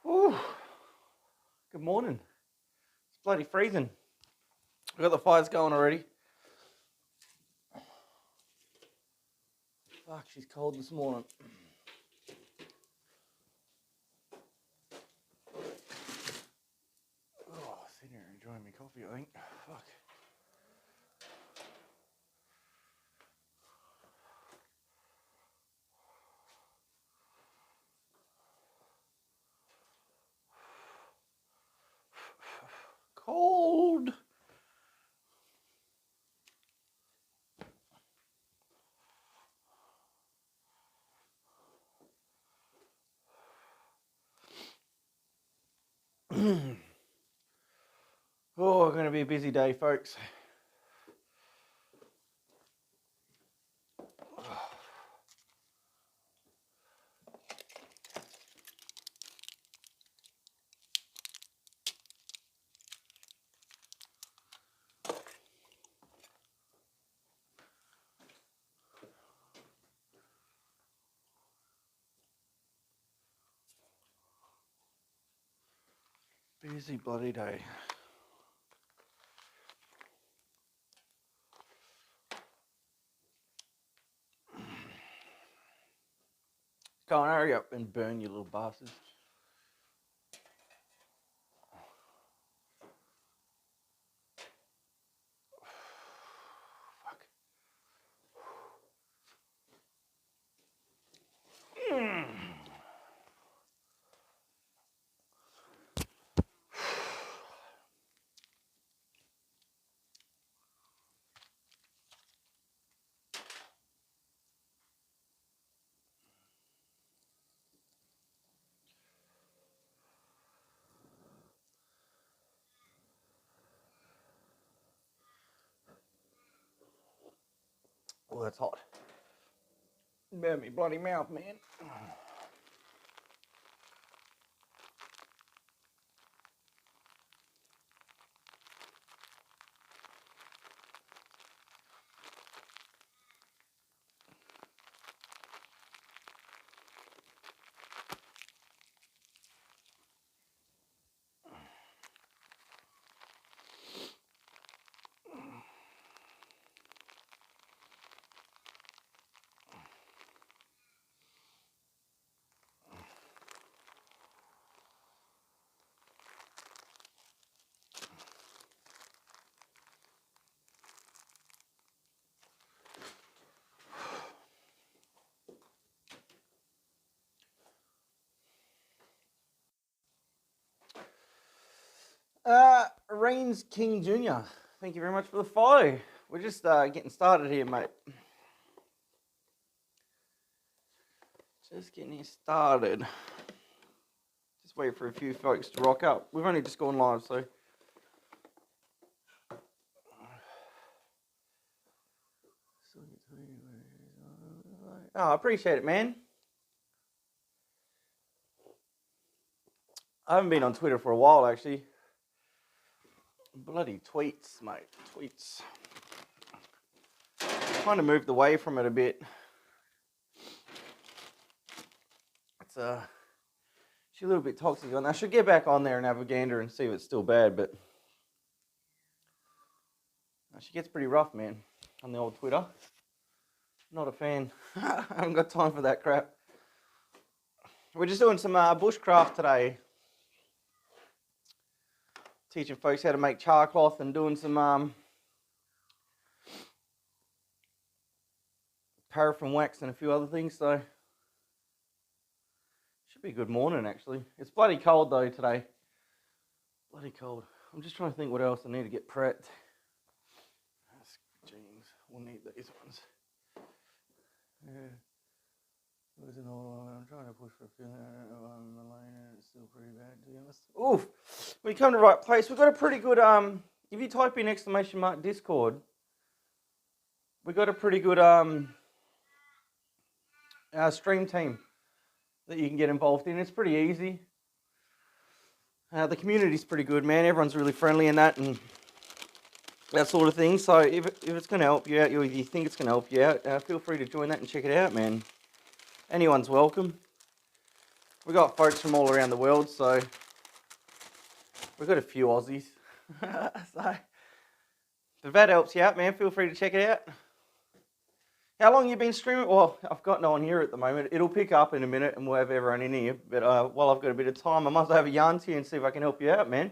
Ooh, good morning. It's bloody freezing. We've got the fires going already. Fuck, she's cold this morning. Oh, sitting here enjoying my coffee, I think. Fuck. Cold. Oh, going to be a busy day, folks. Busy bloody day. Go on, hurry up and burn, you little bastards. Fuck. Oh, that's hot. Burn me bloody mouth, man. Reigns King Jr., thank you very much for the follow. We're just getting started here, mate. Just getting here started. Just wait for a few folks to rock up. We've only just gone live, so. Oh, I appreciate it, man. I haven't been on Twitter for a while, actually. Bloody tweets, mate. Tweets. Kind of moved away from it a bit. It's she's a little bit toxic on that. I should get back on there and have a gander and see if it's still bad, but she gets pretty rough, man, on the old Twitter. Not a fan. I haven't got time for that crap. We're just doing some bushcraft today. Teaching folks how to make char cloth and doing some paraffin wax and a few other things, so should be a good morning, actually. It's bloody cold, though, today. Bloody cold. I'm just trying to think what else I need to get prepped. Jeans. We'll need these ones. Yeah. I'm trying to push for a few on the lane, and it's still pretty bad, to be honest. Oof. We come to the right place. We've got a pretty good, if you type in !mark Discord, we've got a pretty good stream team that you can get involved in. It's pretty easy. The community's pretty good, man. Everyone's really friendly in that and that sort of thing. So if it's going to help you out, if you think it's going to help you out, feel free to join that and check it out, man. Anyone's welcome. We got folks from all around the world, so we've got a few Aussies. So if that helps you out, man, feel free to check it out. How long you been streaming? Well, I've got no one here at the moment. It'll pick up in a minute and we'll have everyone in here. But while I've got a bit of time, I must have a yarn to you and see if I can help you out, man.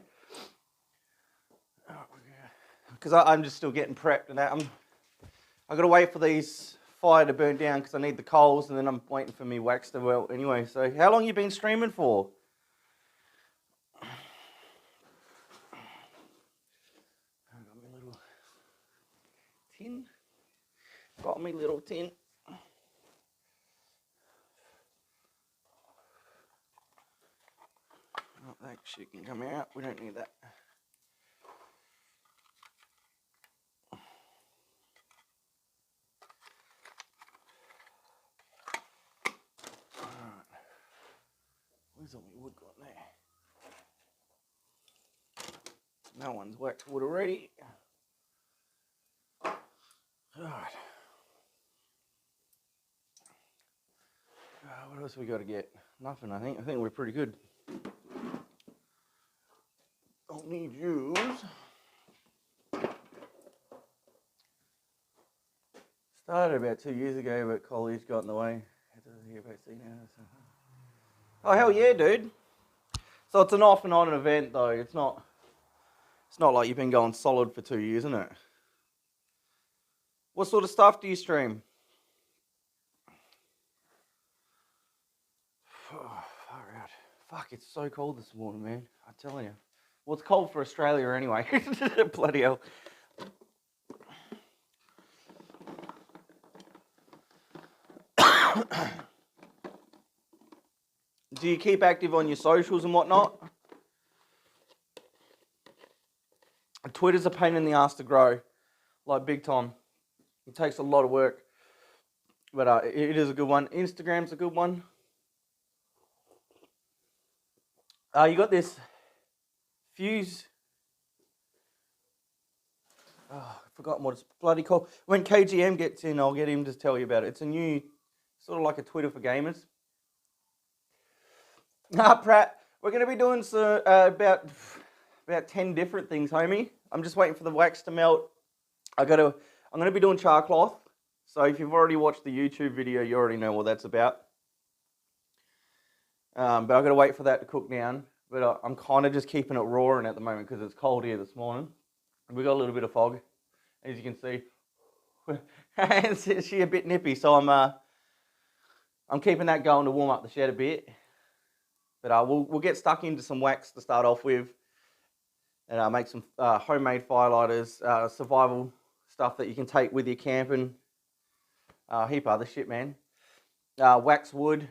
Because I'm just still getting prepped and that. I've got to wait for these fire to burn down because I need the coals, and then I'm waiting for me wax to melt anyway. So how long you been streaming for? I've got my little tin. Got me little tin. Oh, that shit can come out. We don't need that. Alright. Where's all my wood gone there? No one's waxed wood already. Alright. What else we got to get? Nothing, I think. I think we're pretty good. Don't need yous. Started about 2 years ago, but college got in the way. Oh hell yeah, dude! So it's an off and on event though. It's not like you've been going solid for 2 years, isn't it? What sort of stuff do you stream? Oh, far out. Fuck, it's so cold this morning, man. I'm telling you. Well, it's cold for Australia anyway. Bloody hell. Do you keep active on your socials and whatnot? Twitter's a pain in the ass to grow, like big time. It takes a lot of work, but it is a good one. Instagram's a good one. You got this Fuse. Oh, I've forgotten what it's bloody called. When KGM gets in, I'll get him to tell you about it. It's a new, sort of like a Twitter for gamers. Pratt, we're going to be doing about 10 different things, homie. I'm just waiting for the wax to melt. I'm going to be doing char cloth. So if you've already watched the YouTube video, you already know what that's about. But I've got to wait for that to cook down. But I'm kind of just keeping it roaring at the moment because it's cold here this morning. We got a little bit of fog, as you can see. And it's a bit nippy, so I'm keeping that going to warm up the shed a bit. But we'll get stuck into some wax to start off with, and make some homemade firelighters, survival stuff that you can take with you camping. Heap of other shit, man. Wax wood.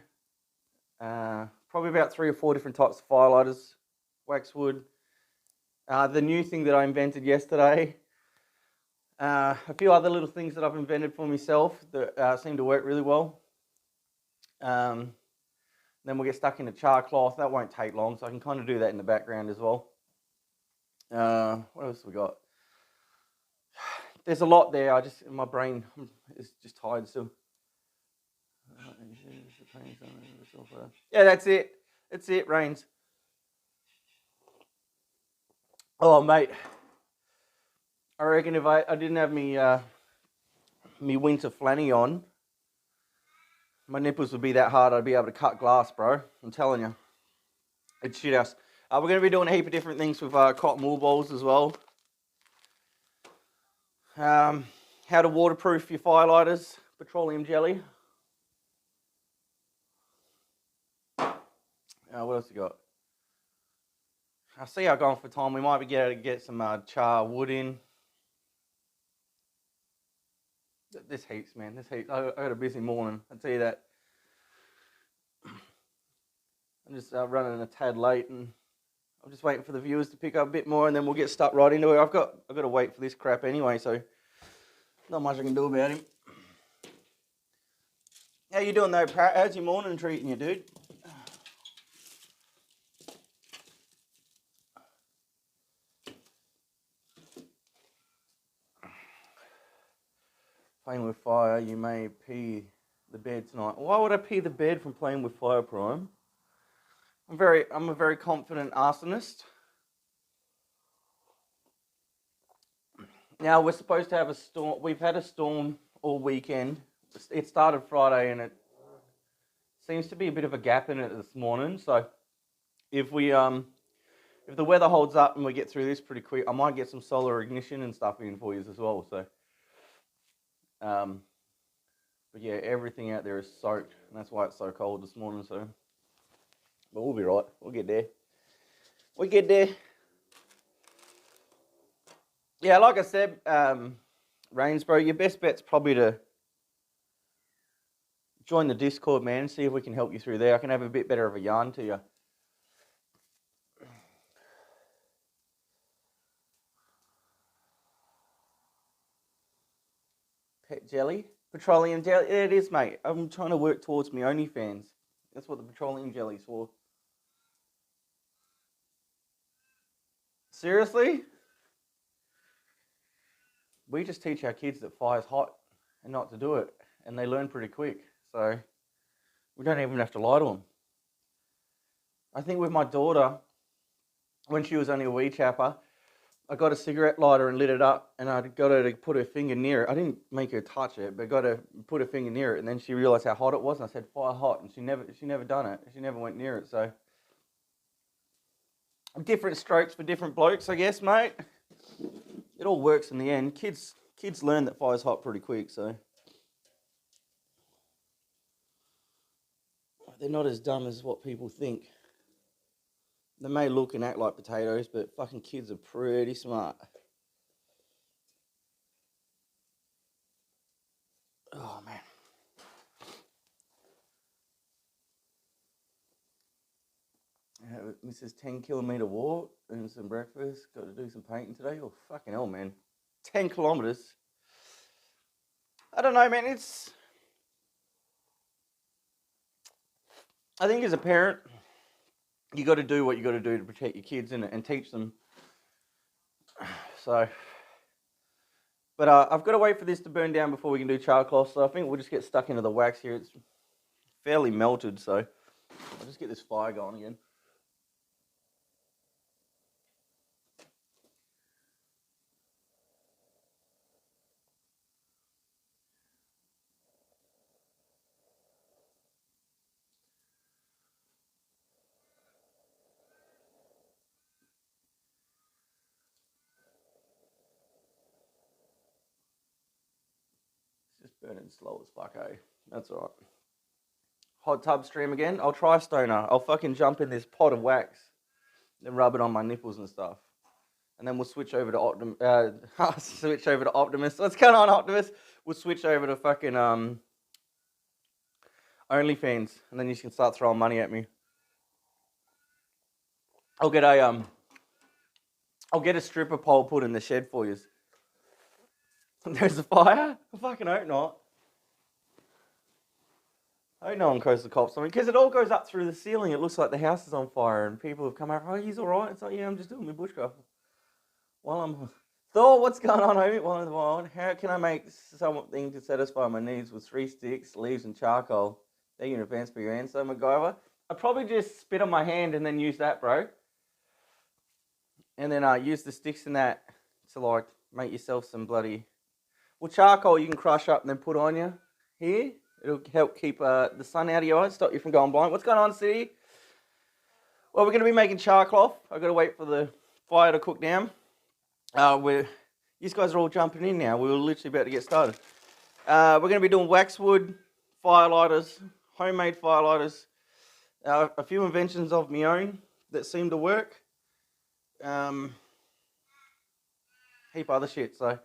Probably about 3 or 4 different types of firelighters. Wax wood. The new thing that I invented yesterday. A few other little things that I've invented for myself that seem to work really well. Then we'll get stuck into char cloth. That won't take long, so I can kind of do that in the background as well. What else have we got? There's a lot there. My brain is just tired still. Yeah, that's it. That's it, Rains. Oh, mate. I reckon if I didn't have me winter flanny on, my nipples would be that hard I'd be able to cut glass, bro. I'm telling you. It's shit house. We're going to be doing a heap of different things with cotton wool balls as well. How to waterproof your firelighters, petroleum jelly. What else you got? I see how going for time. We might be able to get some char wood in. This heats, man. This heats. I had a busy morning. I'll tell you that. I'm just running a tad late, and I'm just waiting for the viewers to pick up a bit more, and then we'll get stuck right into it. I've got to wait for this crap anyway, so not much I can do about him. How you doing though, Pratt? How's your morning treating you, dude? Playing with fire, you may pee the bed tonight. Why would I pee the bed from playing with fire, Prime? I'm a very confident arsonist. Now we're supposed to have a storm. We've had a storm all weekend. It started Friday and it seems to be a bit of a gap in it this morning. So if the weather holds up and we get through this pretty quick, I might get some solar ignition and stuff in for you as well. So, but yeah, everything out there is soaked, and that's why it's so cold this morning. So, but we'll be right. We'll get there. We get there. Yeah, like I said, Rains, bro, your best bet's probably to join the Discord, man, and see if we can help you through there. I can have a bit better of a yarn to you. Pet jelly? Petroleum jelly? Yeah, it is, mate. I'm trying to work towards my OnlyFans. That's what the petroleum jelly's for. Seriously? We just teach our kids that fire's hot and not to do it, and they learn pretty quick. So we don't even have to lie to them. I think with my daughter, when she was only a wee chapper, I got a cigarette lighter and lit it up, and I got her to put her finger near it. I didn't make her touch it, but got her to put her finger near it, and then she realised how hot it was, and I said, fire hot, and she never done it. She never went near it, so. Different strokes for different blokes, I guess, mate. It all works in the end. Kids learn that fire's hot pretty quick, so. They're not as dumb as what people think. They may look and act like potatoes, but fucking kids are pretty smart. Oh, man. Mrs. 10-kilometre walk and some breakfast. Got to do some painting today. Oh, fucking hell, man. 10 kilometres. I don't know, man. I think as a parent, you got to do what you got to do to protect your kids and teach them. So, but I've got to wait for this to burn down before we can do charcloth. So I think we'll just get stuck into the wax here. It's fairly melted, so I'll just get this fire going again. Just burning slow as fuck, eh? That's alright. Hot tub stream again. I'll try stoner. I'll fucking jump in this pot of wax, then rub it on my nipples and stuff, and then we'll switch over to Optimus. What's going on, Optimus? We'll switch over to fucking OnlyFans, and then you can start throwing money at me. I'll get a stripper pole put in the shed for you. There's a fire? I fucking hope not. I hope no one calls the cops on me, because it all goes up through the ceiling. It looks like the house is on fire, and people have come over, oh, he's alright. It's like, yeah, I'm just doing my bushcraft. Thor, what's going on, homie? While I'm in the wild, how can I make something to satisfy my needs with 3 sticks, leaves, and charcoal? Thank you in advance for your answer, MacGyver. I'd probably just spit on my hand and then use that, bro. And then use the sticks in that to, like, make yourself some bloody... Well, charcoal you can crush up and then put on you here. It'll help keep the sun out of your eyes, stop you from going blind. What's going on, City? Well, we're going to be making charcloth. I've got to wait for the fire to cook down. You guys are all jumping in now. We were literally about to get started. We're going to be doing waxwood, firelighters, homemade firelighters, a few inventions of my own that seem to work. Heap other shit, so...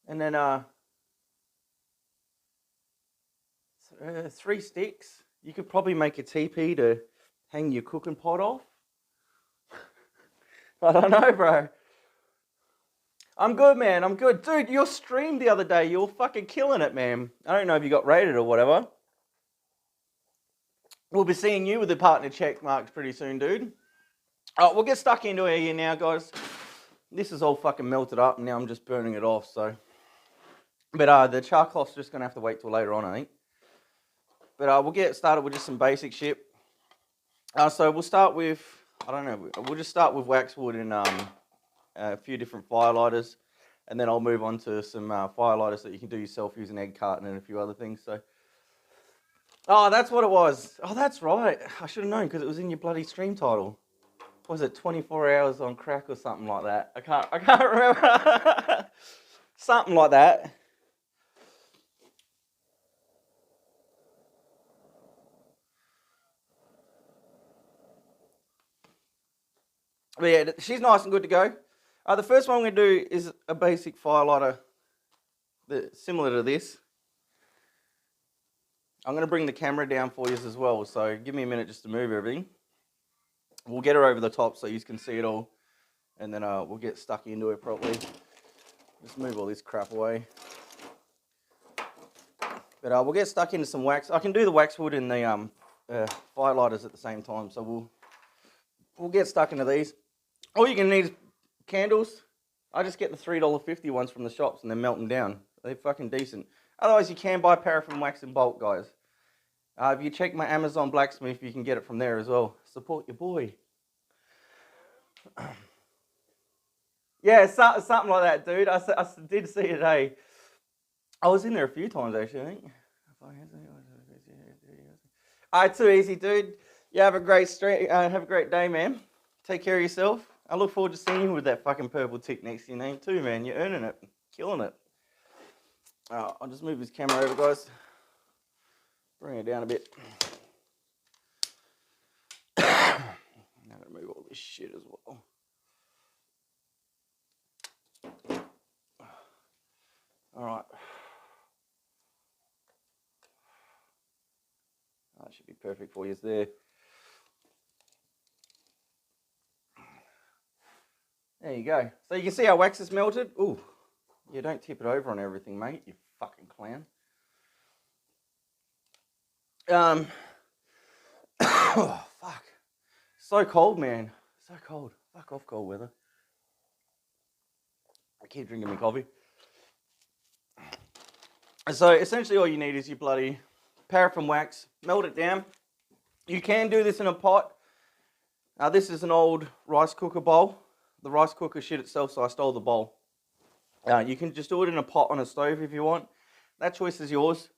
And then 3 sticks. You could probably make a teepee to hang your cooking pot off. I don't know, bro. I'm good, man. I'm good. Dude, your stream the other day, you were fucking killing it, man. I don't know if you got rated or whatever. We'll be seeing you with the partner check marks pretty soon, dude. We'll get stuck into it here now, guys. This is all fucking melted up, and now I'm just burning it off, so... But the char cloth's just going to have to wait till later on, I think. But we'll get started with just some basic shit. So we'll start with, I don't know, we'll just start with waxwood and a few different firelighters. And then I'll move on to some firelighters that you can do yourself using egg carton and a few other things. So, oh, that's what it was. Oh, that's right. I should have known because it was in your bloody stream title. What was it, 24 hours on crack or something like that? I can't remember. Something like that. But yeah, she's nice and good to go. The first one we're going to do is a basic firelighter similar to this. I'm going to bring the camera down for you as well, so give me a minute just to move everything. We'll get her over the top so you can see it all, and then we'll get stuck into it properly. Just move all this crap away. But we'll get stuck into some wax. I can do the waxwood and the firelighters at the same time, so we'll get stuck into these. All you're going to need is candles. I just get the $3.50 ones from the shops and then melt them down. They're fucking decent. Otherwise, you can buy paraffin wax in bulk, guys. If you check my Amazon blacksmith, you can get it from there as well. Support your boy. Yeah, something like that, dude. I did see it today. I was in there a few times, actually, I think. Alright, too easy, dude. You have a great day, man. Take care of yourself. I look forward to seeing you with that fucking purple tick next to your name too, man. You're earning it. Killing it. I'll just move this camera over, guys. Bring it down a bit. I'm going to move all this shit as well. Alright. That should be perfect for you there. There you go. So you can see our wax is melted. Ooh, you don't tip it over on everything, mate. You fucking clown. Oh, fuck. So cold, man. So cold. Fuck off, cold weather. I keep drinking my coffee. So essentially all you need is your bloody paraffin wax. Melt it down. You can do this in a pot. This is an old rice cooker bowl. The rice cooker shit itself, so I stole the bowl. You can just do it in a pot on a stove if you want. That choice is yours.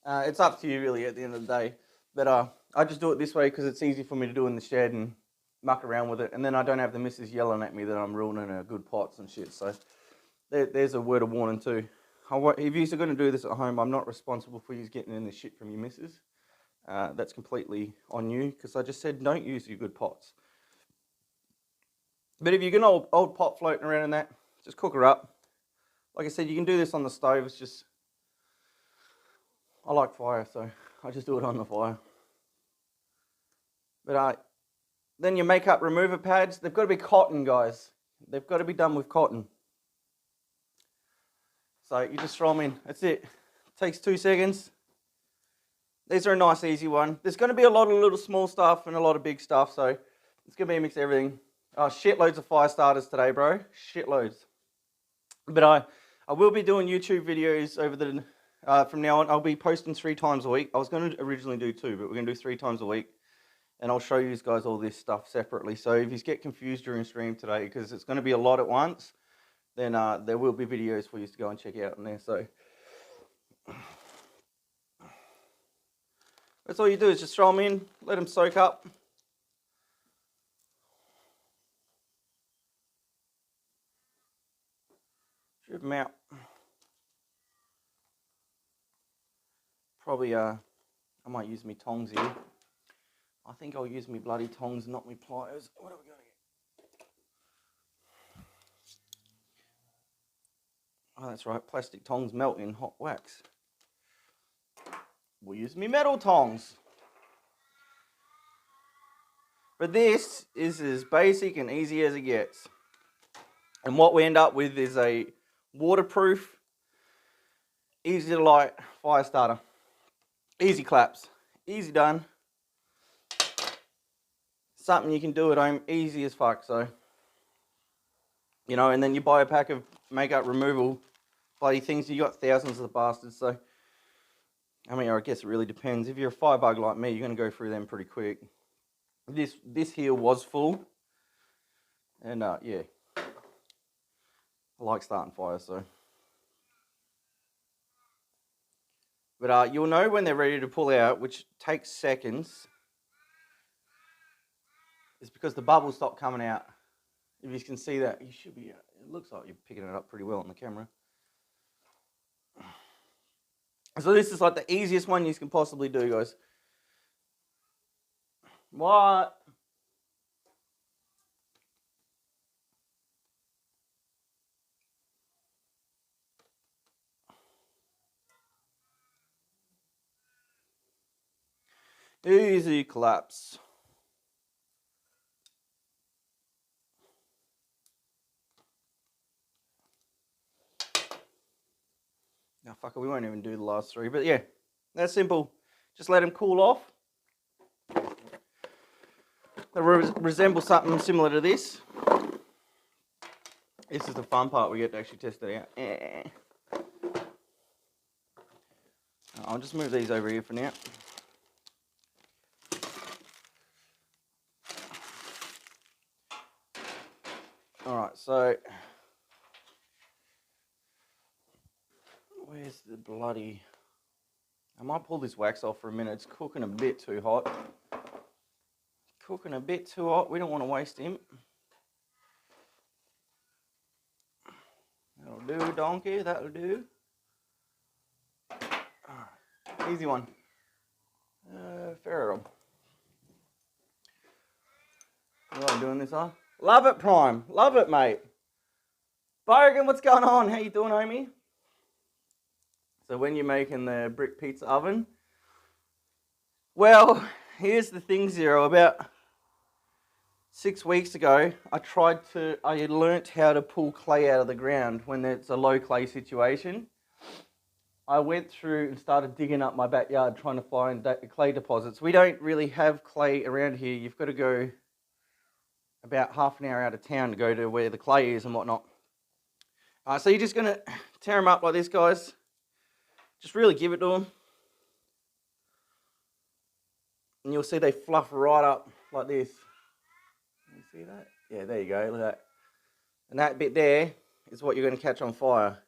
It's up to you really at the end of the day. But I just do it this way because it's easy for me to do in the shed and muck around with it. And then I don't have the missus yelling at me that I'm ruining her good pots and shit. So there's a word of warning too. If you're going to do this at home, I'm not responsible for you getting in the shit from your missus. That's completely on you because I just said don't use your good pots. But if you've got an old pot floating around in that, just cook her up. Like I said, you can do this on the stove. It's just, I like fire, so I just do it on the fire. But then your makeup remover pads, they've got to be cotton, guys. They've got to be done with cotton. So you just throw them in. That's it. Takes 2 seconds. These are a nice, easy one. There's going to be a lot of little small stuff and a lot of big stuff, so it's going to be a mix of everything. Shitloads of fire starters today, bro. Shitloads. But I will be doing YouTube videos over the from now on. I'll be posting 3 times a week. I was going to originally do 2, but we're going to do 3 times a week. And I'll show you guys all this stuff separately. So if you get confused during stream today, because it's going to be a lot at once, then there will be videos for you to go and check out on there. So that's all you do is just throw them in, let them soak up. Strip them out. Probably, I might use my tongs here. I think I'll use my bloody tongs, not my pliers. What are we going to get? Oh, that's right. Plastic tongs melt in hot wax. We'll use me metal tongs. But this is as basic and easy as it gets. And what we end up with is a waterproof, easy to light fire starter. Easy claps. Easy done. Something you can do at home, easy as fuck, so. You know, and then you buy a pack of makeup removal bloody things, you got thousands of the bastards, so I mean, I guess it really depends. If you're a firebug like me, you're going to go through them pretty quick. This here was full, and yeah, I like starting fires, so. But you'll know when they're ready to pull out, which takes seconds. It's because the bubbles stop coming out. If you can see that, you should be. It looks like you're picking it up pretty well on the camera. So this is like the easiest one you can possibly do, guys. What? Easy collapse. Now, fuck it, we won't even do the last three. But yeah, that's simple. Just let them cool off. They resemble something similar to this. This is the fun part. We get to actually test it out. I'll just move these over here for now. Alright, so where's the bloody... I might pull this wax off for a minute. It's cooking a bit too hot. Cooking a bit too hot. We don't want to waste him. That'll do, donkey. That'll do. Easy one. Ferro. What am I doing this on? Love it, Prime. Love it, mate. Bogan, what's going on? How you doing, homie? So when you're making the brick pizza oven, well, here's the thing, Zero. About 6 weeks ago, I learnt how to pull clay out of the ground when it's a low clay situation. I went through and started digging up my backyard trying to find clay deposits. We don't really have clay around here. You've got to go about half an hour out of town to go to where the clay is and whatnot. So you're just going to tear them up like this, guys. Just really give it to them. And you'll see they fluff right up like this. You see that? Yeah, there you go. Look at that. And that bit there is what you're going to catch on fire.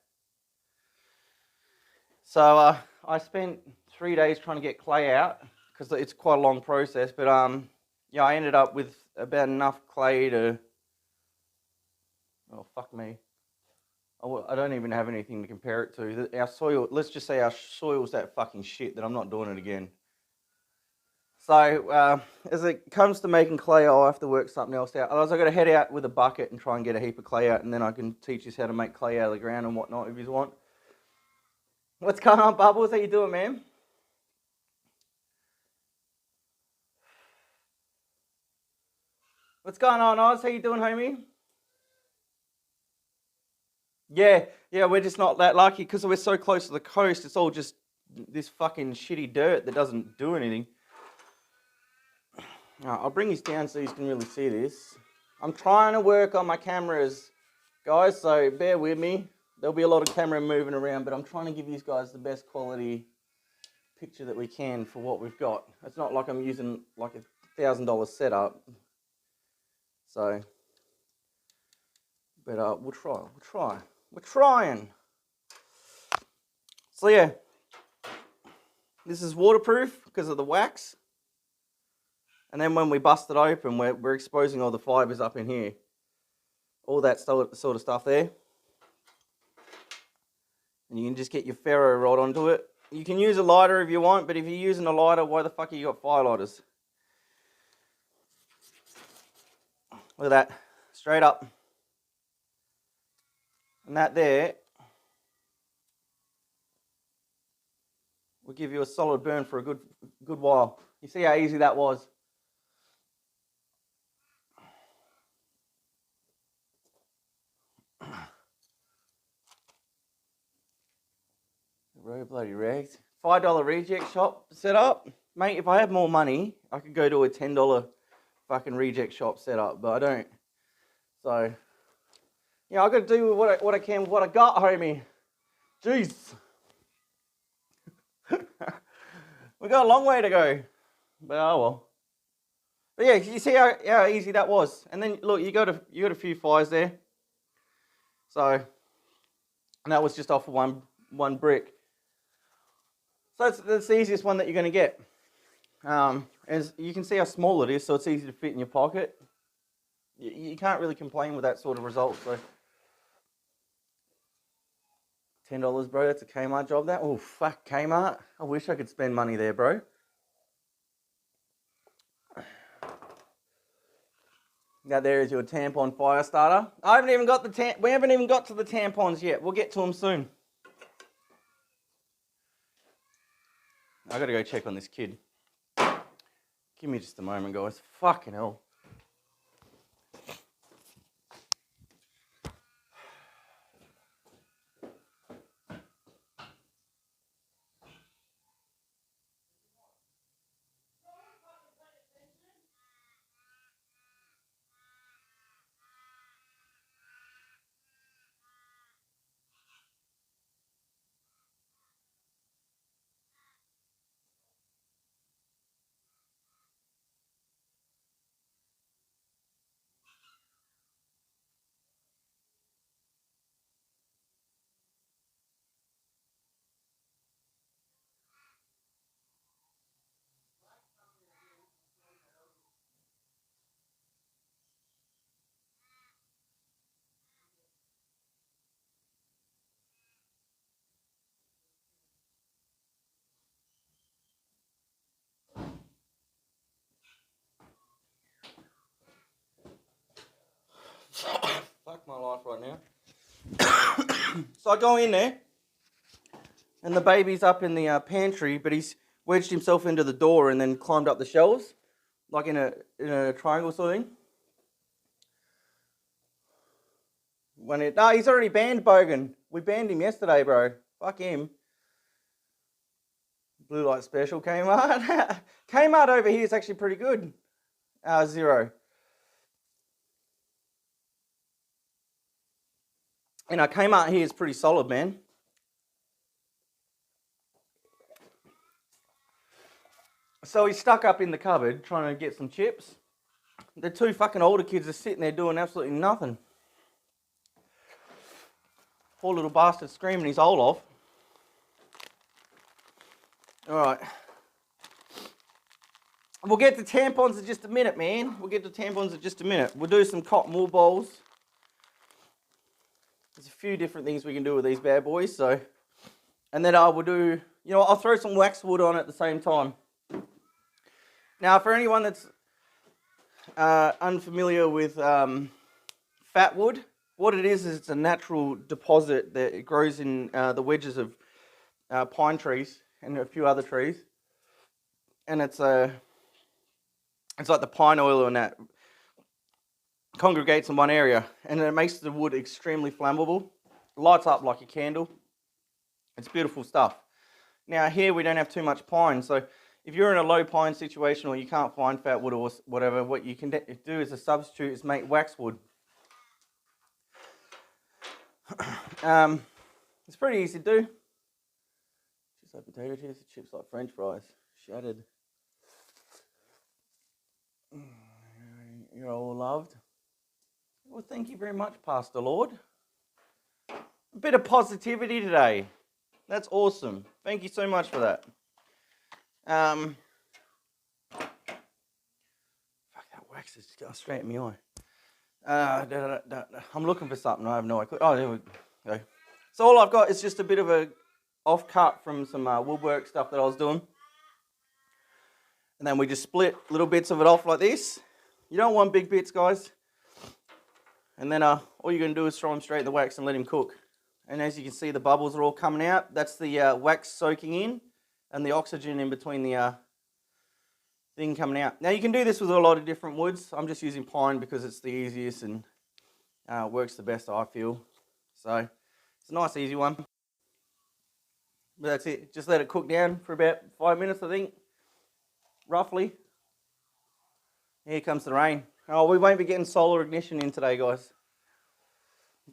So I spent 3 days trying to get clay out because it's quite a long process. But yeah, I ended up with about enough clay to... Oh, fuck me. I don't even have anything to compare it to. Our soil, let's just say our soil's that fucking shit that I'm not doing it again. So, as it comes to making clay, I'll have to work something else out. Otherwise, I've got to head out with a bucket and try and get a heap of clay out, and then I can teach you how to make clay out of the ground and whatnot if you want. What's going on, Bubbles? How you doing, man? What's going on, Oz? How you doing, homie? Yeah, we're just not that lucky because we're so close to the coast. It's all just this fucking shitty dirt that doesn't do anything. I'll bring this down so you can really see this. I'm trying to work on my cameras, guys, so bear with me. There'll be a lot of camera moving around, but I'm trying to give you guys the best quality picture that we can for what we've got. It's not like I'm using like $1,000 setup. So, but we'll try. We're trying. So yeah, this is waterproof because of the wax. And then when we bust it open, we're exposing all the fibres up in here. All that sort of stuff there. And you can just get your ferro rod onto it. You can use a lighter if you want, but if you're using a lighter, why the fuck have you got fire lighters? Look at that, straight up. And that there will give you a solid burn for a good while. You see how easy that was? Bloody rags. $5 reject shop set up. Mate, if I had more money, I could go to a $10 fucking reject shop set up, but I don't. So, You know, I got to do what I can with what I got, homie. Jeez. We got a long way to go, but oh well. But yeah, you see how easy that was. And then look, you got a few fires there. So, and that was just off of one brick. So that's the easiest one that you're going to get. As you can see how small it is, so it's easy to fit in your pocket. You can't really complain with that sort of result. So $10, bro. That's a Kmart job. That. Oh fuck, Kmart. I wish I could spend money there, bro. Now there is your tampon fire starter. I haven't even got we haven't even got to the tampons yet. We'll get to them soon. I gotta go check on this kid. Give me just a moment, guys. Fucking hell. Fuck my life right now. So I go in there, and the baby's up in the pantry, but he's wedged himself into the door and then climbed up the shelves, like in a triangle sort of thing. He's already banned Bogan. We banned him yesterday, bro. Fuck him. Blue light special, Kmart. Kmart over here is actually pretty good. $0. You know, Kmart here is pretty solid, man. So he's stuck up in the cupboard trying to get some chips. The two fucking older kids are sitting there doing absolutely nothing. Poor little bastard screaming his hole off. Alright. We'll get to tampons in just a minute, man. We'll do some cotton wool bowls. There's a few different things we can do with these bad boys, so. And then I will do, I'll throw some waxwood on at the same time. Now, for anyone that's unfamiliar with fat wood, what it is it's a natural deposit that it grows in the wedges of pine trees and a few other trees. And it's like the pine oil and that congregates in one area, and it makes the wood extremely flammable. Lights up like a candle. It's beautiful stuff. Now here we don't have too much pine, so if you're in a low pine situation or you can't find fat wood or whatever, what you can do as a substitute is make waxwood. It's pretty easy to do. Just like potato chips, chips like French fries, shattered. You're all loved. Well, thank you very much, Pastor Lord. A bit of positivity today. That's awesome. Thank you so much for that. Fuck, that wax is going straight in my eye. I'm looking for something. I have no idea. Oh, there we go. So all I've got is just a bit of a off cut from some woodwork stuff that I was doing. And then we just split little bits of it off like this. You don't want big bits, guys. And then all you're going to do is throw them straight in the wax and let him cook. And as you can see, the bubbles are all coming out. That's the wax soaking in and the oxygen in between the thing coming out. Now you can do this with a lot of different woods. I'm just using pine because it's the easiest and works the best, I feel. So it's a nice easy one. But that's it. Just let it cook down for about 5 minutes, I think, roughly. Here comes the rain. Oh, we won't be getting solar ignition in today, guys.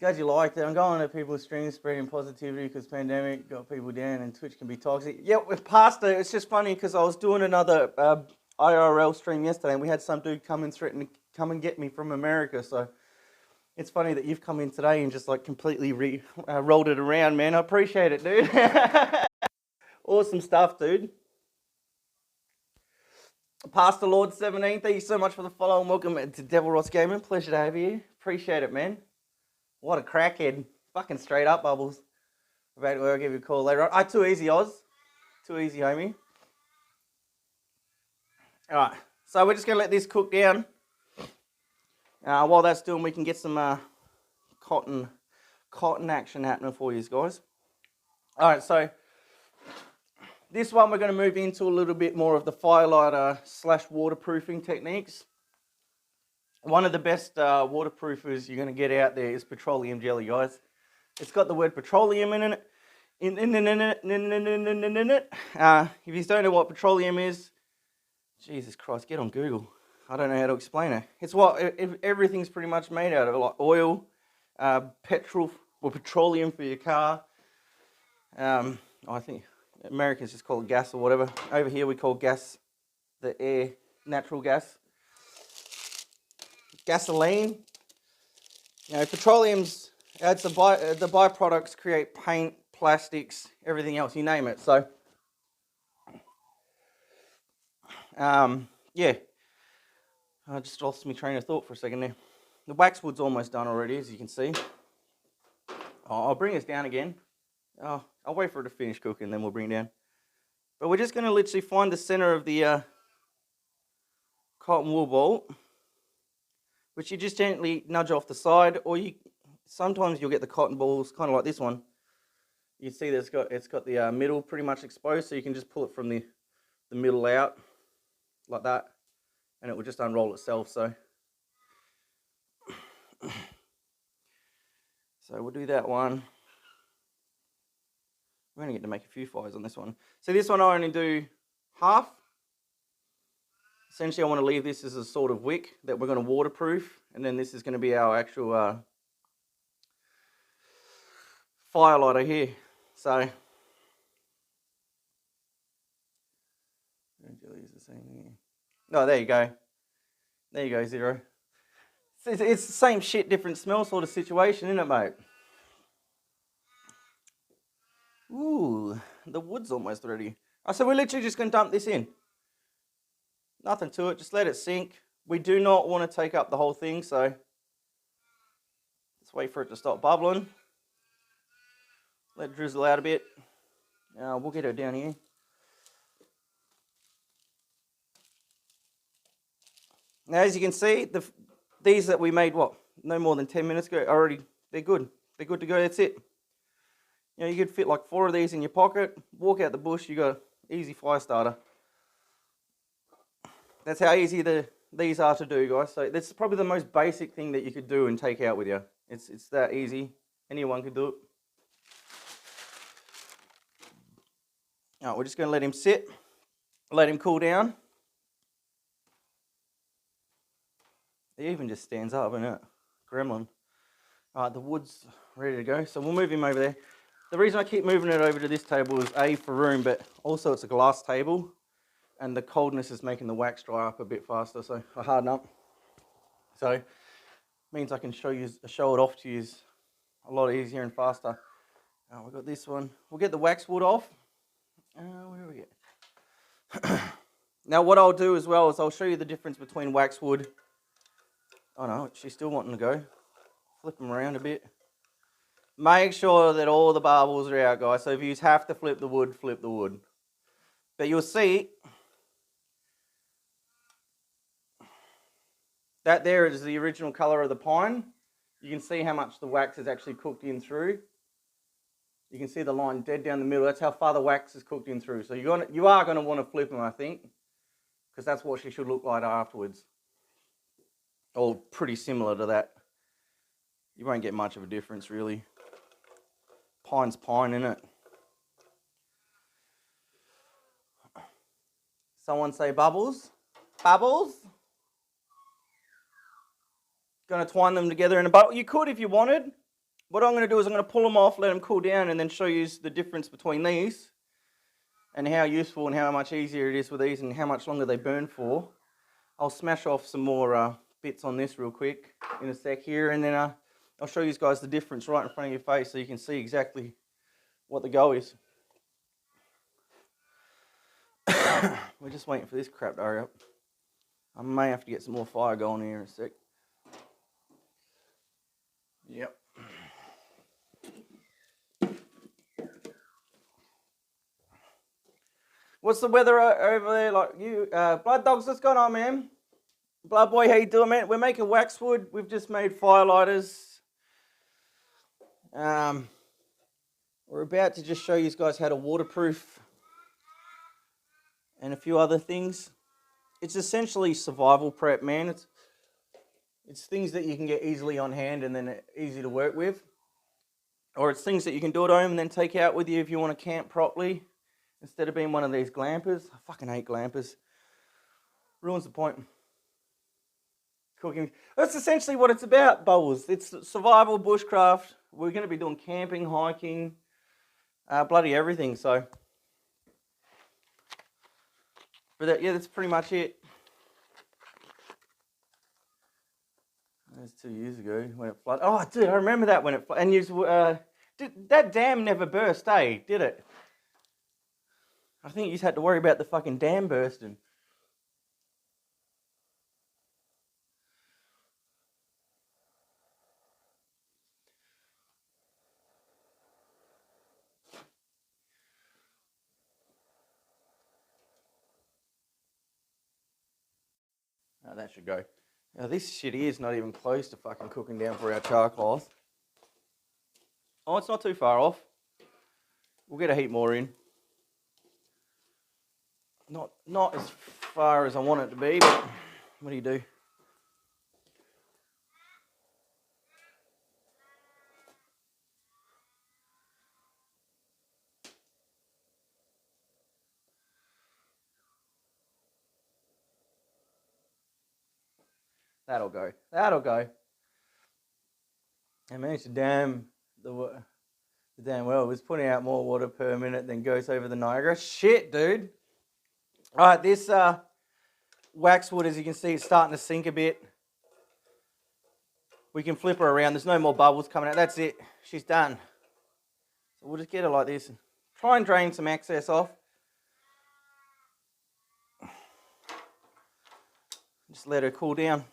Glad you liked it. I'm going to people's streams spreading positivity because pandemic got people down and Twitch can be toxic. Yeah, with past it, it's just funny because I was doing another IRL stream yesterday and we had some dude come and threaten to come and get me from America. So it's funny that you've come in today and just like completely rolled it around, man. I appreciate it, dude. Awesome stuff, dude. Pastor Lord 17, thank you so much for the follow and welcome to Devil Ross Gaming. Pleasure to have you. Appreciate it, man. What a crackhead. Fucking straight up, Bubbles. I'll give you a call later on. Too easy, Oz. Too easy, homie. Alright, so we're just going to let this cook down. While that's doing, we can get some cotton action happening for you guys. Alright, so this one we're going to move into a little bit more of the firelighter / waterproofing techniques. One of the best waterproofers you're going to get out there is petroleum jelly, guys. It's got the word petroleum in it. If you don't know what petroleum is, Jesus Christ, get on Google. I don't know how to explain it. It's what everything's pretty much made out of, like oil, petroleum for your car. I think Americans just call it gas or whatever. Over here we call gas the air, natural gas. Gasoline. You know, petroleum's, it's the byproducts create paint, plastics, everything else, you name it. So, yeah. I just lost my train of thought for a second there. The waxwood's almost done already, as you can see. I'll bring us down again. I'll wait for it to finish cooking, then we'll bring it down. But we're just going to literally find the center of the cotton wool bolt, which you just gently nudge off the side, or sometimes you'll get the cotton balls kind of like this one. You can see that it's got the middle pretty much exposed, so you can just pull it from the middle out like that, and it will just unroll itself. So we'll do that one. We're going to get to make a few fires on this one. So this one I only do half. Essentially I want to leave this as a sort of wick that we're going to waterproof, and then this is going to be our actual firelighter here. So oh, there you go. There you go, Zero. It's the same shit, different smell sort of situation, isn't it, mate? Ooh, the wood's almost ready. So we're literally just going to dump this in. Nothing to it, just let it sink. We do not want to take up the whole thing, so let's wait for it to stop bubbling. Let it drizzle out a bit. We'll get it down here. Now, as you can see, these that we made, no more than 10 minutes ago, they're good. They're good to go, that's it. You know, you could fit like 4 of these in your pocket, walk out the bush, you got an easy fire starter. That's how easy these are to do, guys. So that's probably the most basic thing that you could do and take out with you. It's that easy. Anyone could do it. Alright, we're just going to let him sit, let him cool down. He even just stands up, isn't it? Gremlin. Alright, the wood's ready to go, so we'll move him over there. The reason I keep moving it over to this table is A, for room, but also it's a glass table, and the coldness is making the wax dry up a bit faster, so I harden up. So it means I can show it off to you a lot easier and faster. We've got this one. We'll get the waxwood off. Where do we get? Now what I'll do as well is I'll show you the difference between waxwood. Oh no, she's still wanting to go. Flip them around a bit. Make sure that all the barbels are out, guys. So if you have to flip the wood, flip the wood. But you'll see that there is the original colour of the pine. You can see how much the wax is actually cooked in through. You can see the line dead down the middle. That's how far the wax is cooked in through. So you are going to want to flip them, I think, because that's what she should look like afterwards. Or pretty similar to that. You won't get much of a difference, really. Pine's pine, innit? Someone say bubbles. Bubbles? Going to twine them together in a bubble. You could if you wanted. what I'm going to do is I'm going to pull them off, let them cool down, and then show you the difference between these and how useful and how much easier it is with these and how much longer they burn for. I'll smash off some more bits on this real quick in a sec here, and then I'll show you guys the difference right in front of your face so you can see exactly what the go is. We're just waiting for this crap to hurry up. I may have to get some more fire going here in a sec. Yep. What's the weather over there like? You Blood Dogs, what's going on, man? Blood Boy, how you doing, man? We're making waxwood. We've just made firelighters. We're about to just show you guys how to waterproof and a few other things. It's essentially survival prep, man. It's things that you can get easily on hand and then easy to work with. Or it's things that you can do at home and then take out with you if you want to camp properly, instead of being one of these glampers. I fucking hate glampers. Ruins the point. Cooking. That's essentially what it's about, Bubbles. It's survival, bushcraft. We're going to be doing camping, hiking, bloody everything. So, but that's pretty much it. That's 2 years ago when it flooded. Oh, dude, I remember that when it flooded. And that dam never burst, eh? Did it? I think you just had to worry about the fucking dam bursting. Oh, that should go. Now, this shit here is not even close to fucking cooking down for our charcoal. Oh, it's not too far off. We'll get a heap more in. Not as far as I want it to be, but what do you do? That'll go. That'll go. I managed to dam the damn well. It was putting out more water per minute than goes over the Niagara. Shit, dude. All right, this waxwood, as you can see, is starting to sink a bit. We can flip her around. There's no more bubbles coming out. That's it. She's done. So we'll just get her like this and try and drain some excess off. Just let her cool down.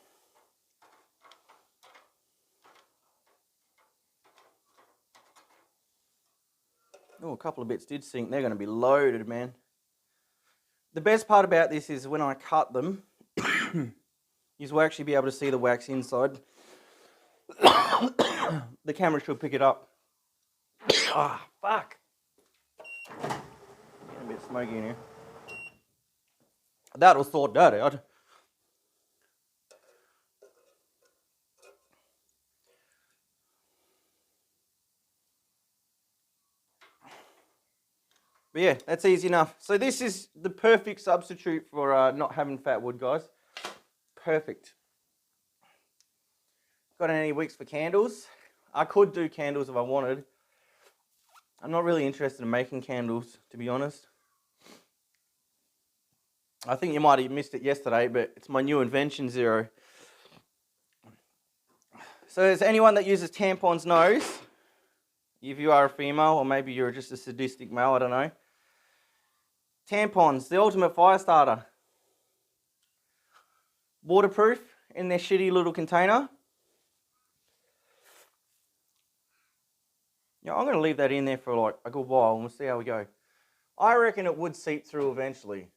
Oh, a couple of bits did sink. They're going to be loaded, man. The best part about this is when I cut them, you will actually be able to see the wax inside. The camera should pick it up. Ah, fuck. Getting a bit smoky in here. That'll sort that out. But yeah, that's easy enough. So this is the perfect substitute for not having fat wood, guys. Perfect. Got any wicks for candles? I could do candles if I wanted. I'm not really interested in making candles, to be honest. I think you might have missed it yesterday, but it's my new invention, Zero. So as anyone that uses tampons knows, if you are a female, or maybe you're just a sadistic male, I don't know. Tampons, the ultimate fire starter. Waterproof in their shitty little container. Yeah, I'm going to leave that in there for like a good while and we'll see how we go. I reckon it would seep through eventually.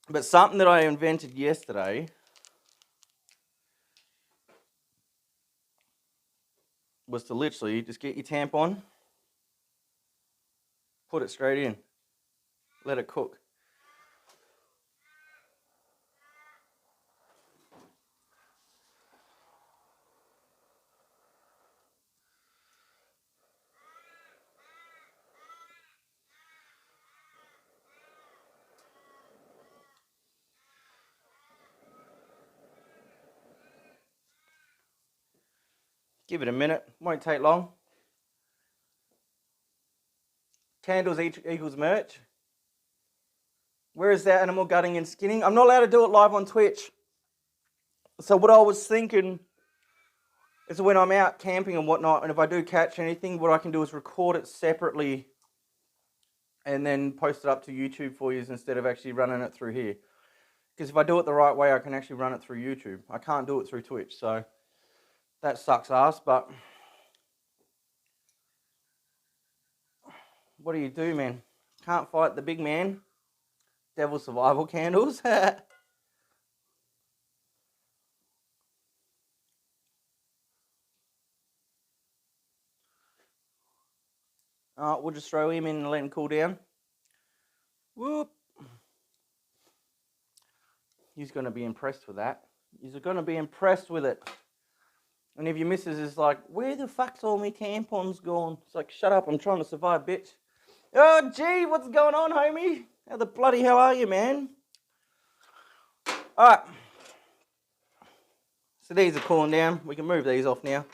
But something that I invented yesterday was to literally just get your tampon, put it straight in, let it cook. Give it a minute, won't take long. Candles equals merch. Where is that animal gutting and skinning? I'm not allowed to do it live on Twitch. So what I was thinking is when I'm out camping and whatnot, and if I do catch anything, what I can do is record it separately and then post it up to YouTube for you instead of actually running it through here. Because if I do it the right way, I can actually run it through YouTube. I can't do it through Twitch, so that sucks ass, but what do you do, man? Can't fight the big man. Devil survival candles. We'll just throw him in and let him cool down. Whoop. He's going to be impressed with that. He's going to be impressed with it. And if your missus is like, where the fuck's all my tampons gone? It's like, shut up, I'm trying to survive, bitch. Oh, gee, what's going on, homie? How the bloody hell are you, man? All right. So these are cooling down. We can move these off now.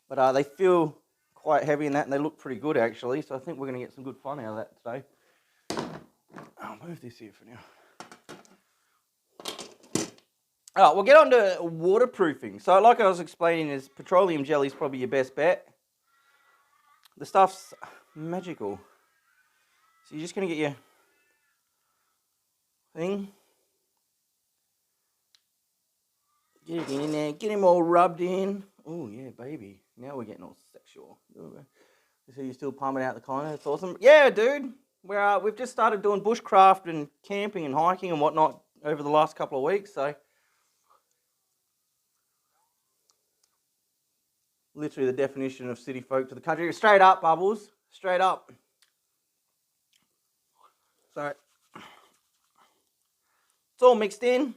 But they feel quite heavy in that, and they look pretty good, actually. So I think we're going to get some good fun out of that today. I'll move this here for now. All right, we'll get on to waterproofing. So like I was explaining, is petroleum jelly is probably your best bet. The stuff's magical. So you're just going to get your thing. Get it in there. Get him all rubbed in. Oh, yeah, baby. Now we're getting all sexual. So you're still pumping out the corner. That's awesome. Yeah, dude. We've just started doing bushcraft and camping and hiking and whatnot over the last couple of weeks. So literally the definition of city folk to the country. Straight up, Bubbles. Straight up. So it's all mixed in.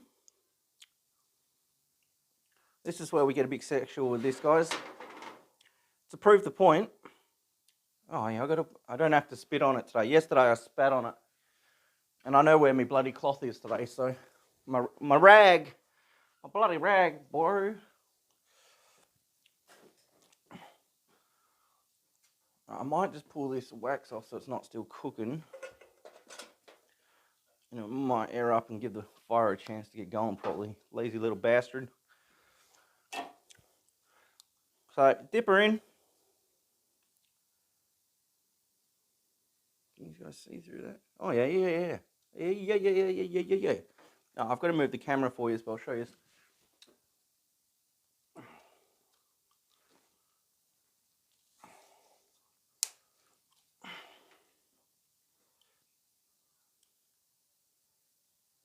This is where we get a bit sexual with this, guys. To prove the point. Oh yeah, I don't have to spit on it today. Yesterday I spat on it. And I know where my bloody cloth is today, so my rag, my bloody rag, bro. I might just pull this wax off so it's not still cooking. And it might air up and give the fire a chance to get going properly. Lazy little bastard. So dip her in. Can you guys see through that? Oh yeah. No, I've got to move the camera for you, but I'll show you.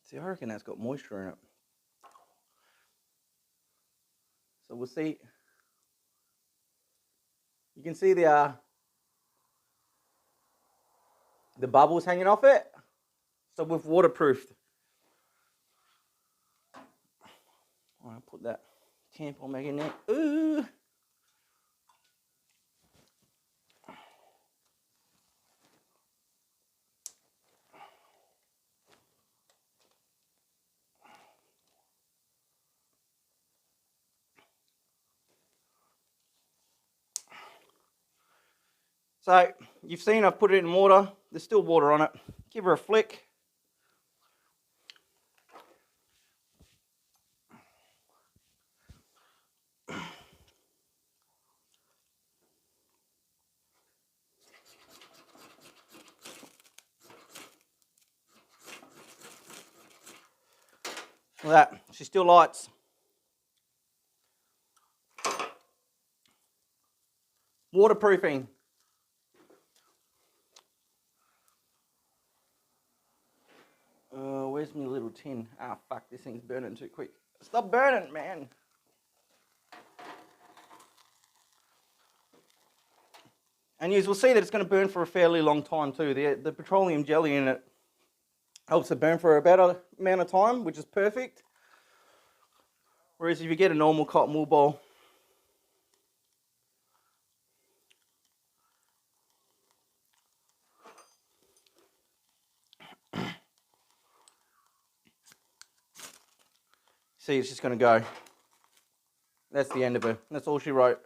See, I reckon that's got moisture in it. So we'll see. You can see the bubbles hanging off it. So we've waterproofed. I'll put that tampon back in there. Ooh. So you've seen I've put it in water. There's still water on it. Give her a flick. Look at that. She still lights. Waterproofing. Where's my little tin? Ah, fuck, this thing's burning too quick. Stop burning, man. And you will see that it's going to burn for a fairly long time too. The petroleum jelly in it helps it burn for a better amount of time, which is perfect. Whereas if you get a normal cotton wool bowl, see, it's just going to go. That's the end of her. That's all she wrote.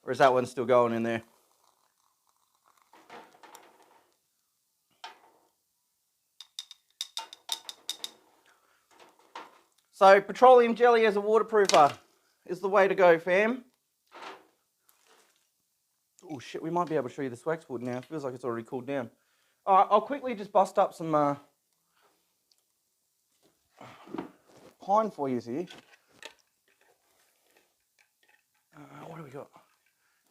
Or is that one still going in there? So petroleum jelly as a waterproofer is the way to go, fam. Oh shit, we might be able to show you this waxwood now. It feels like it's already cooled down. Alright, I'll quickly just bust up some pine for you here. What do we got?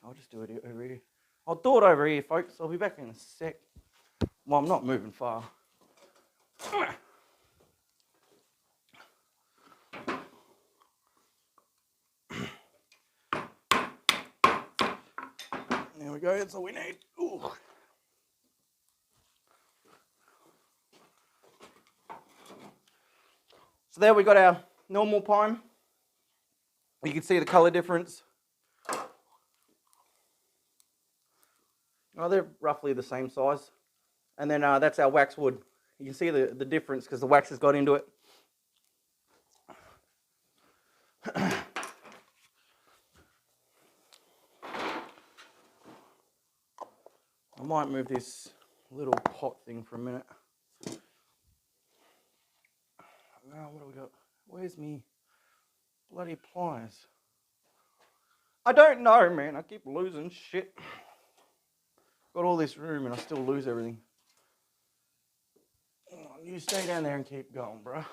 I'll just do it over here. I'll do it over here, folks. I'll be back in a sec. Well, I'm not moving far. There we go, that's all we need. Ooh. So there we got our normal pine. You can see the colour difference. Oh, they're roughly the same size. And then that's our waxwood. You can see the difference because the wax has got into it. I might move this little pot thing for a minute. What do we got? Where's me bloody pliers? I don't know, man. I keep losing shit. Got all this room and I still lose everything. You stay down there and keep going, bro.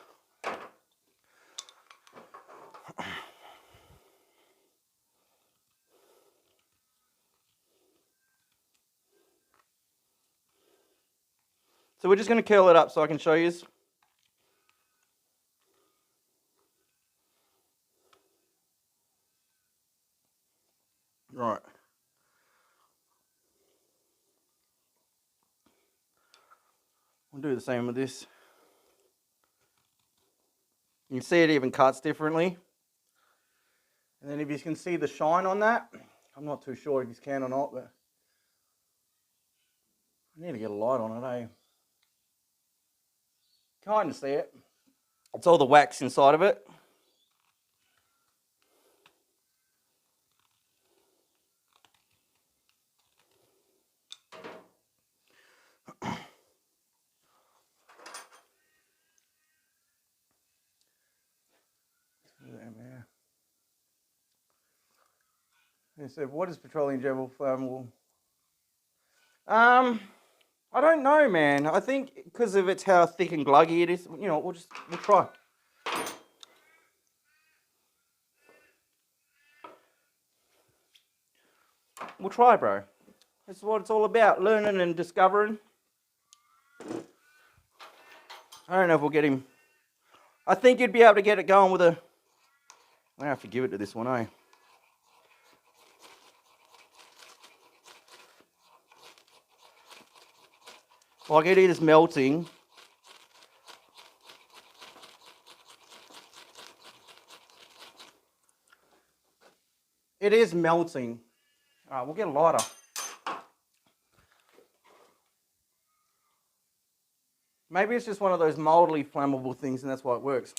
So we're just going to curl it up so I can show you. Right. We'll do the same with this. You can see it even cuts differently. And then if you can see the shine on that, I'm not too sure if you can or not, but I need to get a light on it, eh? Kind of see it. It's all the wax inside of it. They said, what is petroleum jelly flammable? I don't know, man. I think because of it's how thick and gluggy it is, you know, we'll try. We'll try, bro. This is what it's all about, learning and discovering. I don't know if we'll get him. I think you'd be able to get it going with a... I have to give it to this one, eh? Like it is melting. It is melting. All right, we'll get a lighter. Maybe it's just one of those mildly flammable things and that's why it works.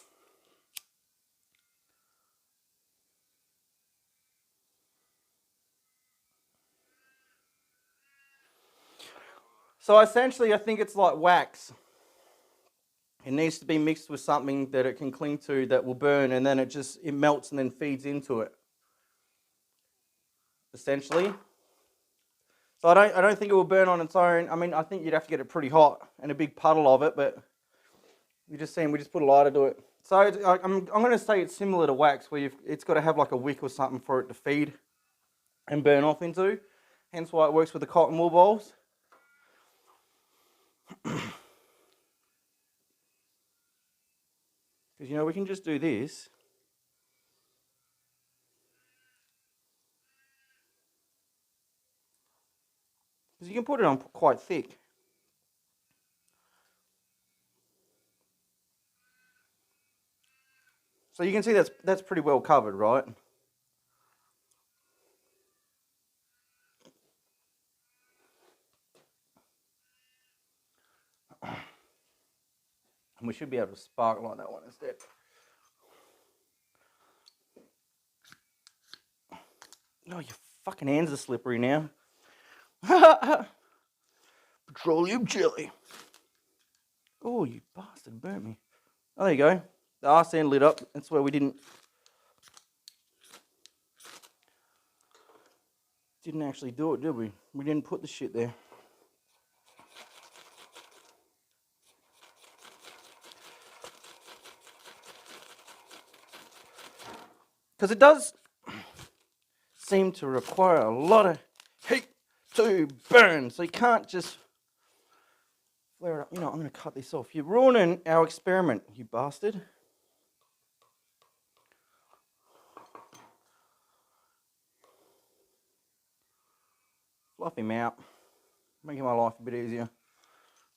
So essentially, I think it's like wax. It needs to be mixed with something that it can cling to that will burn, and then it melts and then feeds into it. Essentially. So I don't think it will burn on its own. I mean, I think you'd have to get it pretty hot and a big puddle of it, but we just put a lighter to it. So I'm going to say it's similar to wax, where it's got to have like a wick or something for it to feed and burn off into. Hence why it works with the cotton wool bowls. Because, you know, we can just do this. Because you can put it on quite thick. So you can see that's pretty well covered, right? And we should be able to spark like that one instead. Oh, your fucking hands are slippery now. Petroleum jelly. Oh, you bastard, burnt me. Oh, there you go. The arse end lit up. That's where we didn't actually do it, did we? We didn't put the shit there. Because it does seem to require a lot of heat to burn. So you can't just flare it up. You know, I'm going to cut this off. You're ruining our experiment, you bastard. Fluff him out. Making my life a bit easier.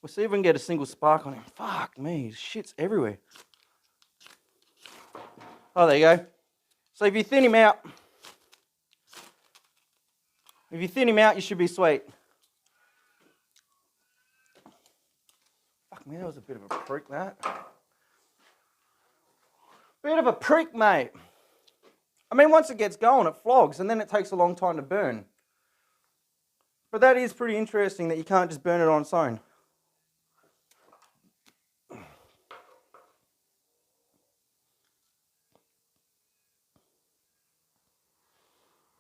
We'll see if we can get a single spark on him. Fuck me, shit's everywhere. Oh, there you go. So if you thin him out, you should be sweet. Fuck me, that was a bit of a prick, that. Bit of a prick, mate. I mean, once it gets going, it flogs, and then it takes a long time to burn. But that is pretty interesting that you can't just burn it on its own.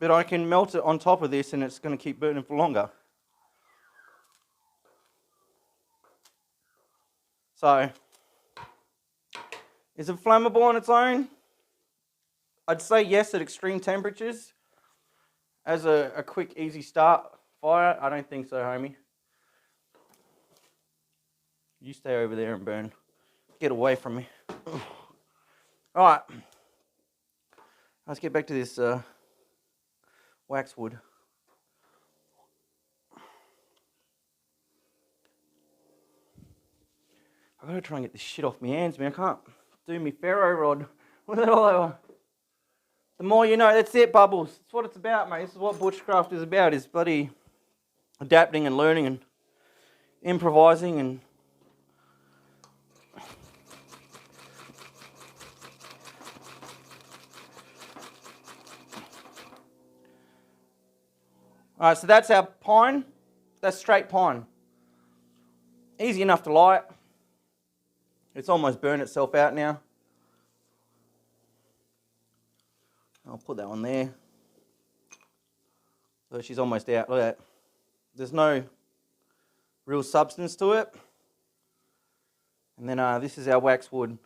But I can melt it on top of this and it's going to keep burning for longer. So, is it flammable on its own? I'd say yes at extreme temperatures. As a quick, easy start fire, I don't think so, homie. You stay over there and burn. Get away from me. Alright. Let's get back to this waxwood. I've got to try and get this shit off my hands, man. I can't do me ferro rod with it all over. The more you know, that's it, Bubbles. That's what it's about, mate. This is what Bushcraft is about, is bloody adapting and learning and improvising and... Alright, so that's our pine. That's straight pine. Easy enough to light. It's almost burned itself out now. I'll put that one there. So she's almost out. Look at that. There's no real substance to it. And then this is our waxwood.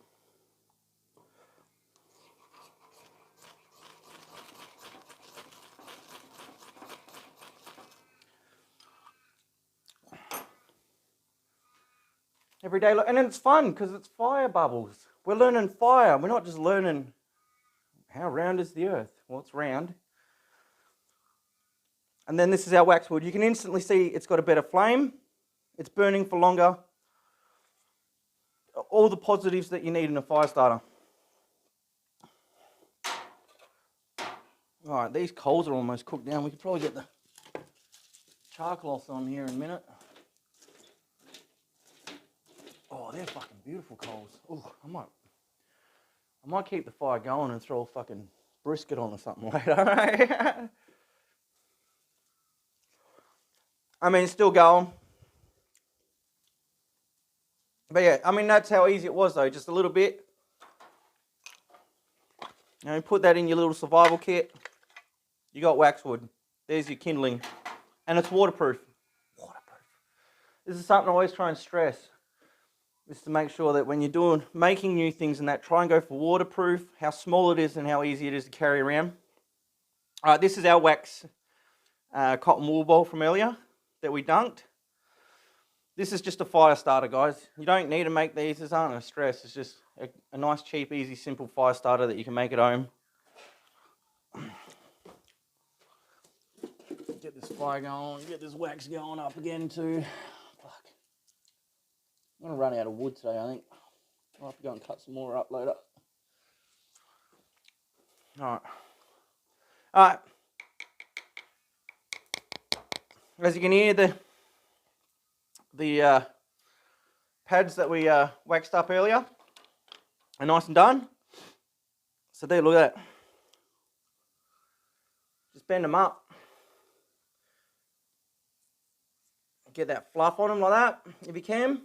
Every day, and it's fun because it's fire bubbles. We're learning fire. We're not just learning how round is the earth. Well, it's round. And then this is our waxwood. You can instantly see it's got a better flame. It's burning for longer. All the positives that you need in a fire starter. All right, these coals are almost cooked down. We could probably get the charcoal on here in a minute. Oh, they're fucking beautiful coals. Oh, I might keep the fire going and throw a fucking brisket on or something later, right? I mean, it's still going. But yeah, I mean, that's how easy it was though, just a little bit. You know, put that in your little survival kit. You got waxwood. There's your kindling. And it's waterproof. Waterproof. This is something I always try and stress. Is to make sure that when you're making new things and that, try and go for waterproof, how small it is and how easy it is to carry around. All right, this is our wax cotton wool ball from earlier that we dunked. This is just a fire starter, guys. You don't need to make these. This aren't a stress. It's just a nice, cheap, easy, simple fire starter that you can make at home. Get this fire going. Get this wax going up again too. Fuck. I'm going to run out of wood today, I think. I'll have to go and cut some more up later. Alright. Alright. As you can hear, the pads that we waxed up earlier are nice and done. So there, look at that. Just bend them up. Get that fluff on them like that, if you can.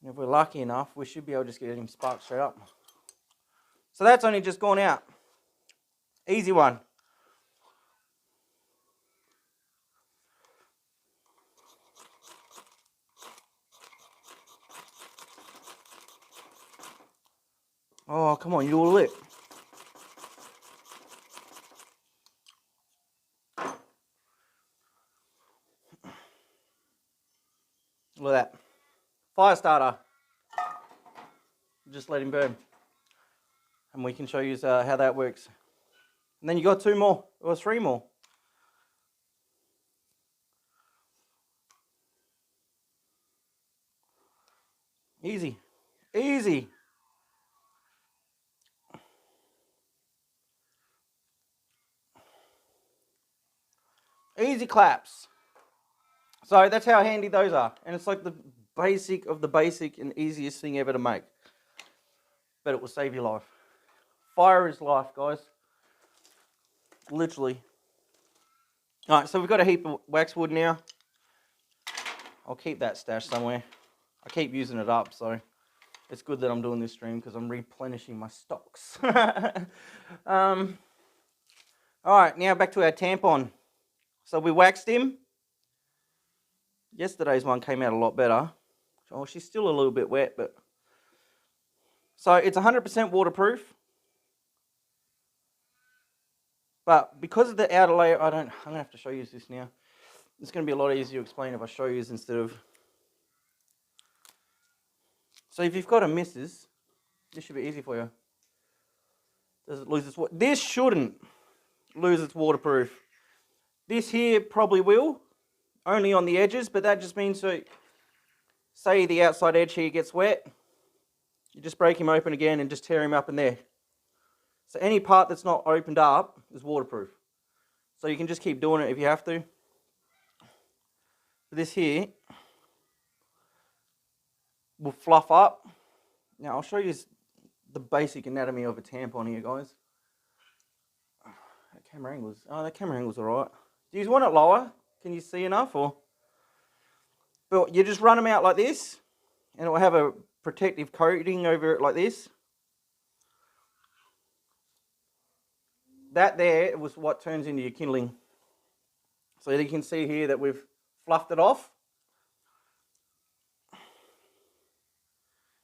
And if we're lucky enough, we should be able to just get him sparked straight up. So that's only just gone out. Easy one. Oh, come on, you do a lip. Look at that. Fire starter. Just let him burn. And we can show you how that works. And then you got 2 more, or 3 more. Easy. Easy. Easy claps. So that's how handy those are. And it's like the basic of the basic and easiest thing ever to make. But it will save your life. Fire is life, guys. Literally. Alright, so we've got a heap of waxwood now. I'll keep that stashed somewhere. I keep using it up, so it's good that I'm doing this stream because I'm replenishing my stocks. Alright, now back to our tampon. So we waxed him. Yesterday's one came out a lot better. Oh, she's still a little bit wet, but... So it's 100% waterproof. But because of the outer layer, I'm going to have to show you this now. It's going to be a lot easier to explain if I show you instead of... So if you've got a missus, this should be easy for you. Does it lose its water? This shouldn't lose its waterproof. This here probably will, only on the edges, but that just means that, say the outside edge here gets wet, you just break him open again and just tear him up in there. So any part that's not opened up is waterproof. So you can just keep doing it if you have to. This here will fluff up. Now I'll show you the basic anatomy of a tampon here, guys. That camera angle's alright. Do you want it lower? Can you see enough? Or? But you just run them out like this, and it will have a protective coating over it like this. That there was what turns into your kindling. So you can see here that we've fluffed it off.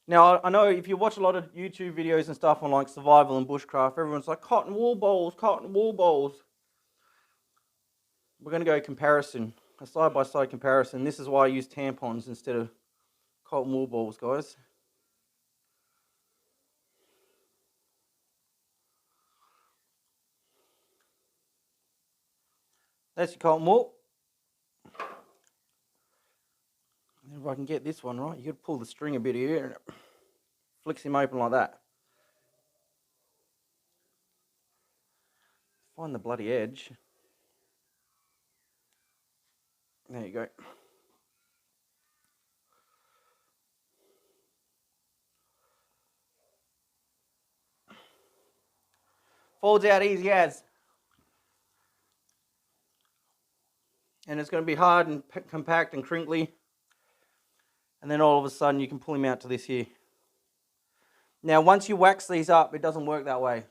Now, I know if you watch a lot of YouTube videos and stuff on like survival and bushcraft, everyone's like, cotton wool balls, cotton wool balls. We're going to go comparison, a side-by-side comparison. This is why I use tampons instead of cotton wool balls, guys. That's your cotton wool. And if I can get this one right, you got to pull the string a bit here and it flicks him open like that. Find the bloody edge. There you go. Folds out easy as. And it's going to be hard and compact and crinkly. And then all of a sudden you can pull him out to this here. Now once you wax these up, it doesn't work that way.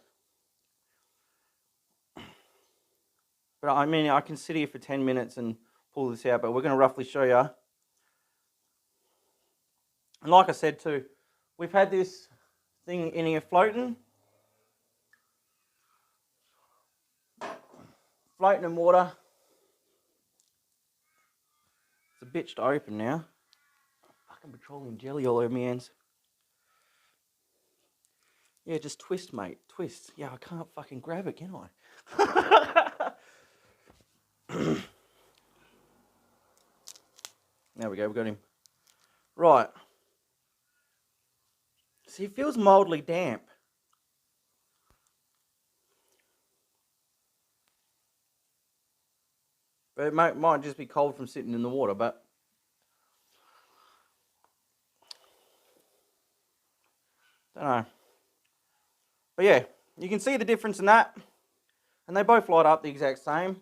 But I mean, I can sit here for 10 minutes and pull this out, but we're going to roughly show you. And like I said too, we've had this thing in here floating. Floating in water. It's a bitch to open now. Fucking petroleum jelly all over my hands. Yeah, just twist, mate. Twist. Yeah, I can't fucking grab it, can I? There we go, we got him. Right. See, it feels mildly damp. But it might just be cold from sitting in the water, but don't know. But yeah, you can see the difference in that. And they both light up the exact same.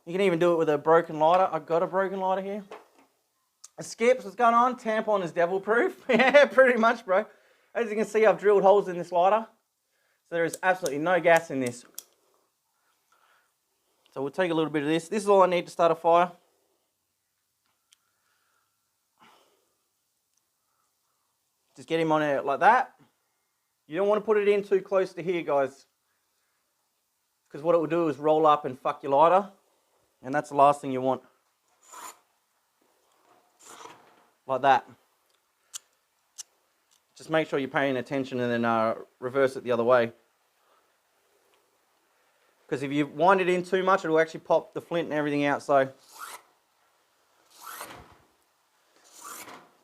You can even do it with a broken lighter. I've got a broken lighter here. Skips, what's going on? Tampon is devil proof. Yeah, pretty much, bro. As you can see, I've drilled holes in this lighter. So there is absolutely no gas in this. So we'll take a little bit of this. This is all I need to start a fire. Just get him on it like that. You don't want to put it in too close to here, guys. Because what it will do is roll up and fuck your lighter. And that's the last thing you want. Like that. Just make sure you're paying attention and then reverse it the other way. Because if you wind it in too much, it will actually pop the flint and everything out. So,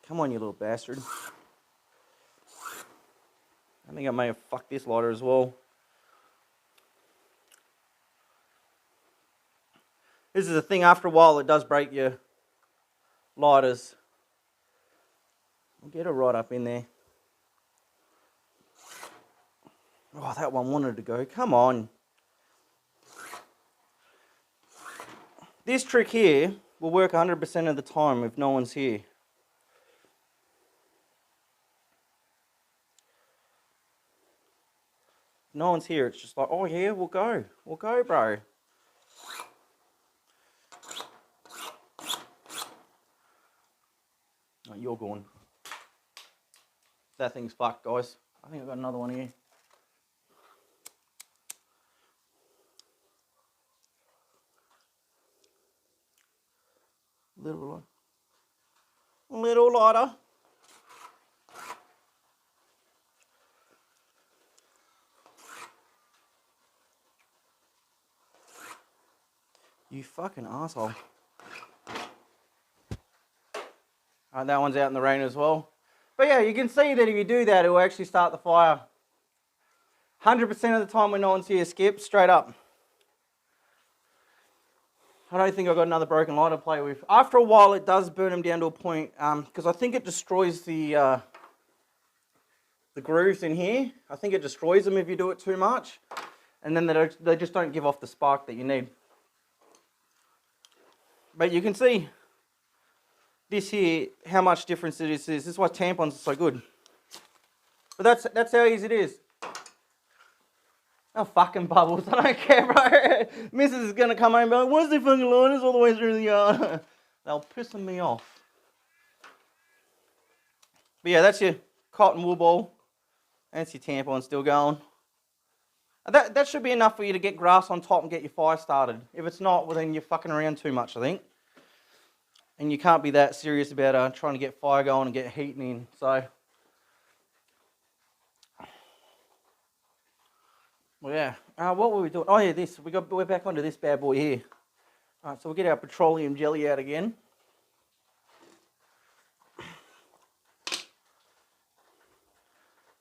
come on, you little bastard. I think I may have fucked this lighter as well. This is the thing, after a while it does break your lighters. I'll get it right up in there. Oh, that one wanted to go. Come on. This trick here will work 100% of the time if no one's here. If no one's here, it's just like, oh yeah, we'll go. We'll go, bro. Oh, you're gone. That thing's fucked, guys. I think I've got another one here. Little lighter. You fucking asshole. Alright, that one's out in the rain as well. But yeah, you can see that if you do that, it will actually start the fire. 100% of the time when no one's here, skip, straight up. I don't think I've got another broken lighter to play with. After a while, it does burn them down to a point, because I think it destroys the grooves in here. I think it destroys them if you do it too much. And then they just don't give off the spark that you need. But you can see this here, how much difference it is. This is why tampons are so good. But that's how easy it is. Oh, fucking bubbles. I don't care, bro. Mrs. is going to come home and be like, what's the fucking liners all the way through the yard? They'll pissing me off. But yeah, that's your cotton wool ball. That's your tampon still going. That should be enough for you to get grass on top and get your fire started. If it's not, well then you're fucking around too much, I think. And you can't be that serious about trying to get fire going and get heating in. So, well, yeah. What were we doing? Oh yeah, this. We're back onto this bad boy here. All right, so we'll get our petroleum jelly out again.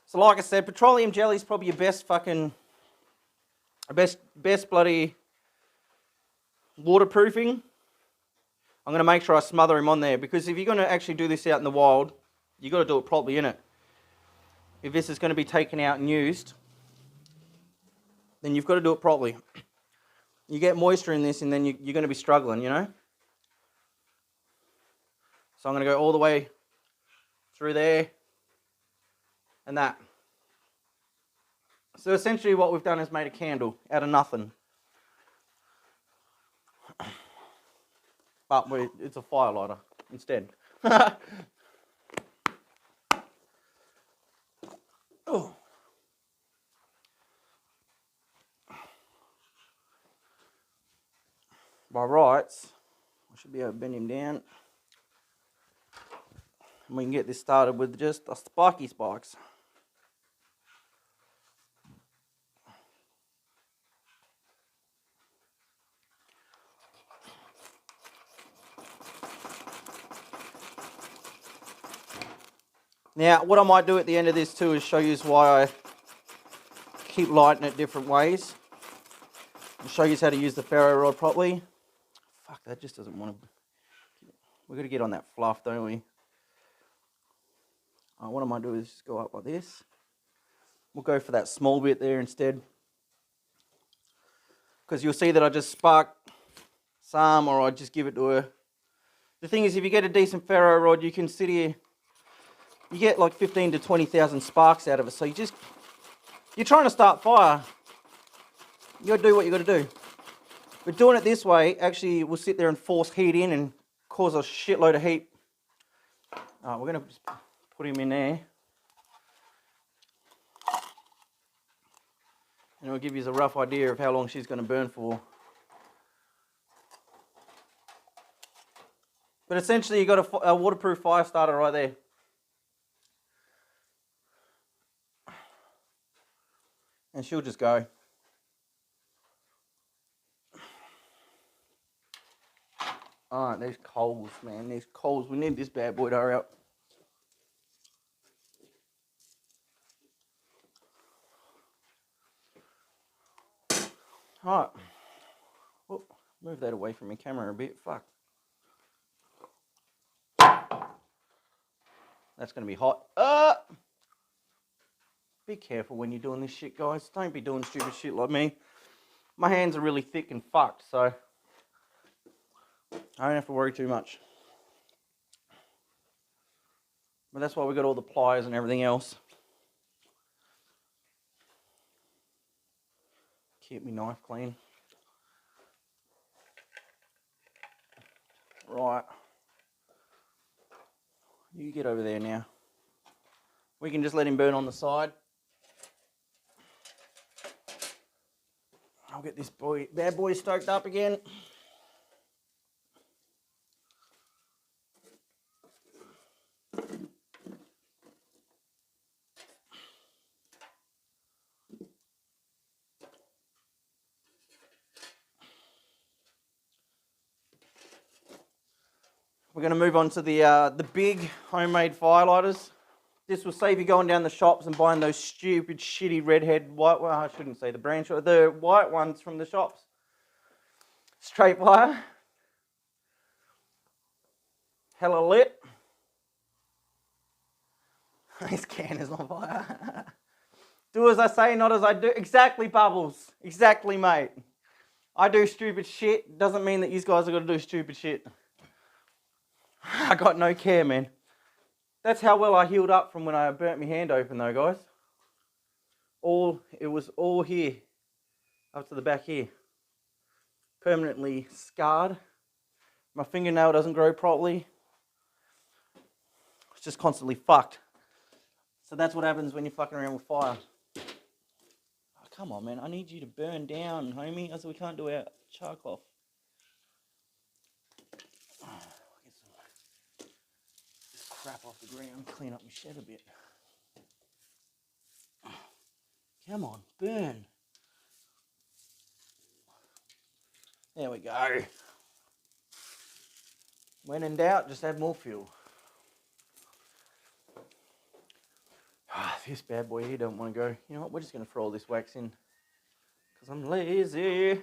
So like I said, petroleum jelly is probably your best fucking, best bloody waterproofing. I'm going to make sure I smother him on there, because if you're going to actually do this out in the wild, you've got to do it properly, innit? If this is going to be taken out and used, then you've got to do it properly. You get moisture in this and then you're going to be struggling, you know? So I'm going to go all the way through there and that. So essentially what we've done is made a candle out of nothing. But it's a fire lighter instead. Oh. By rights, I should be able to bend him down. And we can get this started with just the spiky spikes. Now, what I might do at the end of this too is show you why I keep lighting it different ways. I'll show you how to use the ferro rod properly. fuck, that just doesn't want to... We've got to get on that fluff, don't we? What I might do is just go up like this. We'll go for that small bit there instead. Because you'll see that I just spark some, or I just give it to her. The thing is, if you get a decent ferro rod, you can sit here, you get like 15 to 20,000 sparks out of it. So you're trying to start fire. You got to do what you got to do. But doing it this way, actually, will sit there and force heat in and cause a shitload of heat. We're going to just put him in there. And it'll give you a rough idea of how long she's going to burn for. But essentially, you've got a waterproof fire starter right there. And she'll just go. Alright, there's coals, man. There's coals. We need this bad boy to hurry up. Alright. Move that away from my camera a bit. Fuck. That's going to be hot. Be careful when you're doing this shit, guys. Don't be doing stupid shit like me. My hands are really thick and fucked, so I don't have to worry too much. But that's why we got all the pliers and everything else. Keep my knife clean. Right. You get over there now. We can just let him burn on the side. I'll get this bad boy stoked up again. We're going to move on to the big homemade firelighters. This will save you going down the shops and buying those stupid, shitty redhead white. Well, I shouldn't say the brand. The white ones from the shops. Straight wire. Hella lit. This can is on fire. Do as I say, not as I do. Exactly, Bubbles. Exactly, mate. I do stupid shit. Doesn't mean that you guys are going to do stupid shit. I got no care, man. That's how well I healed up from when I burnt my hand open, though, guys. It was all here, up to the back here. Permanently scarred. My fingernail doesn't grow properly. It's just constantly fucked. So that's what happens when you're fucking around with fire. Oh, come on, man. I need you to burn down, homie. Else we can't do our charcoal off. Get some this crap off the ground. Clean up my shed a bit. Come on, burn. There we go. When in doubt, just add more fuel. This bad boy here don't want to go. You know what? We're just going to throw all this wax in because I'm lazy.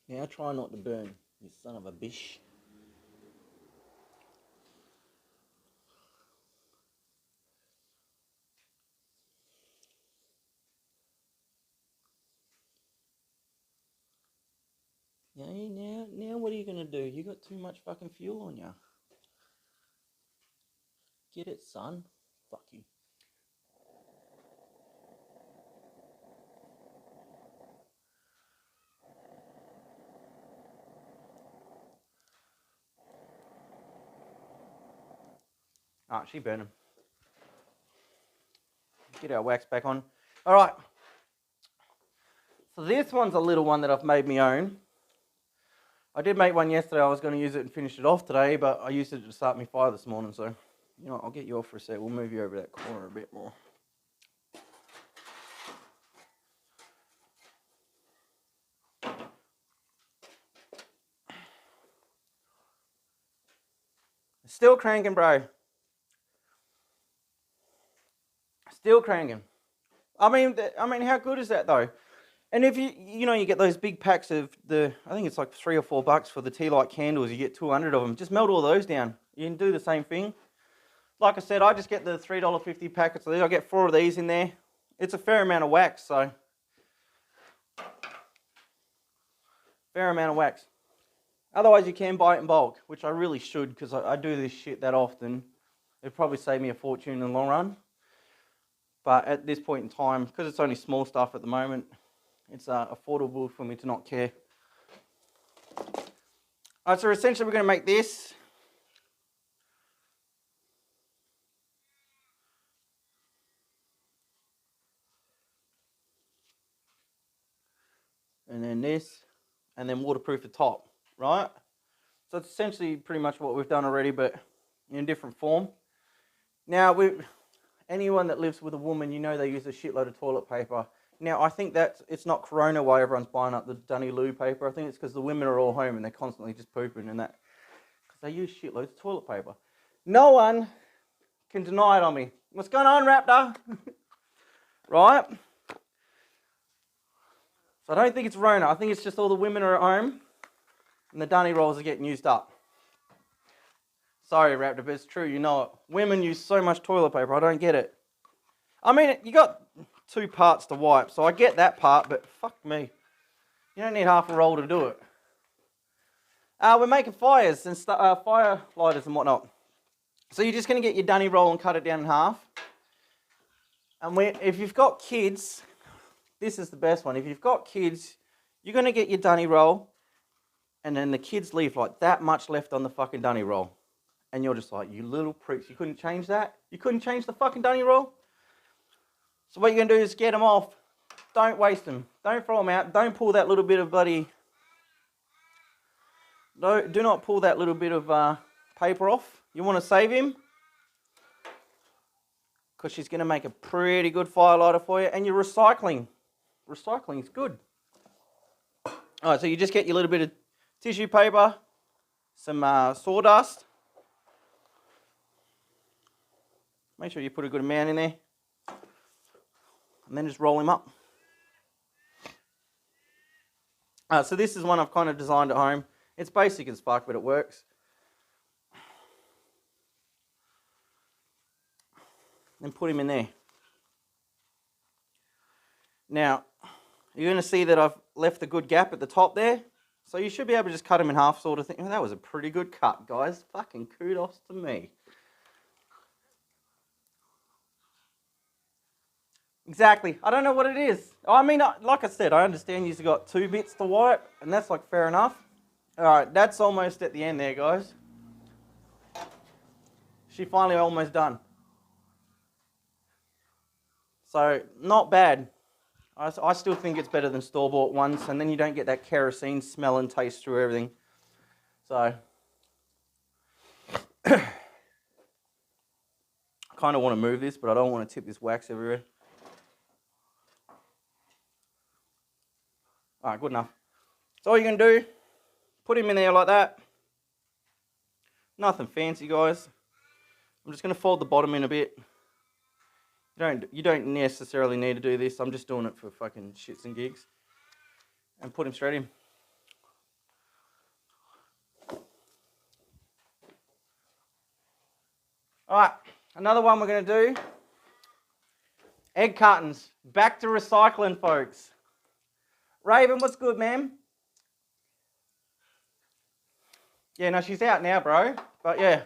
Now try not to burn, you son of a bitch. Now what are you going to do? You got too much fucking fuel on you. Get it, son. Fuck you. Ah, she burned him. Get our wax back on. All right. So this one's a little one that I've made my own. I did make one yesterday. I was going to use it and finish it off today, but I used it to start my fire this morning. So, you know what, I'll get you off for a sec. We'll move you over that corner a bit more. Still cranking, bro. Still cranking. I mean, how good is that though? And if you get those big packs of I think it's like $3 or $4 for the tea light candles. You get 200 of them. Just melt all those down. You can do the same thing. Like I said, I just get the $3.50 packets of these. I get 4 of these in there. It's a fair amount of wax, so fair amount of wax. Otherwise, you can buy it in bulk, which I really should because I do this shit that often. It'd probably save me a fortune in the long run. But at this point in time, because it's only small stuff at the moment, it's affordable for me to not care. Alright, so essentially we're going to make this. And then this. And then waterproof the top, right? So it's essentially pretty much what we've done already, but in a different form. Now, anyone that lives with a woman, you know they use a shitload of toilet paper. Now, I think it's not Corona why everyone's buying up the Dunny Loo paper. I think it's because the women are all home and they're constantly just pooping and that. Because they use shitloads of toilet paper. No one can deny it on me. What's going on, Raptor? Right? So I don't think it's Rona. I think it's just all the women are at home and the Dunny rolls are getting used up. Sorry, Raptor, but it's true. You know it. Women use so much toilet paper. I don't get it. I mean, you got 2 parts to wipe, so I get that part, but fuck me. You don't need half a roll to do it. We're making fires and fire lighters and whatnot. So you're just going to get your Dunny roll and cut it down in half. And if you've got kids, this is the best one. If you've got kids, you're going to get your Dunny roll, and then the kids leave like that much left on the fucking Dunny roll. And you're just like, you little pricks, you couldn't change that? You couldn't change the fucking Dunny roll? So what you're going to do is get them off. Don't waste them. Don't throw them out. Don't pull that little bit of bloody... Do not pull that little bit of paper off. You want to save him. Because she's going to make a pretty good fire lighter for you. And you're recycling. Recycling is good. Alright, so you just get your little bit of tissue paper. Some sawdust. Make sure you put a good amount in there. And then just roll him up. So this is one I've kind of designed at home. It's basic as fuck, but it works. And put him in there. Now, you're going to see that I've left a good gap at the top there. So you should be able to just cut him in half sort of thing. Oh, that was a pretty good cut, guys. Fucking kudos to me. Exactly. I don't know what it is. I mean, like I said, I understand you've got 2 bits to wipe, and that's like fair enough. Alright, that's almost at the end there, guys. She finally almost done. So, not bad. I still think it's better than store-bought ones, and then you don't get that kerosene smell and taste through everything. So, I kind of want to move this, but I don't want to tip this wax everywhere. Alright, good enough. So all you're going to do, put him in there like that. Nothing fancy, guys. I'm just going to fold the bottom in a bit. You don't necessarily need to do this. I'm just doing it for fucking shits and gigs. And put him straight in. Alright, another one we're going to do. Egg cartons. Back to recycling, folks. Raven, what's good, man? Yeah, no, she's out now, bro. But yeah,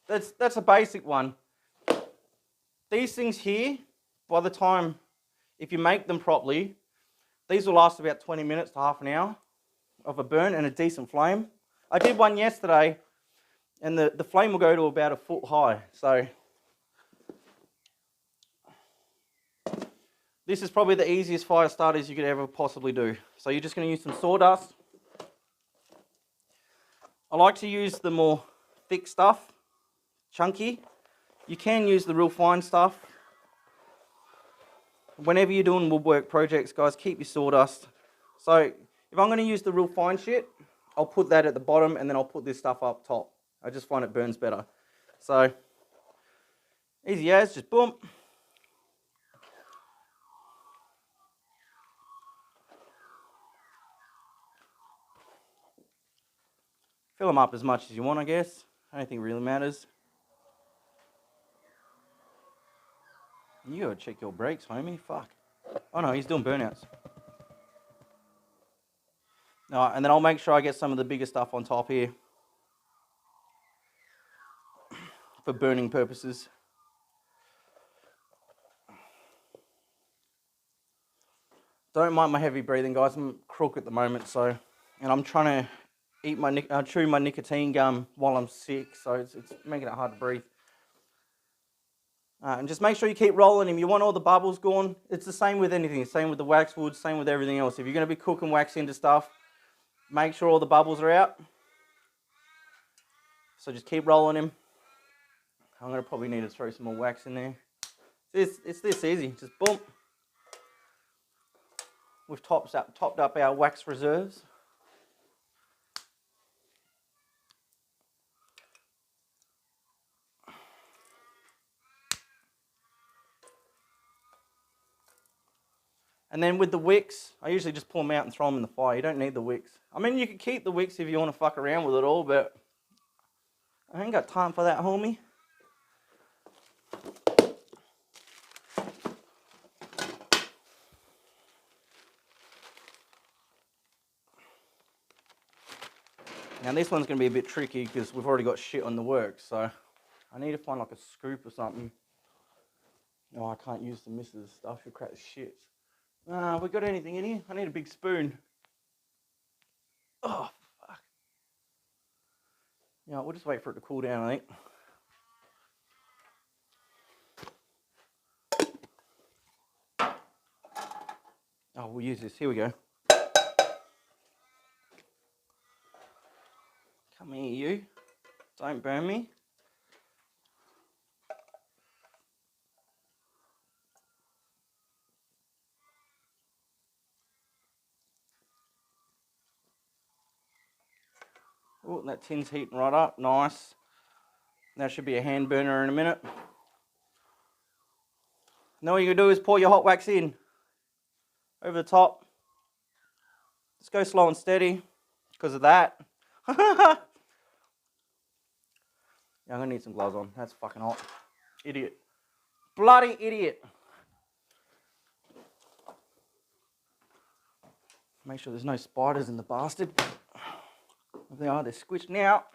that's a basic one. These things here, by the time, if you make them properly, these will last about 20 minutes to half an hour of a burn and a decent flame. I did one yesterday, and the flame will go to about a foot high. So this is probably the easiest fire starters you could ever possibly do. So you're just going to use some sawdust. I like to use the more thick stuff, chunky. You can use the real fine stuff. Whenever you're doing woodwork projects, guys, keep your sawdust. So if I'm going to use the real fine shit, I'll put that at the bottom and then I'll put this stuff up top. I just find it burns better. So easy as, just boom. Fill them up as much as you want, I guess. I don't think it really matters. You gotta check your brakes, homie. Fuck. Oh no, he's doing burnouts. Alright, and then I'll make sure I get some of the bigger stuff on top here for burning purposes. Don't mind my heavy breathing, guys. I'm crook at the moment, so, and I'm trying to chew my nicotine gum while I'm sick, so it's making it hard to breathe. And just make sure you keep rolling him. You want all the bubbles gone. It's the same with anything. Same with the wax wood. Same with everything else. If you're going to be cooking wax into stuff, make sure all the bubbles are out. So just keep rolling him. I'm going to probably need to throw some more wax in there. It's this easy. Just boom. We've topped up our wax reserves. And then with the wicks, I usually just pull them out and throw them in the fire. You don't need the wicks. I mean, you can keep the wicks if you want to fuck around with it all, but I ain't got time for that, homie. Now this one's going to be a bit tricky because we've already got shit on the work, so I need to find like a scoop or something. No, I can't use the missus stuff. She'll crack the shit. We got anything in here? I need a big spoon. Oh, fuck. Yeah, we'll just wait for it to cool down, I think. Oh, we'll use this. Here we go. Come here, you. Don't burn me. Oh, that tin's heating right up. Nice. That should be a hand burner in a minute. Now all you can do is pour your hot wax in. Over the top. Just go slow and steady because of that. Yeah, I'm going to need some gloves on. That's fucking hot. Idiot. Bloody idiot. Make sure there's no spiders in the bastard. If they are, they're squished now.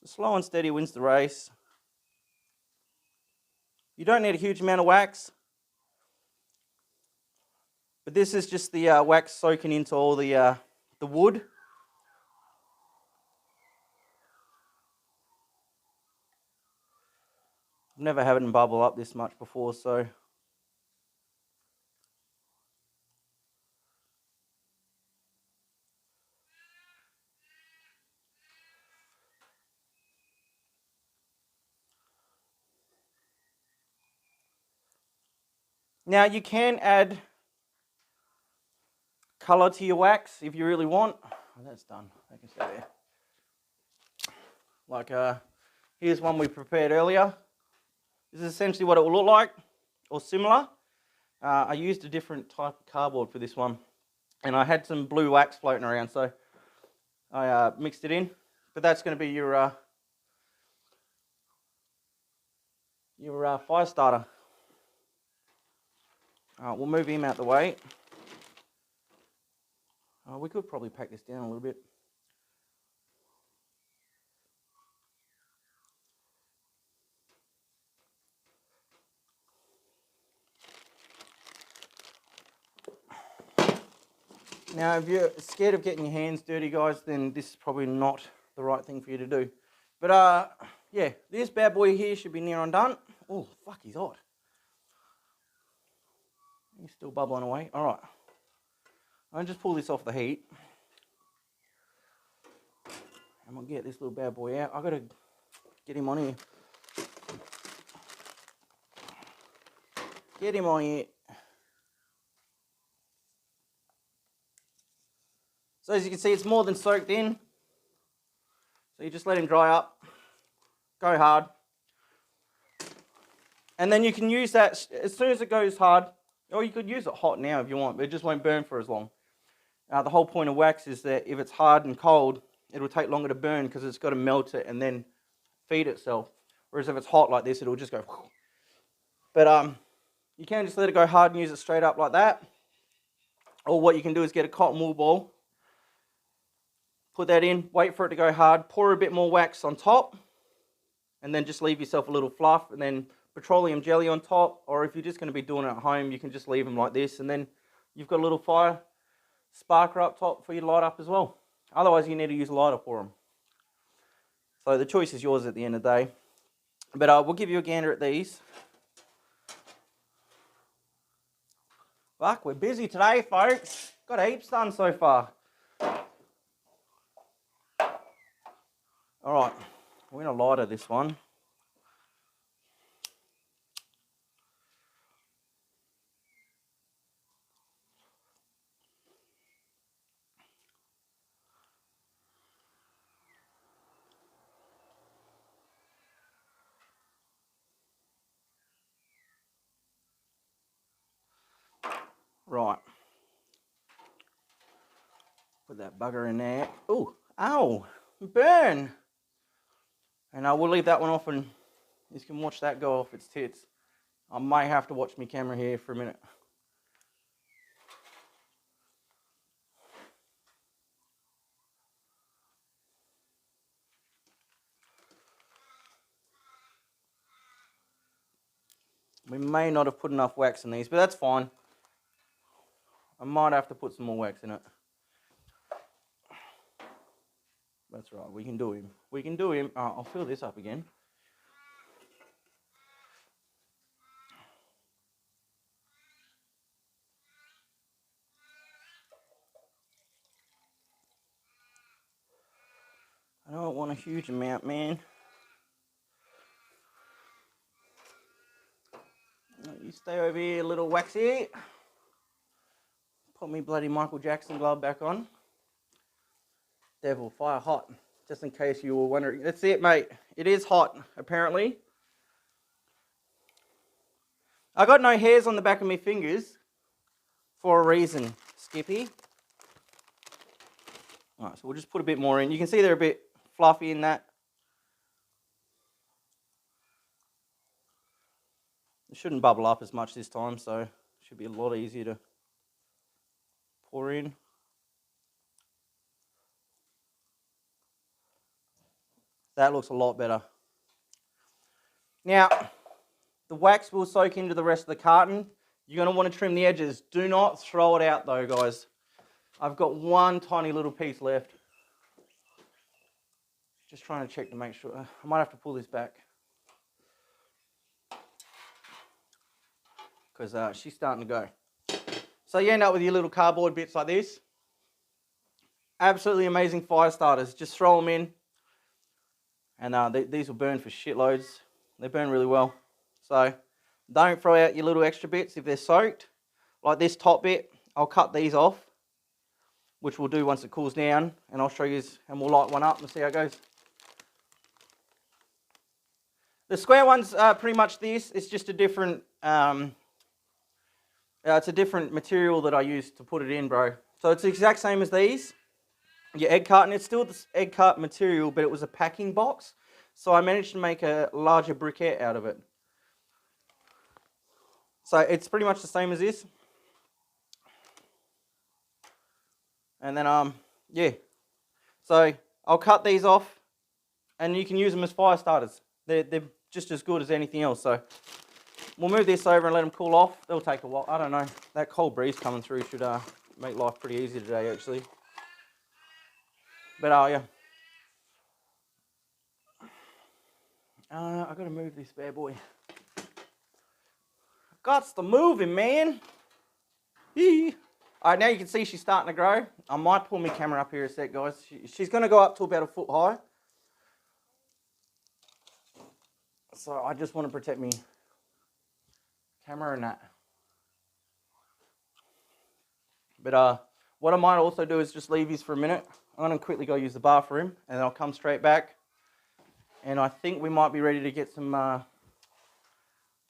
So slow and steady wins the race. You don't need a huge amount of wax. But this is just the wax soaking into all the wood. I've never had it bubble up this much before, so. Now you can add colour to your wax if you really want. Oh, that's done. That can stay there. Like here's one we prepared earlier. This is essentially what it will look like, or similar. I used a different type of cardboard for this one, and I had some blue wax floating around, so I mixed it in. But that's going to be your fire starter. We'll move him out the way. We could probably pack this down a little bit. Now, if you're scared of getting your hands dirty, guys, then this is probably not the right thing for you to do. But, yeah, this bad boy here should be near on done. Oh, fuck, he's hot. He's still bubbling away. All right. I'll just pull this off the heat. I'm going to get this little bad boy out. I've got to get him on here. Get him on here. So as you can see, it's more than soaked in. So you just let him dry up. Go hard. And then you can use that as soon as it goes hard, or you could use it hot now if you want, but it just won't burn for as long. The whole point of wax is that if it's hard and cold, it'll take longer to burn because it's got to melt it and then feed itself. Whereas if it's hot like this, it'll just go. But you can just let it go hard and use it straight up like that. Or what you can do is get a cotton wool ball, put that in, wait for it to go hard, pour a bit more wax on top, and then just leave yourself a little fluff, and then petroleum jelly on top. Or if you're just going to be doing it at home, you can just leave them like this, and then you've got a little fire sparker up top for you to light up as well. Otherwise you need to use a lighter for them. So the choice is yours at the end of the day. But we'll give you a gander at these. Fuck, we're busy today, folks. Got heaps done so far. Alright, we're going to lighter this one. Right. Put that bugger in there. Ooh, ow, burn. And we'll leave that one off and you can watch that go off its tits. I may have to watch my camera here for a minute. We may not have put enough wax in these, but that's fine. I might have to put some more wax in it. That's right, we can do him. We can do him. I'll fill this up again. I don't want a huge amount, man. You stay over here, little waxy. Put me bloody Michael Jackson glove back on. Devil, fire hot. Just in case you were wondering. That's it, mate. It is hot, apparently. I got no hairs on the back of my fingers for a reason, Skippy. Alright, so we'll just put a bit more in. You can see they're a bit fluffy in that. It shouldn't bubble up as much this time, so it should be a lot easier to pour in. That looks a lot better. Now, the wax will soak into the rest of the carton. You're going to want to trim the edges. Do not throw it out though, guys. I've got one tiny little piece left. Just trying to check to make sure. I might have to pull this back. Because she's starting to go. So you end up with your little cardboard bits like this. Absolutely amazing fire starters. Just throw them in. And these will burn for shitloads. They burn really well. So don't throw out your little extra bits if they're soaked. Like this top bit, I'll cut these off, which we'll do once it cools down. And I'll show you, and we'll light one up and see how it goes. The square one's pretty much this. It's just a different, it's a different material that I use to put it in, bro. So it's the exact same as these. Your egg carton, it's still this egg carton material, but it was a packing box. So I managed to make a larger briquette out of it. So it's pretty much the same as this. And then, yeah. So I'll cut these off and you can use them as fire starters. They're just as good as anything else. So we'll move this over and let them cool off. They'll take a while. I don't know. That cold breeze coming through should make life pretty easy today, actually. But yeah. I gotta move this bad boy. Gots to move him, man. Alright, now you can see she's starting to grow. I might pull my camera up here a sec, guys. She's gonna go up to about 1 foot high. So I just want to protect me camera and that. But what I might also do is just leave these for a minute. I'm going to quickly go use the bathroom and then I'll come straight back. And I think we might be ready to get some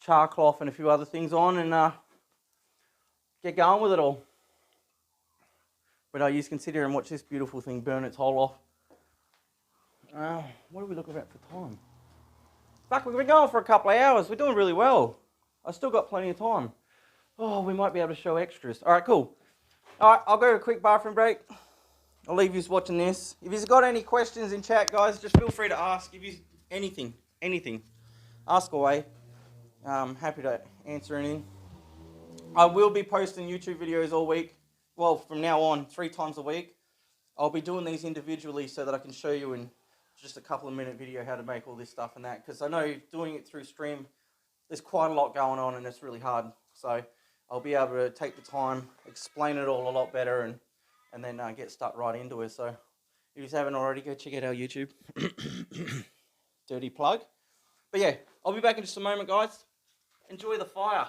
char cloth and a few other things on and get going with it all. But you can sit here and watch this beautiful thing burn its hole off. What are we looking at for time? Fuck, we've been going for a couple of hours. We're doing really well. I still got plenty of time. Oh, we might be able to show extras. All right, cool. All right, I'll go to a quick bathroom break. I'll leave you watching this. If you've got any questions in chat, guys, just feel free to ask. If you anything, ask away. I'm happy to answer anything. I will be posting YouTube videos all week. Well, from now on, 3 times a week. I'll be doing these individually so that I can show you in just a couple of minute video how to make all this stuff and that. Because I know doing it through stream, there's quite a lot going on and it's really hard. So I'll be able to take the time, explain it all a lot better and then get stuck right into it. So if you haven't already, go check out our YouTube. Dirty plug. But yeah, I'll be back in just a moment, guys. Enjoy the fire.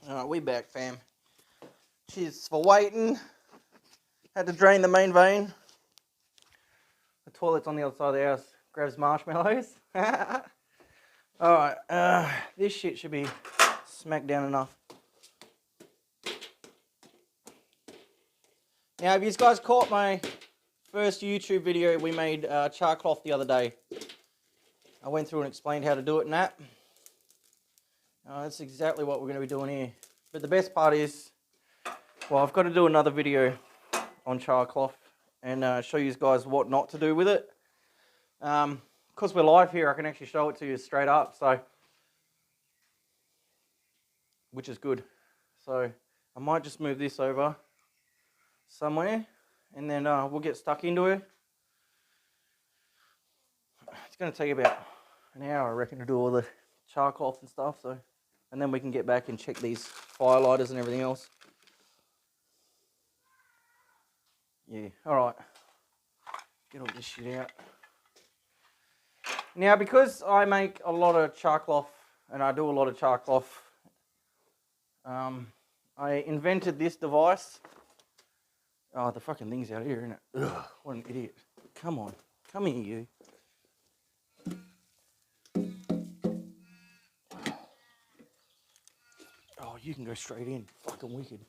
Alright, we back, fam. Cheers for waiting. Had to drain the main vein. The toilet's on the other side of the house. Grabs marshmallows. Alright, this shit should be smacked down enough. Now, if you guys caught my first YouTube video, we made char cloth the other day. I went through and explained how to do it and that. That's exactly what we're going to be doing here. But the best part is, well, I've got to do another video on char cloth and show you guys what not to do with it. Because we're live here, I can actually show it to you straight up, so which is good. So I might just move this over somewhere and then we'll get stuck into it. It's going to take about an hour, I reckon, to do all the char cloth and stuff. So, and then we can get back and check these fire lighters and everything else. Yeah, all right. Get all this shit out. Now, because I make a lot of char cloth, and I do a lot of char cloth, I invented this device. Oh, the fucking thing's out here, isn't it? Ugh, what an idiot. Come on. Come here, you. Oh, you can go straight in. Fucking wicked.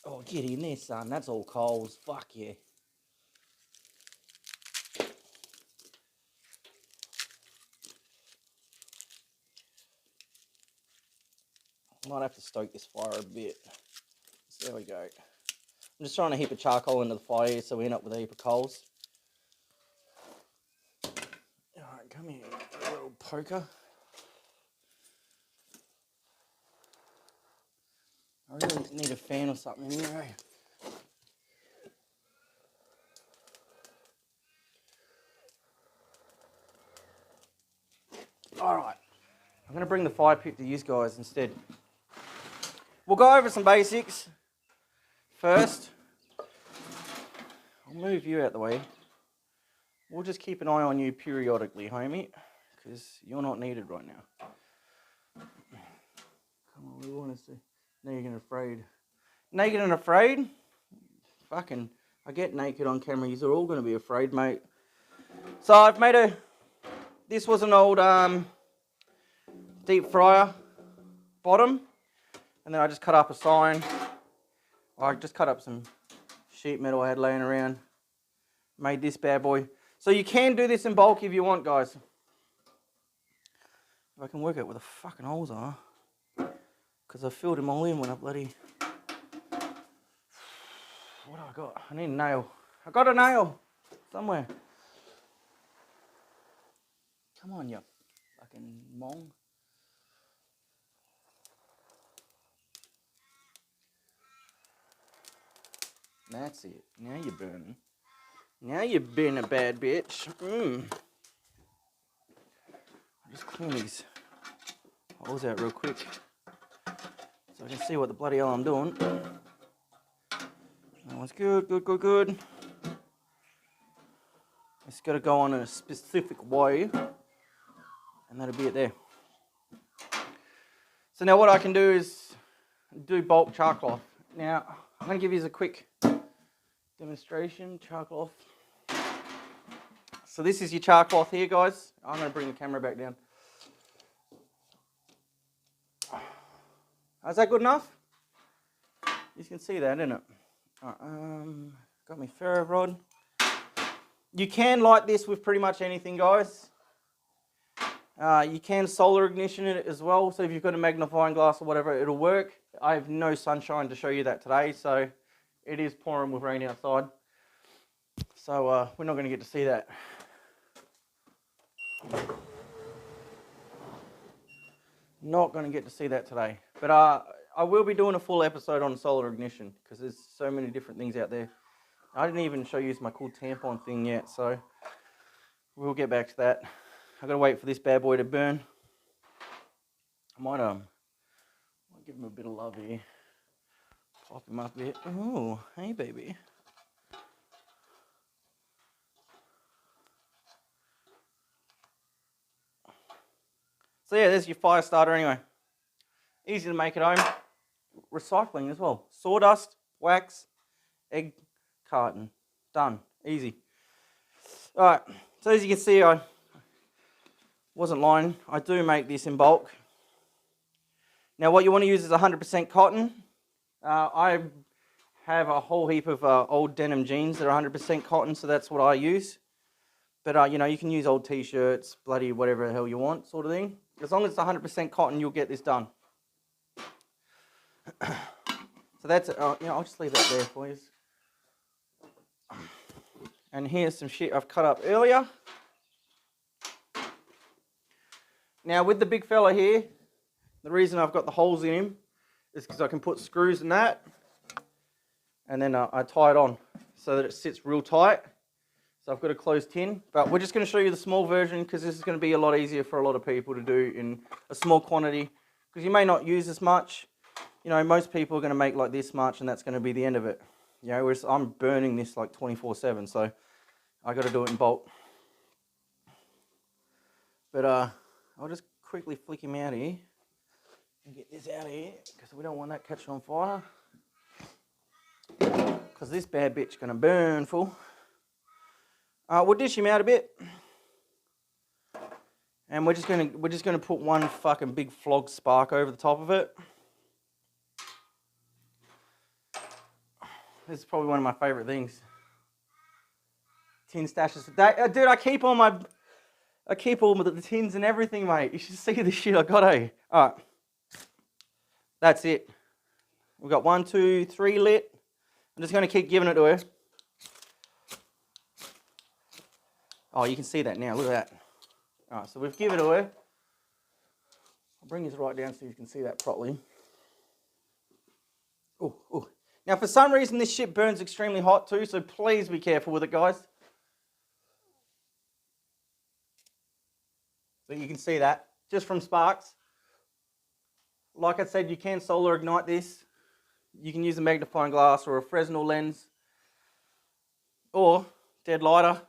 Oh, get in there, son. That's all coals. Fuck yeah. Might have to stoke this fire a bit. So there we go. I'm just trying to heap a charcoal into the fire here so we end up with a heap of coals. Alright, come here, little poker. I really need a fan or something in here. Alright, I'm going to bring the fire pit to you guys instead. We'll go over some basics first. I'll move you out the way. We'll just keep an eye on you periodically, homie, because you're not needed right now. Come on, we want to see. Naked and afraid. Naked and afraid? Fucking, I get naked on camera. You're all going to be afraid, mate. So I've made this was an old deep fryer bottom. And then I just cut up a sign. I just cut up some sheet metal I had laying around. Made this bad boy. So you can do this in bulk if you want, guys. If I can work out where the fucking holes are. Because I filled them all in when I bloody... What do I got? I need a nail. I got a nail somewhere. Come on, you fucking mong. That's it. Now you're burning. Now you've been a bad bitch. I'll just clean these holes out real quick so I can see what the bloody hell I'm doing. That one's good, good, good, good. It's got to go on in a specific way, and that'll be it there. So now what I can do is do bulk char cloth. Now I'm going to give you a quick demonstration. Char cloth. So this is your char cloth here, guys. I'm going to bring the camera back down. Is that good enough? You can see that, isn't it? Got my ferro rod. You can light this with pretty much anything, guys. You can solar ignition it as well. So if you've got a magnifying glass or whatever, it'll work. I have no sunshine to show you that today, so it is pouring with rain outside. So we're not going to get to see that. Not going to get to see that today. But I will be doing a full episode on solar ignition because there's so many different things out there. I didn't even show you my cool tampon thing yet, so we'll get back to that. I've got to wait for this bad boy to burn. I might give him a bit of love here. Pop him up a bit. Oh, hey baby. So yeah, there's your fire starter anyway. Easy to make at home. Recycling as well. Sawdust, wax, egg carton. Done. Easy. Alright, so as you can see, I wasn't lying. I do make this in bulk. Now what you want to use is 100% cotton. I have a whole heap of old denim jeans that are 100% cotton, so that's what I use. But you know, you can use old t-shirts, bloody whatever the hell you want, sort of thing. As long as it's 100% cotton, you'll get this done. So that's it. I'll just leave that there for you. And here's some shit I've cut up earlier. Now with the big fella here, the reason I've got the holes in him is because I can put screws in that, and then I tie it on so that it sits real tight. So I've got a closed tin, but we're just going to show you the small version because this is going to be a lot easier for a lot of people to do in a small quantity because you may not use as much. You know, most people are going to make like this much and that's going to be the end of it. You know, whereas I'm burning this like 24/7, so I got to do it in bulk. But I'll just quickly flick him out here and get this out of here because we don't want that catching on fire. Because this bad bitch gonna burn full. We'll dish him out a bit, and we're just gonna put one fucking big flog spark over the top of it. This is probably one of my favourite things. Tin stashes. Dude, I keep all the tins and everything, mate. You should see the shit I got, eh? Alright. That's it. We've got 1, 2, 3 lit. I'm just going to keep giving it to her. Oh, you can see that now. Look at that. Alright, so we've given it to her. I'll bring this right down so you can see that properly. Oh, oh. Now, for some reason, this shit burns extremely hot too, so please be careful with it, guys. But you can see that just from sparks. Like I said, you can solar ignite this. You can use a magnifying glass or a Fresnel lens or dead lighter.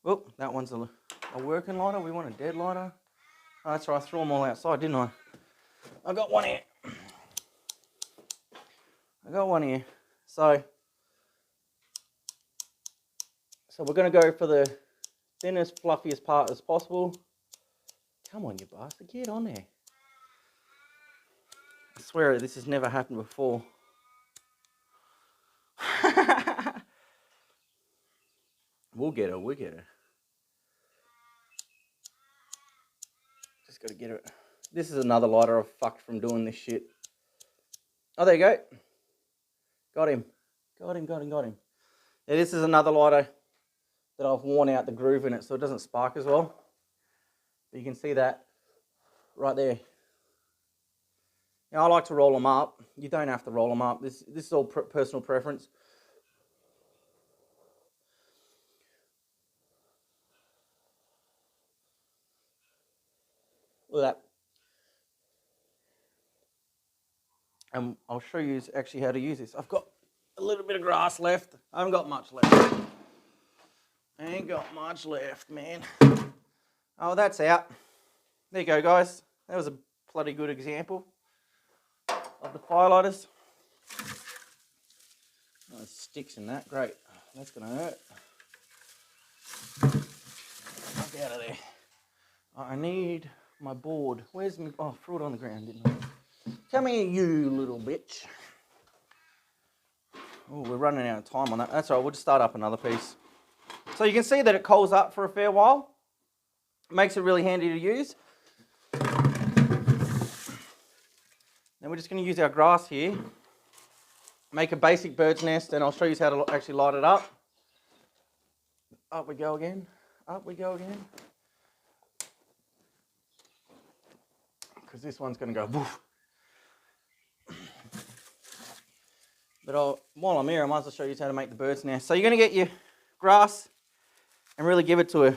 Oh, that one's a working lighter. We want a dead lighter. Oh, that's right, I threw them all outside, didn't I? I got one here. So we're going to go for the thinnest, fluffiest part as possible. Come on, you bastard, get on there. I swear this has never happened before. We'll get her. Just got to get it. This is another lighter I've fucked from doing this shit. Oh, there you go. Got him. Yeah, this is another lighter that I've worn out the groove in it so it doesn't spark as well. But you can see that right there. Now, I like to roll them up. You don't have to roll them up. This is all personal preference. Look at that. And I'll show you actually how to use this. I've got a little bit of grass left. I haven't got much left. I ain't got much left, man. Oh, that's out. There you go, guys. That was a bloody good example of the firelighters. Oh, there's sticks in that. Great. That's going to hurt. Get out of there. I need my board. Where's my... Oh, I threw it on the ground, didn't I? Come here, you little bitch. Oh, we're running out of time on that. That's all right. We'll just start up another piece. So you can see that it coals up for a fair while. It makes it really handy to use. Then we're just going to use our grass here. Make a basic bird's nest, and I'll show you how to actually light it up. Up we go again. Because this one's going to go woof. But while I'm here, I might as well show you how to make the bird's nest. So you're going to get your grass and really give it to her.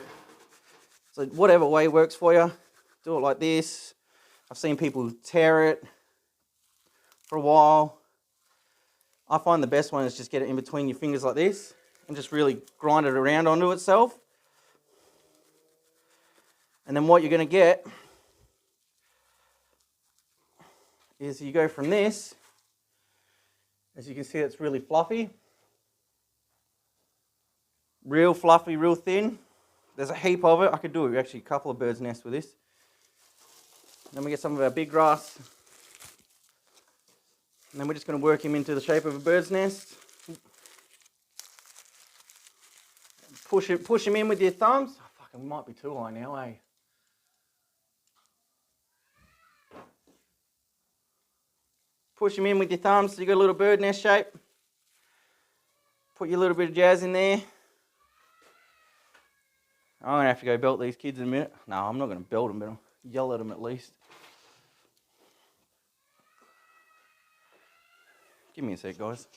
So whatever way works for you, do it like this. I've seen people tear it for a while. I find the best one is just get it in between your fingers like this and just really grind it around onto itself. And then what you're going to get is you go from this. As you can see, it's really fluffy. Real fluffy, real thin. There's a heap of it. I could do actually a couple of bird's nests with this. Then we get some of our big grass. And then we're just going to work him into the shape of a bird's nest. Push him in with your thumbs. Oh, fucking might be too high now, eh? Push him in with your thumbs so you got a little bird nest shape. Put your little bit of jazz in there. I'm going to have to go belt these kids in a minute. No, I'm not going to belt them, but I'll yell at them at least. Give me a sec, guys.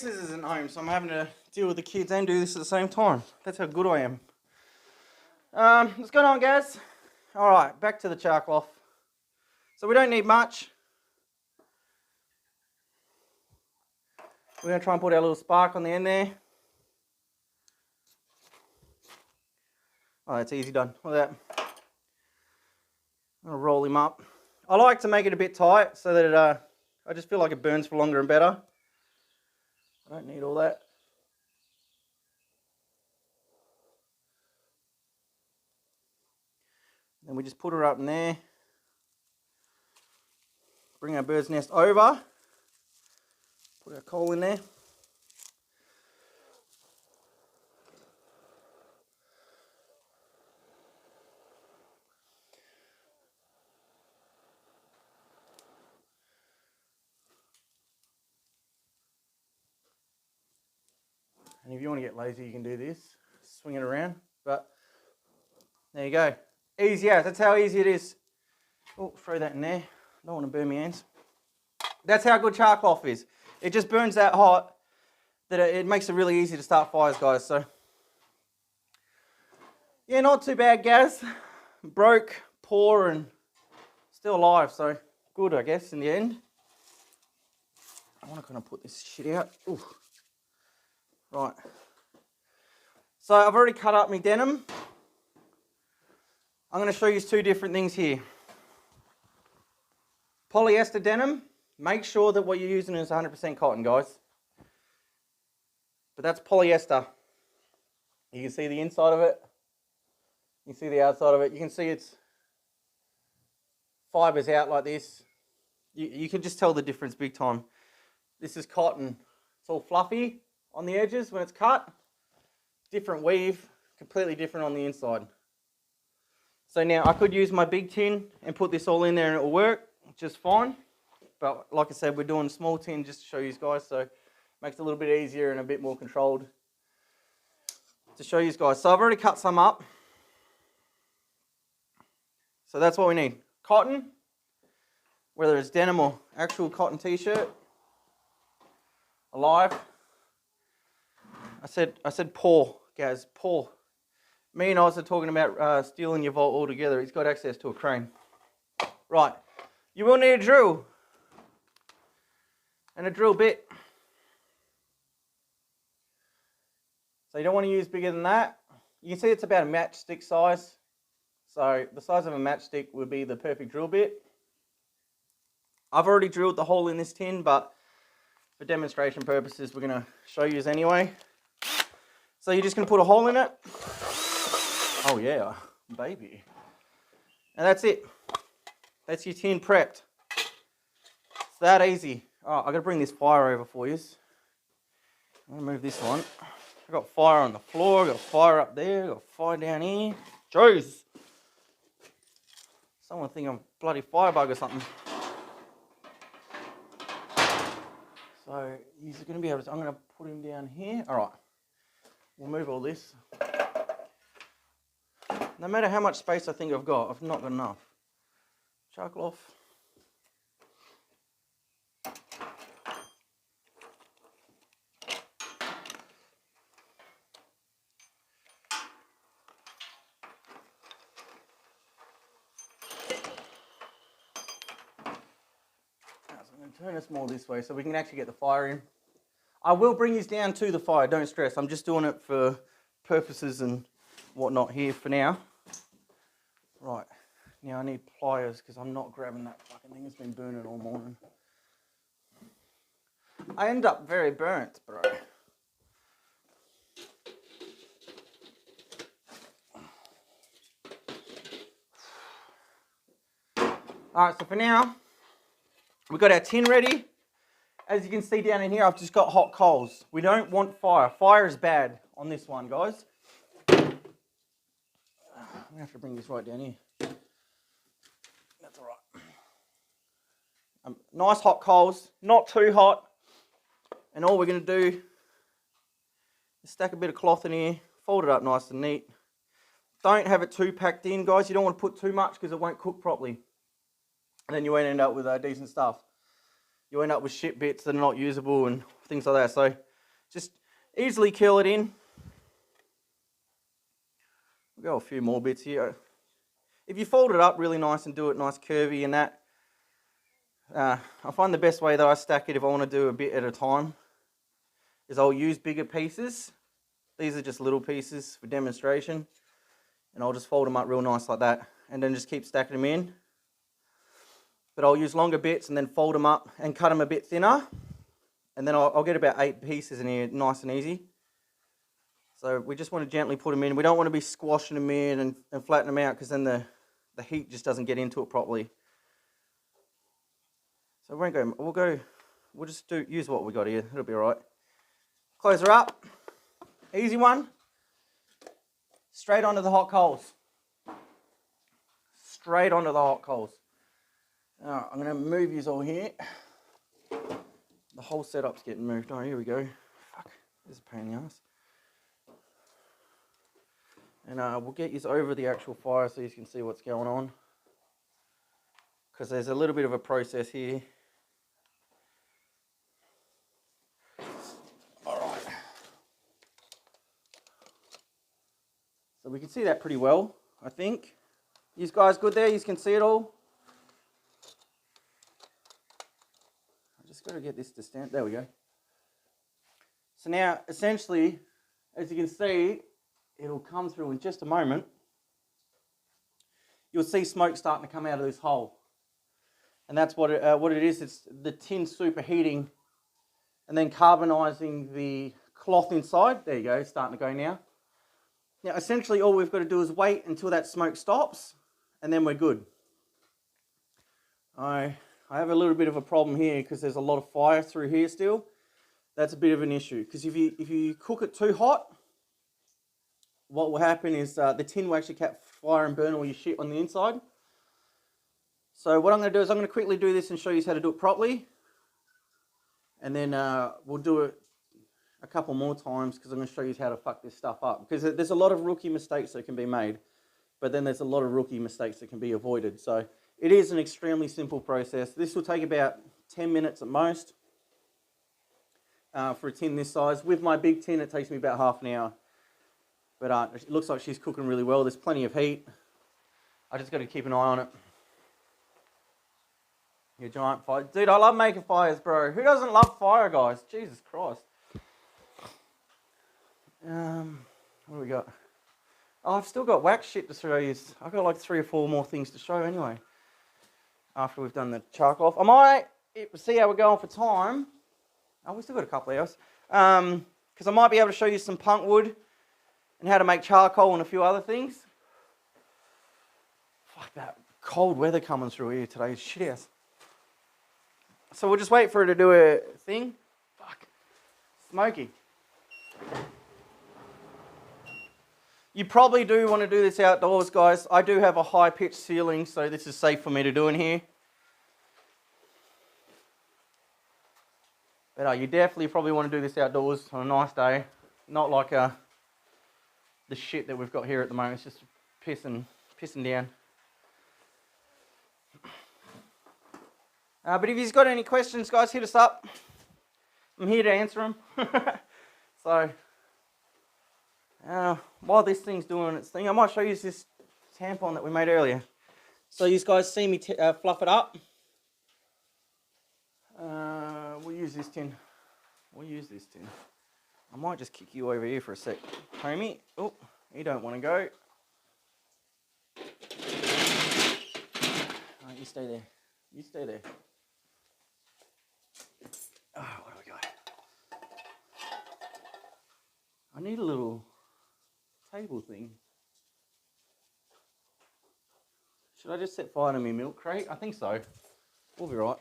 missus isn't home, so I'm having to deal with the kids and do this at the same time. That's how good I am. What's going on, guys? All right, back to the char cloth. So we don't need much. We're going to try and put our little spark on the end there. Oh, that's easy done. Look at that. I'm going to roll him up. I like to make it a bit tight so that I just feel like it burns for longer and better. I don't need all that. Then we just put her up in there. Bring our bird's nest over. Put our coal in there. And if you want to get lazy, you can do this. Swing it around. But there you go. Easy as. That's how easy it is. Oh, throw that in there. Don't want to burn my hands. That's how good char cloth is. It just burns that hot that it makes it really easy to start fires, guys. So, yeah, not too bad, Gaz. Broke, poor, and still alive. So, good, I guess, in the end. I want to kind of put this shit out. Ooh. Right. So, I've already cut up my denim. I'm going to show you two different things here. Polyester denim. Make sure that what you're using is 100% cotton, guys. But that's polyester. You can see the inside of it. You can see the outside of it. You can see its fibers out like this. You can just tell the difference big time. This is cotton. It's all fluffy on the edges when it's cut. Different weave, completely different on the inside. So now I could use my big tin and put this all in there and it will work just fine. But like I said, we're doing a small tin just to show you guys, so it makes it a little bit easier and a bit more controlled to show you guys. So I've already cut some up. So that's what we need. Cotton, whether it's denim or actual cotton t-shirt, alive. I said poor, Gaz, poor. Me and Oz are talking about stealing your vault altogether. He's got access to a crane. Right, you will need a drill. And a drill bit. So you don't want to use bigger than that. You can see it's about a matchstick size. So the size of a matchstick would be the perfect drill bit. I've already drilled the hole in this tin, but for demonstration purposes, we're going to show you anyway. So you're just going to put a hole in it. Oh yeah, baby. And that's it. That's your tin prepped. It's that easy. Oh, I've got to bring this fire over for you. I'm going to move this one. I've got fire on the floor, I've got fire up there, I've got fire down here. Jeez. Someone think I'm a bloody firebug or something. So, he's going to be able to, I'm going to put him down here. All right. We'll move all this. No matter how much space I think I've not got enough. Char cloth. Turn us more this way so we can actually get the fire in. I will bring these down to the fire, don't stress. I'm just doing it for purposes and whatnot here for now. Right, now I need pliers because I'm not grabbing that fucking thing. It's been burning all morning. I end up very burnt, bro. Alright, so for now, we've got our tin ready. As you can see down in here, I've just got hot coals. We don't want fire. Fire is bad on this one, guys. I'm going to have to bring this right down here. That's all right. Nice hot coals, not too hot. And all we're going to do is stack a bit of cloth in here, fold it up nice and neat. Don't have it too packed in, guys. You don't want to put too much because it won't cook properly. And then you won't end up with decent stuff. You end up with shit bits that are not usable and things like that. So Just easily curl it in. We'll go a few more bits here. If you fold it up really nice and do it nice curvy and that, I find the best way that I stack it if I want to do a bit at a time is I'll use bigger pieces. These are just little pieces for demonstration. And I'll just fold them up real nice like that. And then just keep stacking them in. But I'll use longer bits and then fold them up and cut them a bit thinner. And then I'll get about 8 pieces in here, nice and easy. So we just want to gently put them in. We don't want to be squashing them in and flatten them out because then the heat just doesn't get into it properly. So we'll just use what we got here. It'll be all right. Close her up. Easy one. Straight onto the hot coals. Straight onto the hot coals. All right, I'm going to move these all here. The whole setup's getting moved. Oh, here we go. Fuck, this is a pain in the ass. And we'll get you over the actual fire so you can see what's going on. Because there's a little bit of a process here. Alright. So we can see that pretty well, I think. You guys good there? You can see it all? I just got to get this to stand. There we go. So now, essentially, as you can see, it'll come through in just a moment. You'll see smoke starting to come out of this hole. And that's what it is. It's the tin superheating and then carbonising the cloth inside. There you go, it's starting to go now. Now, essentially, all we've got to do is wait until that smoke stops, and then we're good. I have a little bit of a problem here because there's a lot of fire through here still. That's a bit of an issue because if you cook it too hot, what will happen is the tin will actually catch fire and burn all your shit on the inside. So what I'm going to do is I'm going to quickly do this and show you how to do it properly. And then we'll do it a couple more times because I'm going to show you how to fuck this stuff up. Because there's a lot of rookie mistakes that can be made. But then there's a lot of rookie mistakes that can be avoided. So it is an extremely simple process. This will take about 10 minutes at most for a tin this size. With my big tin, it takes me about half an hour. But it looks like she's cooking really well. There's plenty of heat. I just got to keep an eye on it. Your giant fire. Dude, I love making fires, bro. Who doesn't love fire, guys? Jesus Christ. What do we got? Oh, I've still got wax shit to show you. I've got like 3 or 4 more things to show anyway. After we've done the charcoal off. I might see how we're going for time. Oh, we still got a couple of hours. Because I might be able to show you some punk wood and how to make charcoal and a few other things. Fuck, that cold weather coming through here today is shit ass. So we'll just wait for her to do a thing. Fuck. Smoky. You probably do want to do this outdoors, guys. I do have a high-pitched ceiling, so this is safe for me to do in here. But you definitely probably want to do this outdoors on a nice day. Not like the shit that we've got here at the moment. It's just pissing down. But if you've got any questions, guys, hit us up. I'm here to answer them. So, while this thing's doing its thing, I might show you this tampon that we made earlier. So you guys see me fluff it up. We'll use this tin. I might just kick you over here for a sec, homie. Oh, you don't want to go. Right, you stay there. Oh, what do we got? I need a little table thing. Should I just set fire to my milk crate? I think so. We'll be right.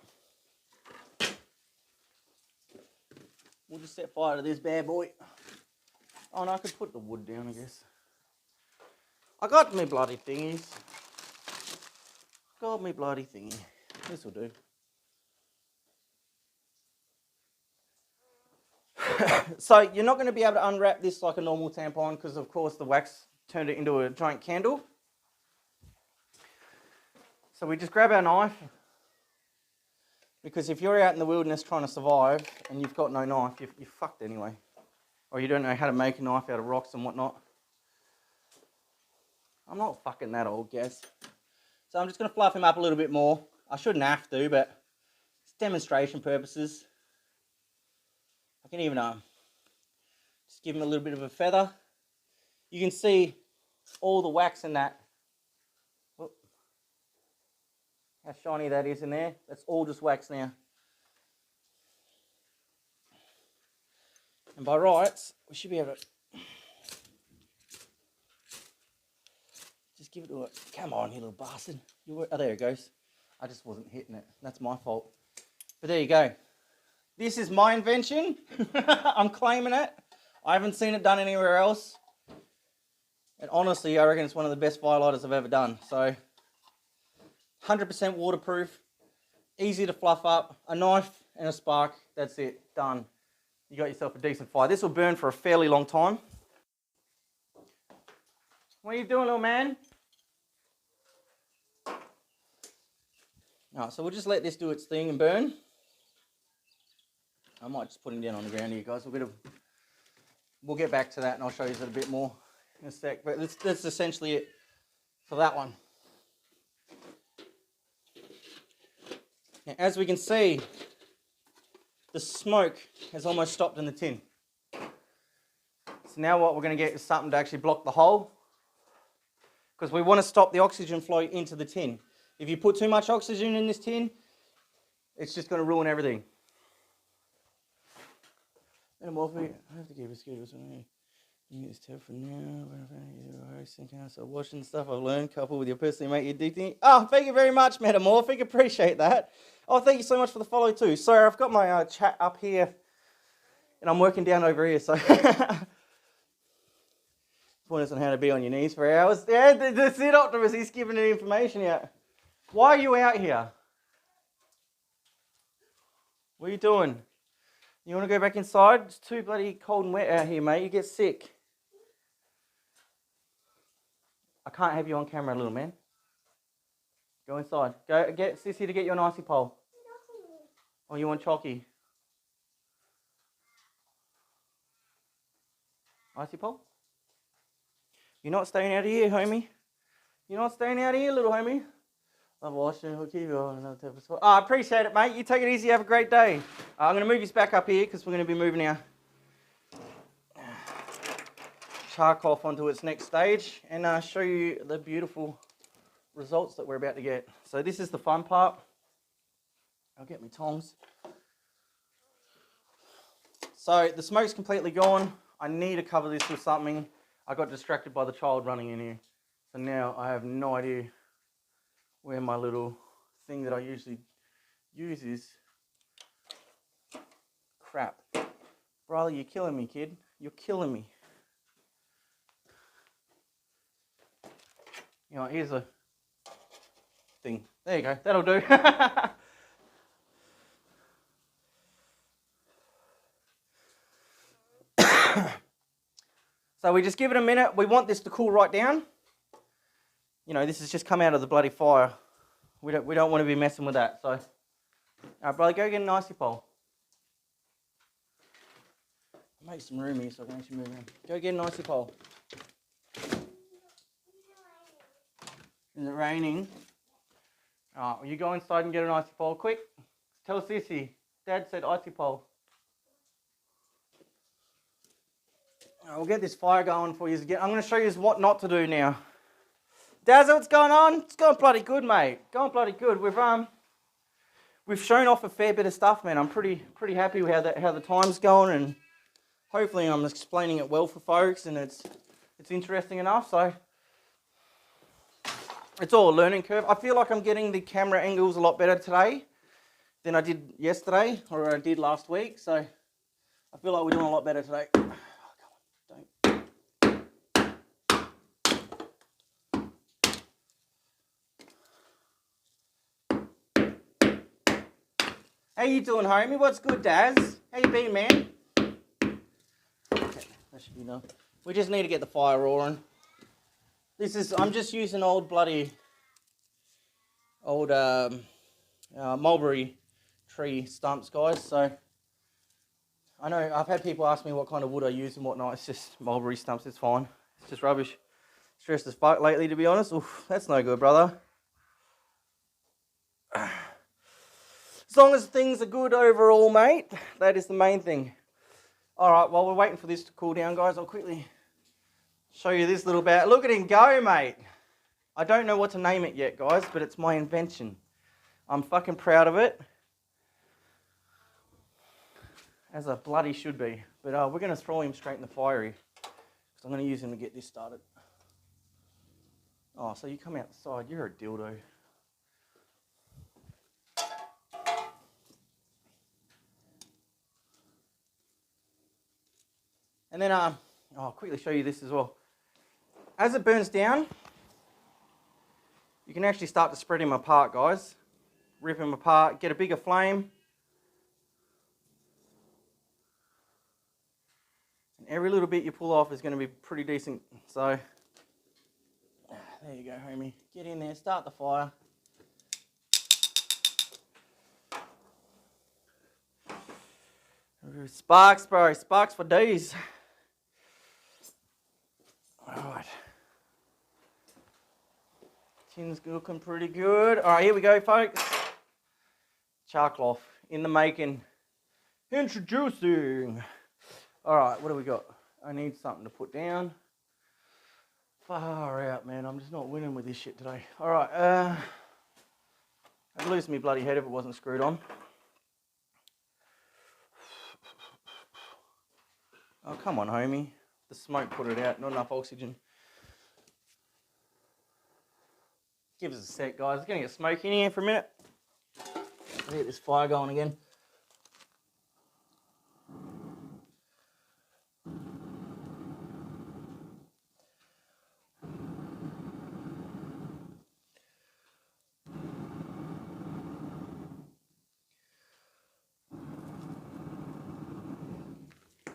We'll just set fire to this bad boy. Oh, no, I could put the wood down, I guess. I got me bloody thingies. This'll do. So you're not going to be able to unwrap this like a normal tampon because, of course, the wax turned it into a giant candle. So we just grab our knife, because if you're out in the wilderness trying to survive and you've got no knife, you're fucked anyway. or you don't know how to make a knife out of rocks and whatnot. I'm not fucking that old, guys. So I'm just going to fluff him up a little bit more. I shouldn't have to, but it's demonstration purposes. I can even just give him a little bit of a feather. You can see all the wax in that. Whoop. How shiny that is in there. That's all just wax now. And by rights, we should be able to just give it to it. Come on, you little bastard. Oh, there it goes. I just wasn't hitting it. That's my fault. But there you go. This is my invention. I'm claiming it. I haven't seen it done anywhere else. And honestly, I reckon it's one of the best firelighters I've ever done. So, 100% waterproof, easy to fluff up, a knife and a spark, that's it, done. You got yourself a decent fire. This will burn for a fairly long time. What are you doing, little man? Alright, so we'll just let this do its thing and burn. I might just put him down on the ground here, guys. We'll get back to that and I'll show you a bit more in a sec. But that's essentially it for that one. Now, as we can see, the smoke has almost stopped in the tin. So now what we're going to get is something to actually block the hole, because we want to stop the oxygen flow into the tin. If you put too much oxygen in this tin, it's just going to ruin everything. I have to keep a schedule. This tip for now. So watching stuff I've learned, coupled with your personally make you addicting. Oh, thank you very much, Metamorphic. Appreciate that. Oh, thank you so much for the follow too. Sorry, I've got my chat up here, and I'm working down over here. So, point us on how to be on your knees for hours. Yeah, that's it, Optimus. He's giving the information out. Why are you out here? What are you doing? You want to go back inside? It's too bloody cold and wet out here, mate. You get sick. I can't have you on camera, little man. Go inside. Go get Sissy to get you an icy pole. Or you want chalky? Icy pole? You're not staying out of here, homie. You're not staying out of here, little homie. Love watching. We'll keep you on another episode. I appreciate it, mate. You take it easy. Have a great day. I'm going to move you back up here because we're going to be moving our charcoal onto its next stage and show you the beautiful results that we're about to get. So this is the fun part. I'll get my tongs. So the smoke's completely gone. I need to cover this with something. I got distracted by the child running in here. So now I have no idea where my little thing that I usually use is. Crap. Brother, you're killing me, kid. You're killing me. You know, here's a thing. There you go. That'll do. So we just give it a minute. We want this to cool right down. You know, this has just come out of the bloody fire. We don't want to be messing with that. So, all right, brother, go get an icy pole. Make some room here so I can actually move around. Go get an icy pole. Is it raining? Alright, well, you go inside and get an icy pole. Quick. Tell Sissy. Dad said icy pole. We'll get this fire going for you again. I'm going to show you what not to do now. Dazza, what's going on? It's going bloody good, mate. Going bloody good. We've shown off a fair bit of stuff, man. I'm pretty happy with how the time's going, and hopefully I'm explaining it well for folks, and it's interesting enough. So it's all a learning curve. I feel like I'm getting the camera angles a lot better today than I did yesterday or I did last week. So I feel like we're doing a lot better today. How you doing, homie? What's good, Daz? How you been, man? Okay, that should be enough. We just need to get the fire roaring. I'm just using old mulberry tree stumps, guys. So I know I've had people ask me what kind of wood I use and whatnot. It's just mulberry stumps. It's fine. It's just rubbish. Stressed as fuck lately, to be honest. Oof, that's no good, brother. As long as things are good overall, mate, that is the main thing. All right, while we're waiting for this to cool down, guys, I'll quickly show you this little bat. Look at him go, mate. I don't know what to name it yet, guys, but it's my invention. I'm fucking proud of it. As I bloody should be. But we're going to throw him straight in the fiery. Because I'm going to use him to get this started. Oh, so you come out the side. You're a dildo. And then I'll quickly show you this as well. As it burns down, you can actually start to spread him apart, guys. Rip him apart, get a bigger flame. And every little bit you pull off is going to be pretty decent. So, there you go, homie. Get in there, start the fire. Sparks, bro. Sparks for days. Alright. Tin's looking pretty good. Alright, here we go, folks. Char cloth in the making. Introducing. Alright, what do we got? I need something to put down. Far out, man. I'm just not winning with this shit today. Alright, I'd lose me bloody head if it wasn't screwed on. Oh, come on, homie. The smoke put it out. Not enough oxygen. Give us a sec, guys. It's going to get smoky in here for a minute. I'll get this fire going again.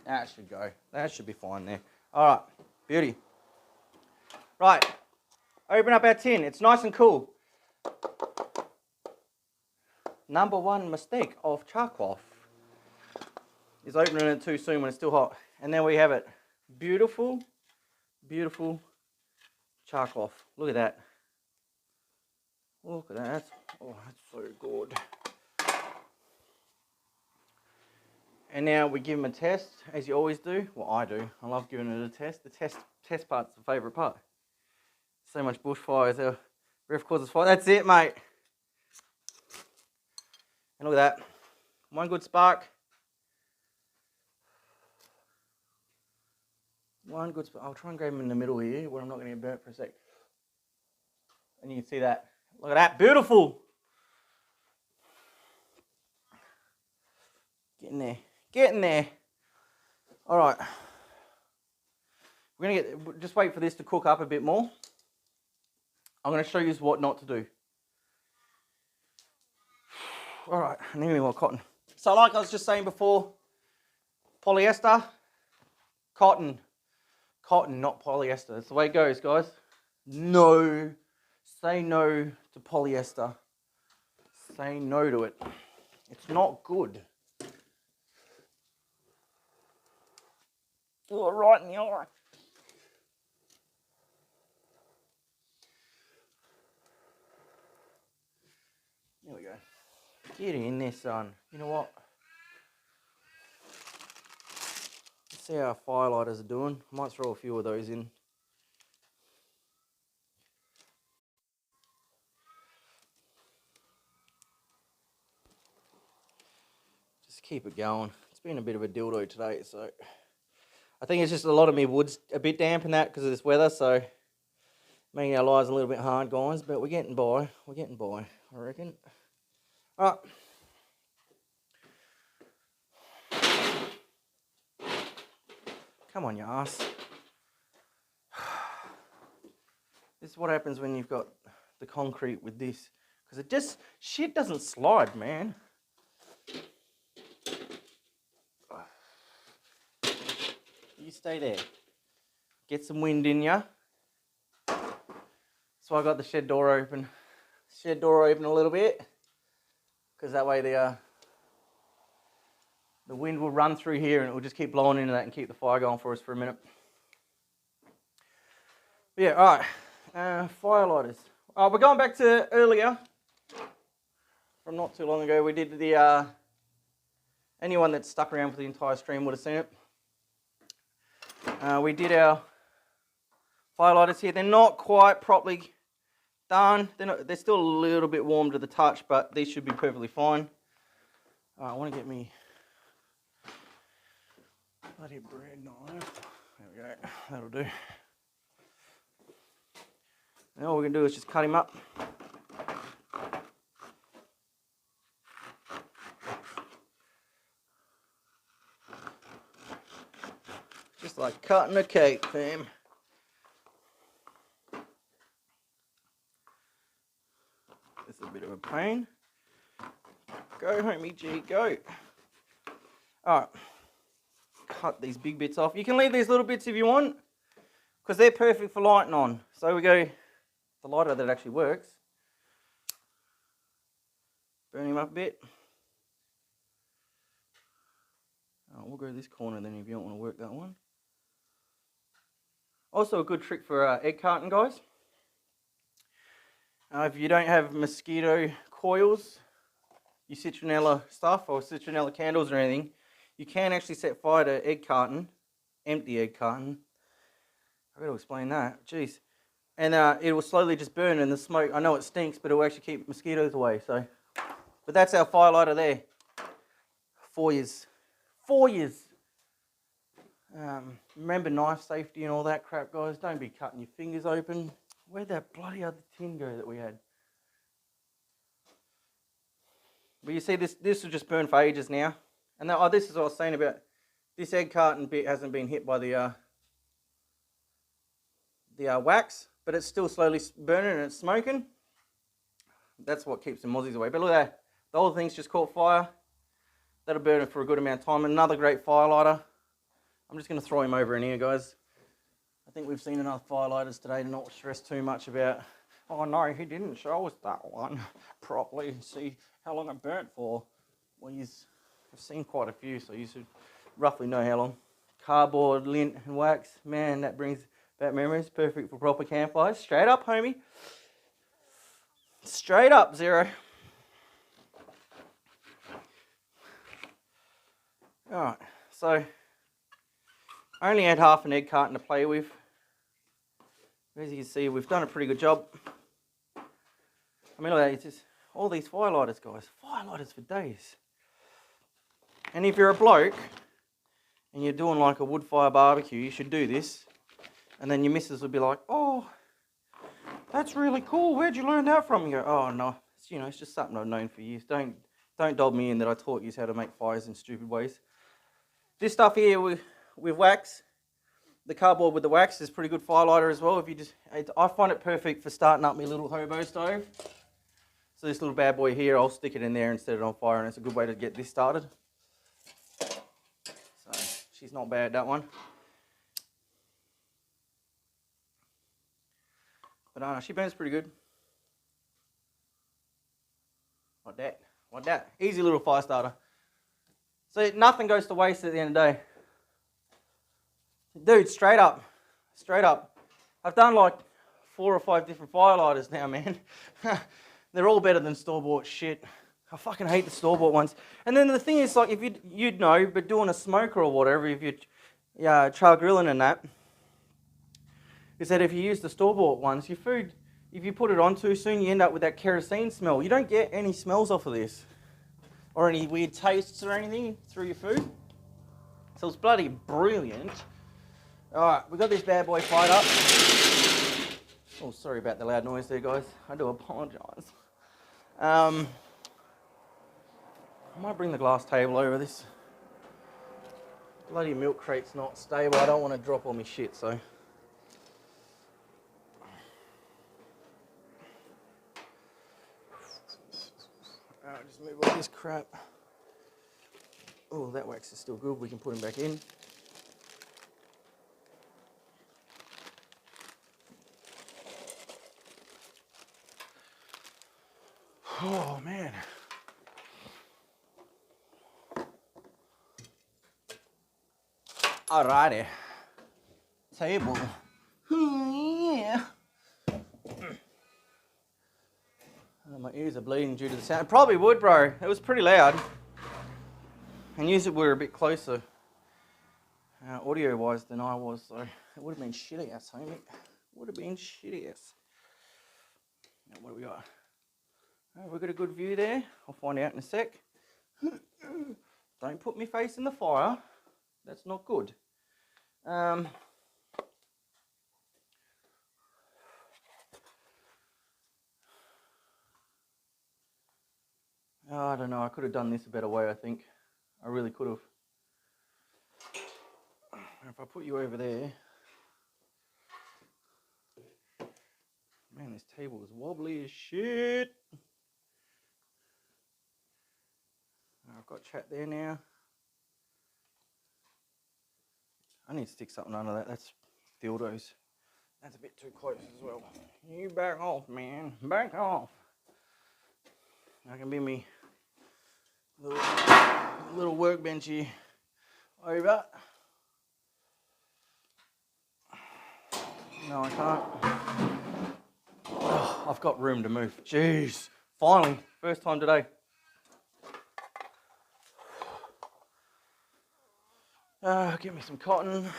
That should go. That should be fine there. All right, beauty. Right, open up our tin. It's nice and cool. Number one mistake of char cloth is opening it too soon when it's still hot. And there we have it. Beautiful, beautiful char cloth. Look at that. Look at that. Oh, that's so good. And now we give them a test, as you always do. Well, I do. I love giving it a test. The test part's the favourite part. So much bushfires. Our ref causes fire. That's it, mate. And look at that. One good spark. One good spark. I'll try and grab him in the middle here, where I'm not going to get burnt for a sec. And you can see that. Look at that. Beautiful. Getting there. Getting there. All right. We're going to just wait for this to cook up a bit more. I'm going to show you what not to do. All right, I need more cotton. So like I was just saying before, polyester, cotton. Cotton, not polyester. That's the way it goes, guys. No. Say no to polyester. Say no to it. It's not good. Oh, right in the eye. There we go. Get in there, son. You know what? Let's see how our firelighters are doing. I might throw a few of those in. Just keep it going. It's been a bit of a dildo today, so I think it's just a lot of me wood's a bit damp in that because of this weather, so making our lives a little bit hard, guys, but we're getting by. We're getting by, I reckon. All right. Come on, you ass. This is what happens when you've got the concrete with this. Because it just, shit doesn't slide, man. You stay there. Get some wind in ya. So I got the shed door open. Shed door open a little bit. Because that way the the wind will run through here and it will just keep blowing into that and keep the fire going for us for a minute. But yeah, all right, fire lighters. We're going back to earlier, from not too long ago. We did the, anyone that's stuck around for the entire stream would have seen it. We did our fire lighters here. They're not quite properly done. They're still a little bit warm to the touch, but these should be perfectly fine. I want to get me bloody bread knife. There we go. That'll do. Now all we're going to do is just cut him up. Just like cutting a cake, fam. This is a bit of a pain. Go, homie G, go. Alright. Cut these big bits off. You can leave these little bits if you want, because they're perfect for lighting on. So we go, the lighter that actually works. Burn him up a bit. We'll go this corner then if you don't want to work that one. Also a good trick for egg carton, guys. If you don't have mosquito coils, your citronella stuff or citronella candles or anything, you can actually set fire to egg carton, empty egg carton. I've got to explain that, jeez. And it will slowly just burn in the smoke. I know it stinks, but it will actually keep mosquitoes away. So, but that's our fire lighter there. 4 years. 4 years. Remember knife safety and all that crap, guys. Don't be cutting your fingers open. Where'd that bloody other tin go that we had? But you see, this will just burn for ages now. And now, this is what I was saying about this egg carton bit hasn't been hit by the wax, but it's still slowly burning and it's smoking. That's what keeps the mozzies away. But look at that. The whole thing's just caught fire. That'll burn it for a good amount of time. Another great fire lighter. I'm just going to throw him over in here, guys. I think we've seen enough fire lighters today to not stress too much about, oh no, he didn't show us that one properly and see how long it burnt for. Well, I've seen quite a few, so you should roughly know how long. Cardboard, lint and wax, man, that brings back memories. Perfect for proper campfires. Straight up, homie. Straight up, Zero. Alright, so I only had half an egg carton to play with. As you can see, we've done a pretty good job. I mean, look at that, it's just all these fire lighters, guys. Fire lighters for days. And if you're a bloke and you're doing like a wood fire barbecue, you should do this. And then your missus will be like, oh, that's really cool. Where'd you learn that from? You go, oh no, it's just something I've known for years. Don't dob me in that I taught you how to make fires in stupid ways. This stuff here with wax, the cardboard with the wax is pretty good fire lighter as well. I find it perfect for starting up my little hobo stove. So this little bad boy here, I'll stick it in there and set it on fire, and it's a good way to get this started. So she's not bad, that one. But she burns pretty good. Like that. Easy little fire starter. So nothing goes to waste at the end of the day. Dude, straight up. I've done like 4 or 5 different fire lighters now, man. They're all better than store-bought shit. I fucking hate the store-bought ones. And then the thing is, like, if you'd know, but doing a smoker or whatever, if you're char grilling and that, is that if you use the store-bought ones, your food, if you put it on too soon, you end up with that kerosene smell. You don't get any smells off of this. Or any weird tastes or anything through your food. So it's bloody brilliant. Alright, we've got this bad boy fired up. Oh, sorry about the loud noise there, guys. I do apologise. I might bring the glass table over. This bloody milk crate's not stable. I don't want to drop all my shit, so. Alright, just move all this crap. Oh, that wax is still good. We can put him back in. Oh, man. Alrighty. Table. Yeah. Oh, my ears are bleeding due to the sound. It probably would, bro. It was pretty loud. And usually we're a bit closer audio-wise than I was, so it would have been shitty ass, homie. Would have been shitty ass. Now, what do we got? Oh, we've got a good view there. I'll find out in a sec. Don't put me face in the fire. That's not good. I don't know. I could have done this a better way, I think. I really could have. If I put you over there. Man, this table is wobbly as shit. I've got chat there now. I need to stick something under that. That's dildos. That's a bit too close as well. You back off, man. Back off. That can be me. Little workbenchy over. No, I can't. Oh, I've got room to move. Jeez. Finally. First time today. Get me some cotton.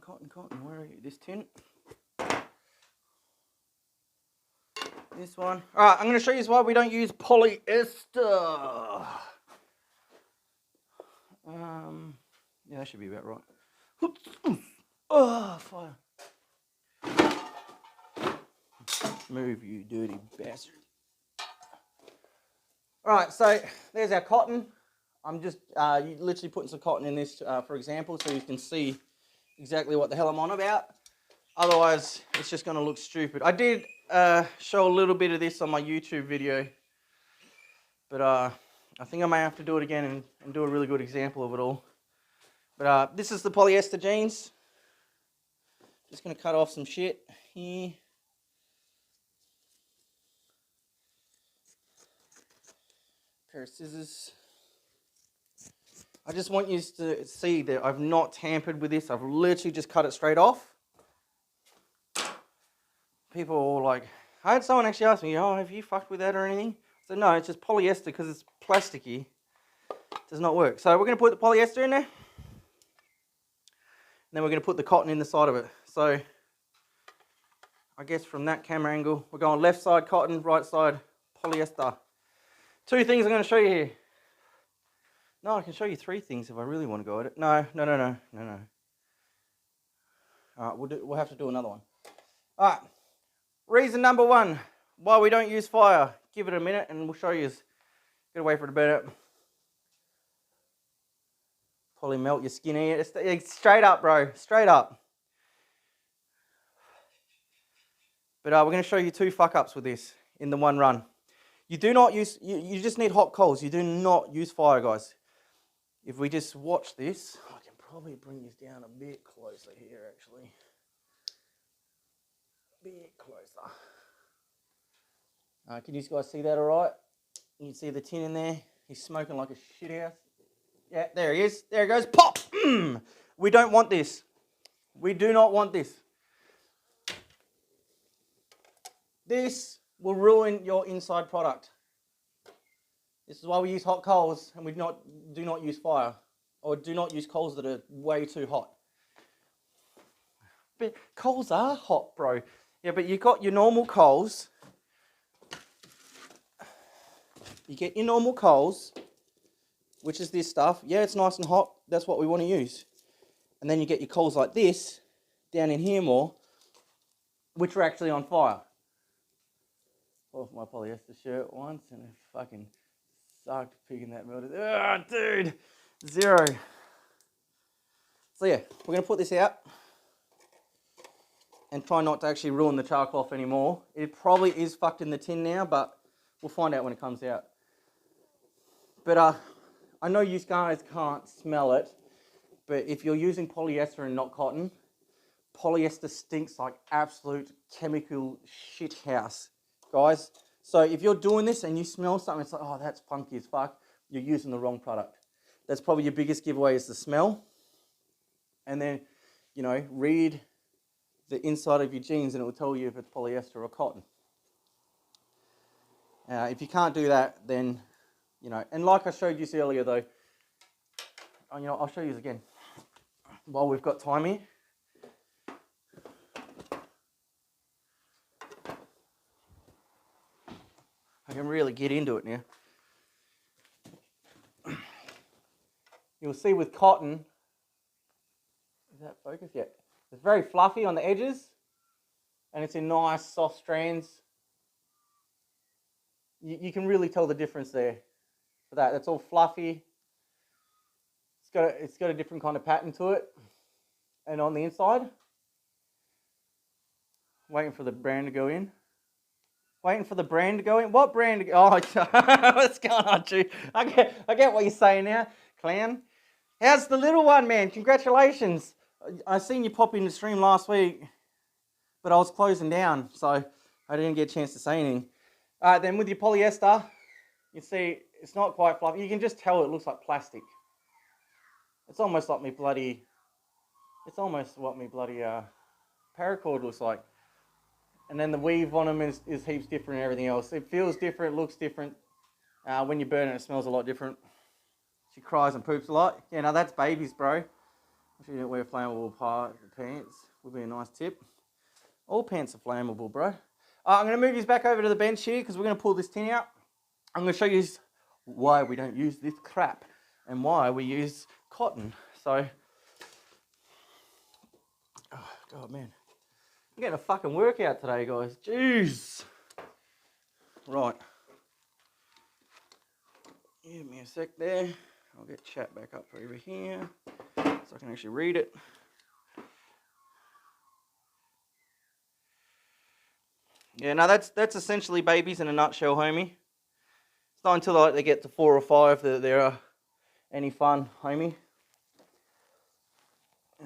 Cotton. Where are you? This tin. This one. Alright, I'm going to show you why we don't use polyester. Yeah, that should be about right. Oh, fire. Move, you dirty bastard. Alright, so there's our cotton. I'm just literally putting some cotton in this for example, so you can see exactly what the hell I'm on about. Otherwise, it's just going to look stupid. I did show a little bit of this on my YouTube video, but I think I may have to do it again and do a really good example of it all. But this is the polyester jeans. Just going to cut off some shit here. Pair of scissors. I just want you to see that I've not tampered with this. I've literally just cut it straight off. People are all like, I had someone actually ask me, oh, have you fucked with that or anything? I said, no, it's just polyester because it's plasticky. It does not work. So we're going to put the polyester in there. And then we're going to put the cotton in the side of it. So I guess from that camera angle, we're going left side cotton, right side polyester. Two things I'm going to show you here. No, I can show you three things if I really want to go at it. No. All right, we'll have to do another one. All right, reason number one why we don't use fire. Give it a minute and we'll show you. Gotta wait for it to burn up. Probably melt your skin here. It's straight up, bro. Straight up. But we're going to show you two fuck-ups with this in the one run. You do not use, you just need hot coals. You do not use fire, guys. If we just watch this, I can probably bring this down a bit closer here, actually. A bit closer. Can you guys see that all right? You can see the tin in there. He's smoking like a shit house. Yeah, there he is. There it goes. Pop! We don't want this. We do not want this. This will ruin your inside product. This is why we use hot coals and we do not use fire. Or do not use coals that are way too hot. But coals are hot, bro. Yeah, but you've got your normal coals. You get your normal coals, which is this stuff. Yeah, it's nice and hot. That's what we want to use. And then you get your coals like this, down in here more, which are actually on fire. Off my polyester shirt once and it fucking sucked picking that melted. Ah, dude, zero. So yeah, we're gonna put this out and try not to actually ruin the char cloth anymore. It probably is fucked in the tin now, but we'll find out when it comes out. But I know you guys can't smell it, but if you're using polyester and not cotton, polyester stinks like absolute chemical shit house, guys. So if you're doing this and you smell something, it's like, oh, that's funky as fuck, you're using the wrong product. That's probably your biggest giveaway is the smell. and then, you know, read the inside of your jeans and it will tell you if it's polyester or cotton. If you can't do that, then, you know, and like I showed you earlier though, you know, I'll show you again while we've got time here. I can really get into it now. You'll see with cotton, is that focus yet? It's very fluffy on the edges and it's in nice soft strands. You can really tell the difference there for that. That's all fluffy. It's got a different kind of pattern to it. And on the inside, waiting for the brand to go in. Waiting for the brand to go in. What brand to go? Oh, what's going on, Drew? I get what you're saying now, clown. How's the little one, man? Congratulations. I seen you pop in the stream last week, but I was closing down, so I didn't get a chance to say anything. Then with your polyester, you see it's not quite fluffy. You can just tell it looks like plastic. It's almost like me bloody. It's almost what me bloody paracord looks like. And then the weave on them is heaps different and everything else. It feels different, looks different. When you burn it, it smells a lot different. She cries and poops a lot. Yeah, now that's babies, bro. She didn't wear flammable pants. Would be a nice tip. All pants are flammable, bro. I'm going to move you back over to the bench here because we're going to pull this tin out. I'm going to show you why we don't use this crap and why we use cotton. So, oh, God, man. I'm getting a fucking workout today, guys. Jeez. Right. Give me a sec there. I'll get chat back up over here so I can actually read it. Yeah, no, that's essentially babies in a nutshell, homie. It's not until they get to 4 or 5 that they're any fun, homie.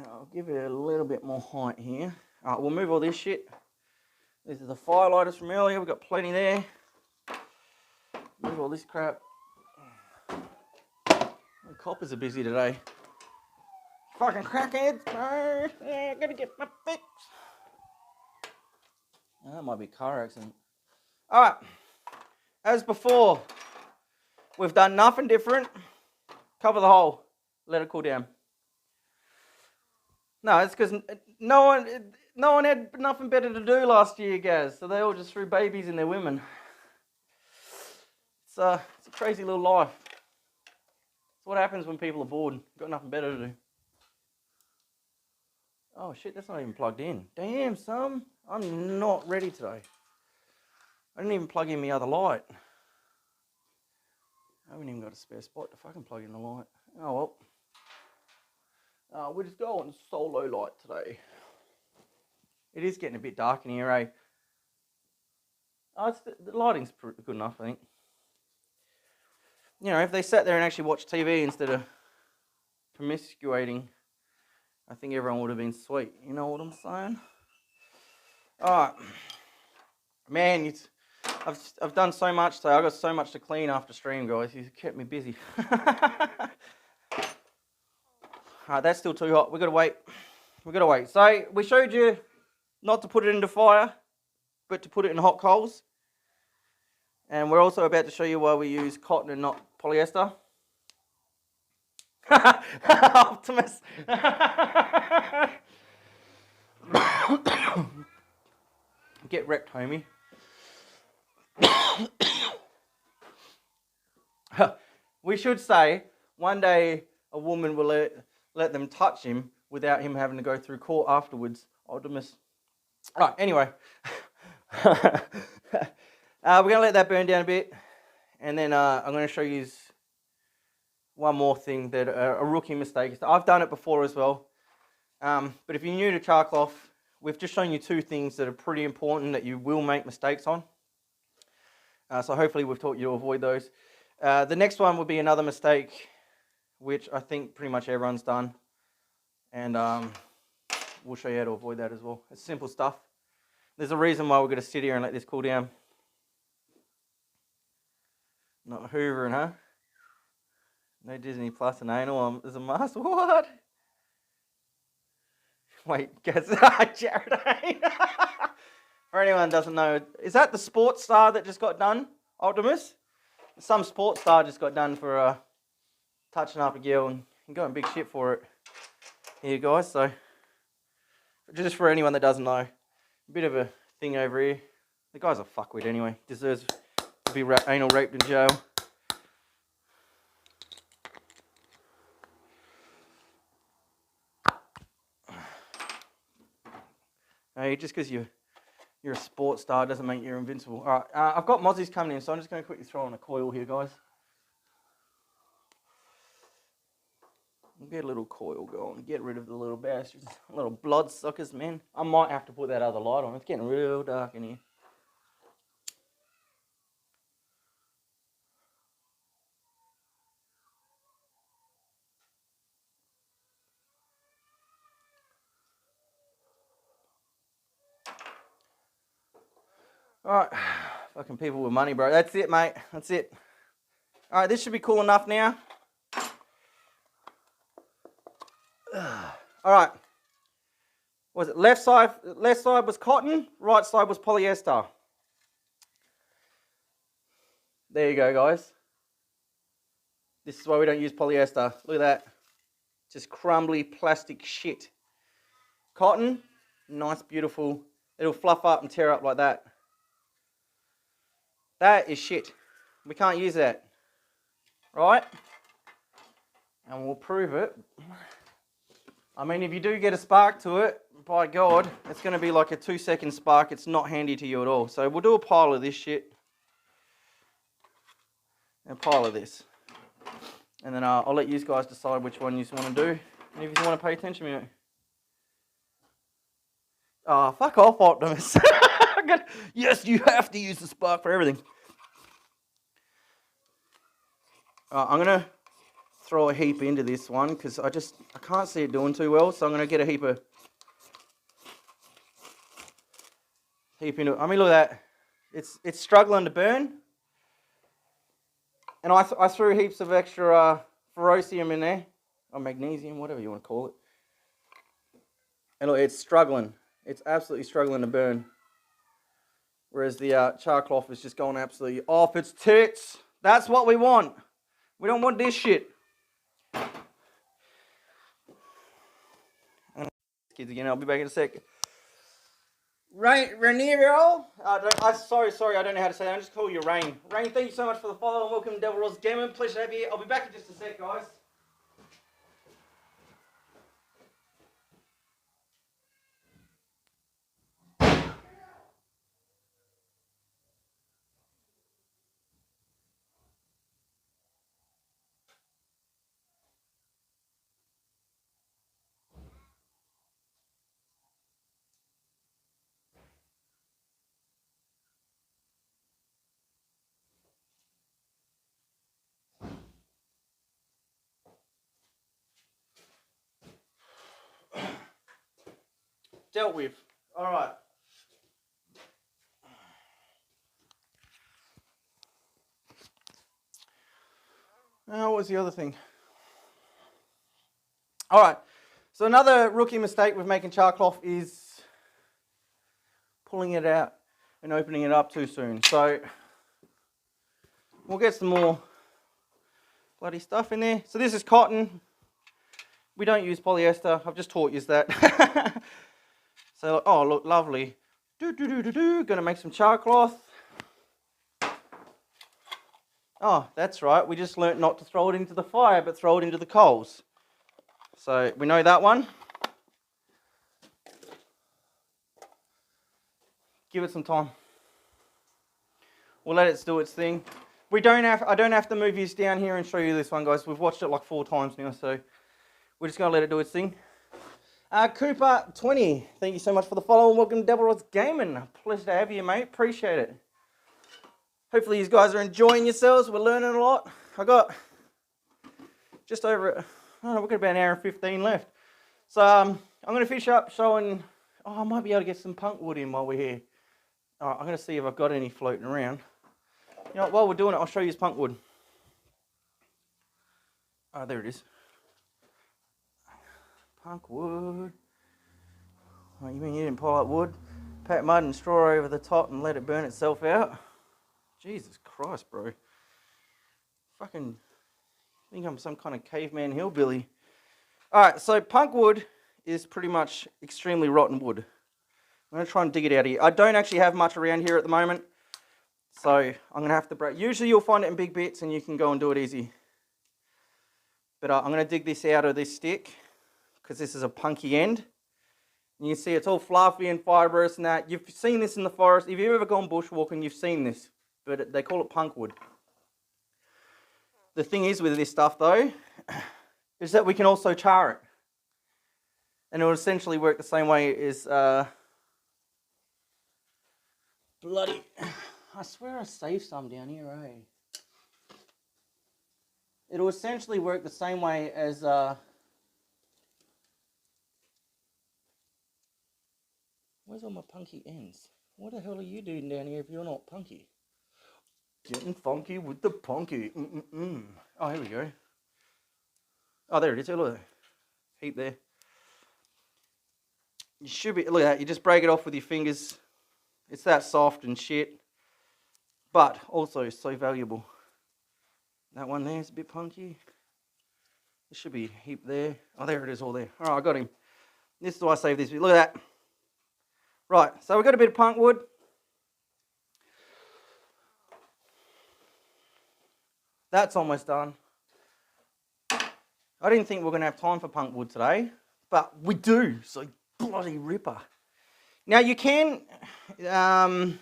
I'll give it a little bit more height here. Alright, we'll move all this shit. These are the firelighters from earlier. We've got plenty there. Move all this crap. The coppers are busy today. Fucking crackheads, bro. Yeah, gotta get my fix. Oh, that might be a car accident. Alright. As before, we've done nothing different. Cover the hole. Let it cool down. No, it's because no one had nothing better to do last year, guys. So they all just threw babies in their women. It's a crazy little life. It's what happens when people are bored. Got nothing better to do. Oh shit, that's not even plugged in. Damn, son. I'm not ready today. I didn't even plug in my other light. I haven't even got a spare spot to fucking plug in the light. Oh well. We're just going solo light today. It is getting a bit dark in here, eh? Oh, the lighting's good enough, I think. You know, if they sat there and actually watched TV instead of promiscuating, I think everyone would have been sweet. You know what I'm saying? Alright. Man, I've done so much today. I've got so much to clean after stream, guys. You've kept me busy. Alright, that's still too hot. We've got to wait. So, we showed you not to put it into fire, but to put it in hot coals. And we're also about to show you why we use cotton and not polyester. Optimus. Get wrecked, homie. We should say one day a woman will let them touch him without him having to go through court afterwards. Optimus. Right, anyway. We're going to let that burn down a bit. And then I'm going to show you one more thing that a rookie mistake. I've done it before as well. But if you're new to char cloth, we've just shown you 2 things that are pretty important that you will make mistakes on. So hopefully we've taught you to avoid those. The next one would be another mistake, which I think pretty much everyone's done. And we'll show you how to avoid that as well. It's simple stuff. There's a reason why we're going to sit here and let this cool down. Not hoovering, huh? No Disney Plus and anal. There's a mask. What? Wait, guess Jared. For anyone who doesn't know, is that the sports star that just got done, Optimus? Some sports star just got done for touching up a girl and got big shit for it. Here, guys. So, just for anyone that doesn't know, a bit of a thing over here. The guy's a fuckwit anyway. Deserves to be anal raped in jail. Hey, just because you're a sports star doesn't make you invincible. All right, I've got mozzies coming in, so I'm just going to quickly throw on a coil here, guys. Get a little coil going. Get rid of the little bastards, little blood suckers, man. I might have to put that other light on. It's getting real dark in here. Alright, fucking people with money, bro. That's it, mate. That's it. Alright, this should be cool enough now. Alright. Was it left side was cotton, right side was polyester. There you go, guys. This is why we don't use polyester. Look at that. Just crumbly plastic shit. Cotton, nice, beautiful. It'll fluff up and tear up like that. That is shit. We can't use that. Right? And we'll prove it. I mean, if you do get a spark to it, by God, it's going to be like a 2-second spark. It's not handy to you at all. So we'll do a pile of this shit. And a pile of this. And then I'll let you guys decide which one you want to do. And if you want to pay attention to me. Oh, fuck off, Optimus. Yes, you have to use the spark for everything. I'm going to throw a heap into this one because I can't see it doing too well. So I'm going to get a heap into it. I mean, look at that. It's struggling to burn. And I threw heaps of extra ferrocium in there. Or magnesium, whatever you want to call it. And look, it's struggling. It's absolutely struggling to burn. Whereas the char cloth is just going absolutely off its tits. That's what we want. We don't want this shit. Kids again, I'll be back in a sec. Raniero? Sorry, I don't know how to say that. I'll just call you Rain. Rain, thank you so much for the follow and welcome to D.R.G Gaming. Pleasure to have you. I'll be back in just a sec, guys. Dealt with. All right. Now, what was the other thing? All right. So another rookie mistake with making char cloth is pulling it out and opening it up too soon. So we'll get some more bloody stuff in there. So this is cotton. We don't use polyester. I've just taught you that. So, oh, look, lovely. Gonna make some char cloth. Oh, that's right. We just learnt not to throw it into the fire, but throw it into the coals. So we know that one. Give it some time. We'll let it do its thing. I don't have to move you down here and show you this one, guys. We've watched it like 4 times now, so we're just gonna let it do its thing. Cooper20, thank you so much for the follow and welcome to D.R.G Gaming. Pleasure to have you, mate. Appreciate it. Hopefully you guys are enjoying yourselves. We're learning a lot. I got just over, I don't know, we've got about an hour and 15 left. So I'm going to finish up showing, I might be able to get some punk wood in while we're here. All right, I'm going to see if I've got any floating around. You know, while we're doing it, I'll show you this punk wood. Oh, there it is. Punk wood. Oh, you mean you didn't pile up wood, pack mud and straw over the top and let it burn itself out? Jesus Christ, bro. Fucking think I'm some kind of caveman hillbilly. Alright, so punk wood is pretty much extremely rotten wood. I'm going to try and dig it out of here. I don't actually have much around here at the moment, so I'm going to have to break. Usually you'll find it in big bits and you can go and do it easy. But I'm going to dig this out of this stick because this is a punky end. And you can see it's all fluffy and fibrous and that. You've seen this in the forest. If you've ever gone bushwalking, you've seen this. But they call it punk wood. The thing is with this stuff though, is that we can also char it. And it will essentially work the same way as bloody... I swear I saved some down here, eh? It'll essentially work the same way as where's all my punky ends? What the hell are you doing down here if you're not punky? Getting funky with the punky. Oh, here we go. Oh, there it is. Look at that heat there. You should be, look at that. You just break it off with your fingers. It's that soft and shit, but also so valuable. That one there is a bit punky. There should be a heap there. Oh, there it is, all there. All right, I got him. This is why I saved this. Look at that. Right, so we've got a bit of punk wood. That's almost done. I didn't think we were going to have time for punk wood today, but we do, so bloody ripper. Now you can, if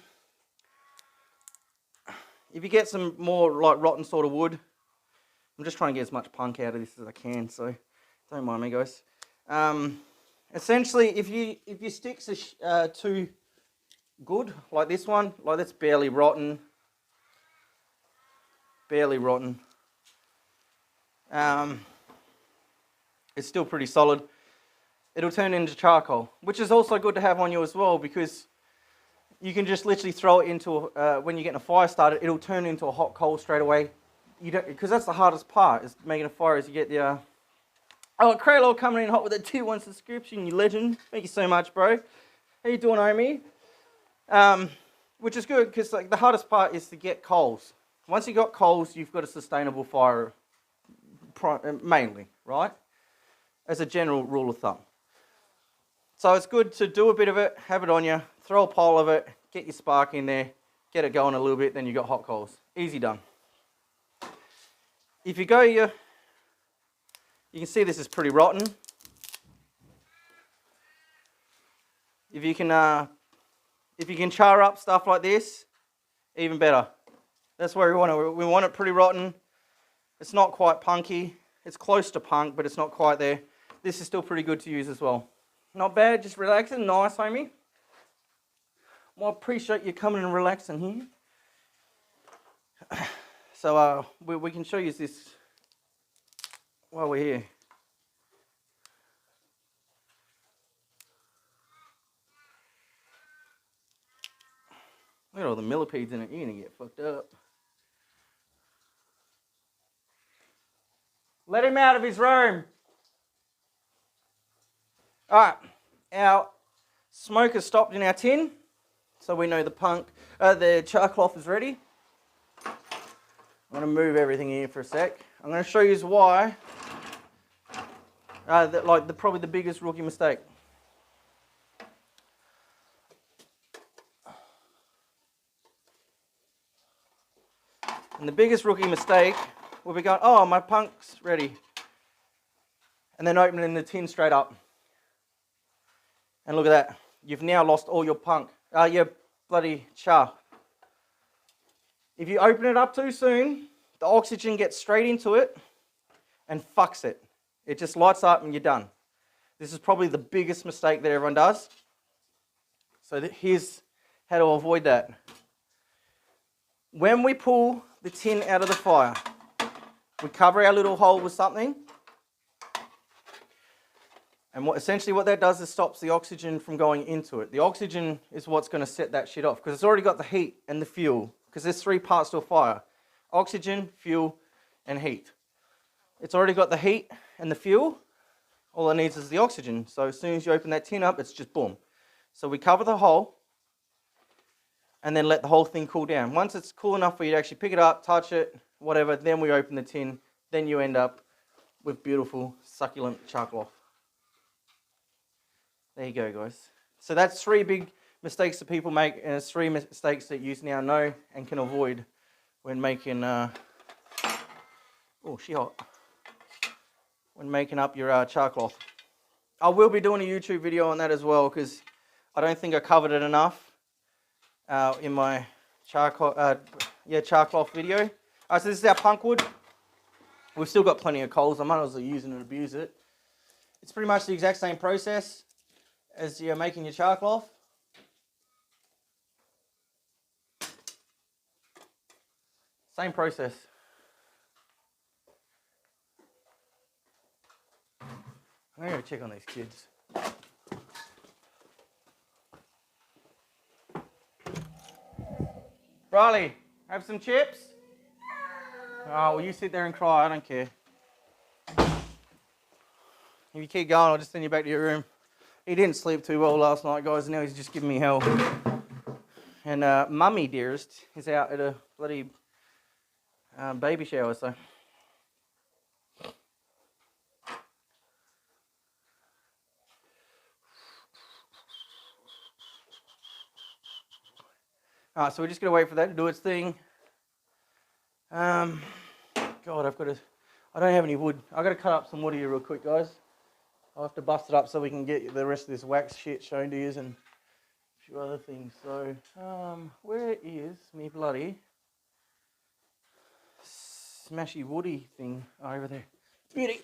you get some more like rotten sort of wood, I'm just trying to get as much punk out of this as I can, so don't mind me, guys. Essentially, if your sticks are too good, like this one, like that's barely rotten, it's still pretty solid. It'll turn into charcoal, which is also good to have on you as well, because you can just literally throw it into, when you're getting a fire started, it'll turn into a hot coal straight away. You don't, because that's the hardest part, is making a fire, is you get the, oh, Kraylor coming in hot with a tier 1 subscription, you legend. Thank you so much, bro. How you doing, homie? Which is good, because like the hardest part is to get coals. Once you got coals, you've got a sustainable fire, mainly, right? As a general rule of thumb. So it's good to do a bit of it, have it on you, throw a pile of it, get your spark in there, get it going a little bit, then you got hot coals. Easy done. If you go you can see this is pretty rotten. If you can char up stuff like this, even better. That's where we want it. We want it pretty rotten. It's not quite punky. It's close to punk, but it's not quite there. This is still pretty good to use as well. Not bad, just relaxing. Nice, homie. Well, I appreciate you coming and relaxing here. So we can show you this while we're here. Look at all the millipedes in it. You're going to get fucked up. Let him out of his room. Alright, our smoke has stopped in our tin, so we know the char cloth is ready. I'm going to move everything here for a sec. I'm going to show you why, probably the biggest rookie mistake. And the biggest rookie mistake will be going, oh, my punk's ready. And then opening the tin straight up. And look at that. You've now lost all your punk. Your bloody char. If you open it up too soon, the oxygen gets straight into it and fucks it. It just lights up and you're done. This is probably the biggest mistake that everyone does. So here's how to avoid that. When we pull the tin out of the fire, we cover our little hole with something. And essentially what that does is stops the oxygen from going into it. The oxygen is what's going to set that shit off, because it's already got the heat and the fuel, because there's 3 parts to a fire: oxygen, fuel, and heat. It's already got the heat and the fuel. All it needs is the oxygen. So as soon as you open that tin up, it's just boom. So we cover the hole and then let the whole thing cool down. Once it's cool enough for you to actually pick it up, touch it, whatever, then we open the tin. Then you end up with beautiful, succulent charcoal. There you go, guys. So that's 3 big mistakes that people make, and it's 3 mistakes that you now know and can avoid when making, oh, she hot. When making up your charcloth. I will be doing a YouTube video on that as well, because I don't think I covered it enough in my charcloth video. Alright, so this is our punk wood. We've still got plenty of coals. I might as well use it and abuse it. It's pretty much the exact same process as you're making your charcloth. Same process. I'm going to check on these kids. Riley, have some chips? Oh, well, you sit there and cry. I don't care. If you keep going, I'll just send you back to your room. He didn't sleep too well last night, guys, and now he's just giving me hell. And Mummy Dearest is out at a bloody baby shower, so. Alright, so we're just going to wait for that to do its thing. God, I don't have any wood. I've got to cut up some wood here real quick, guys. I'll have to bust it up so we can get the rest of this wax shit shown to you and a few other things. So, where is me bloody smashy woody thing? Oh, over there. Beauty.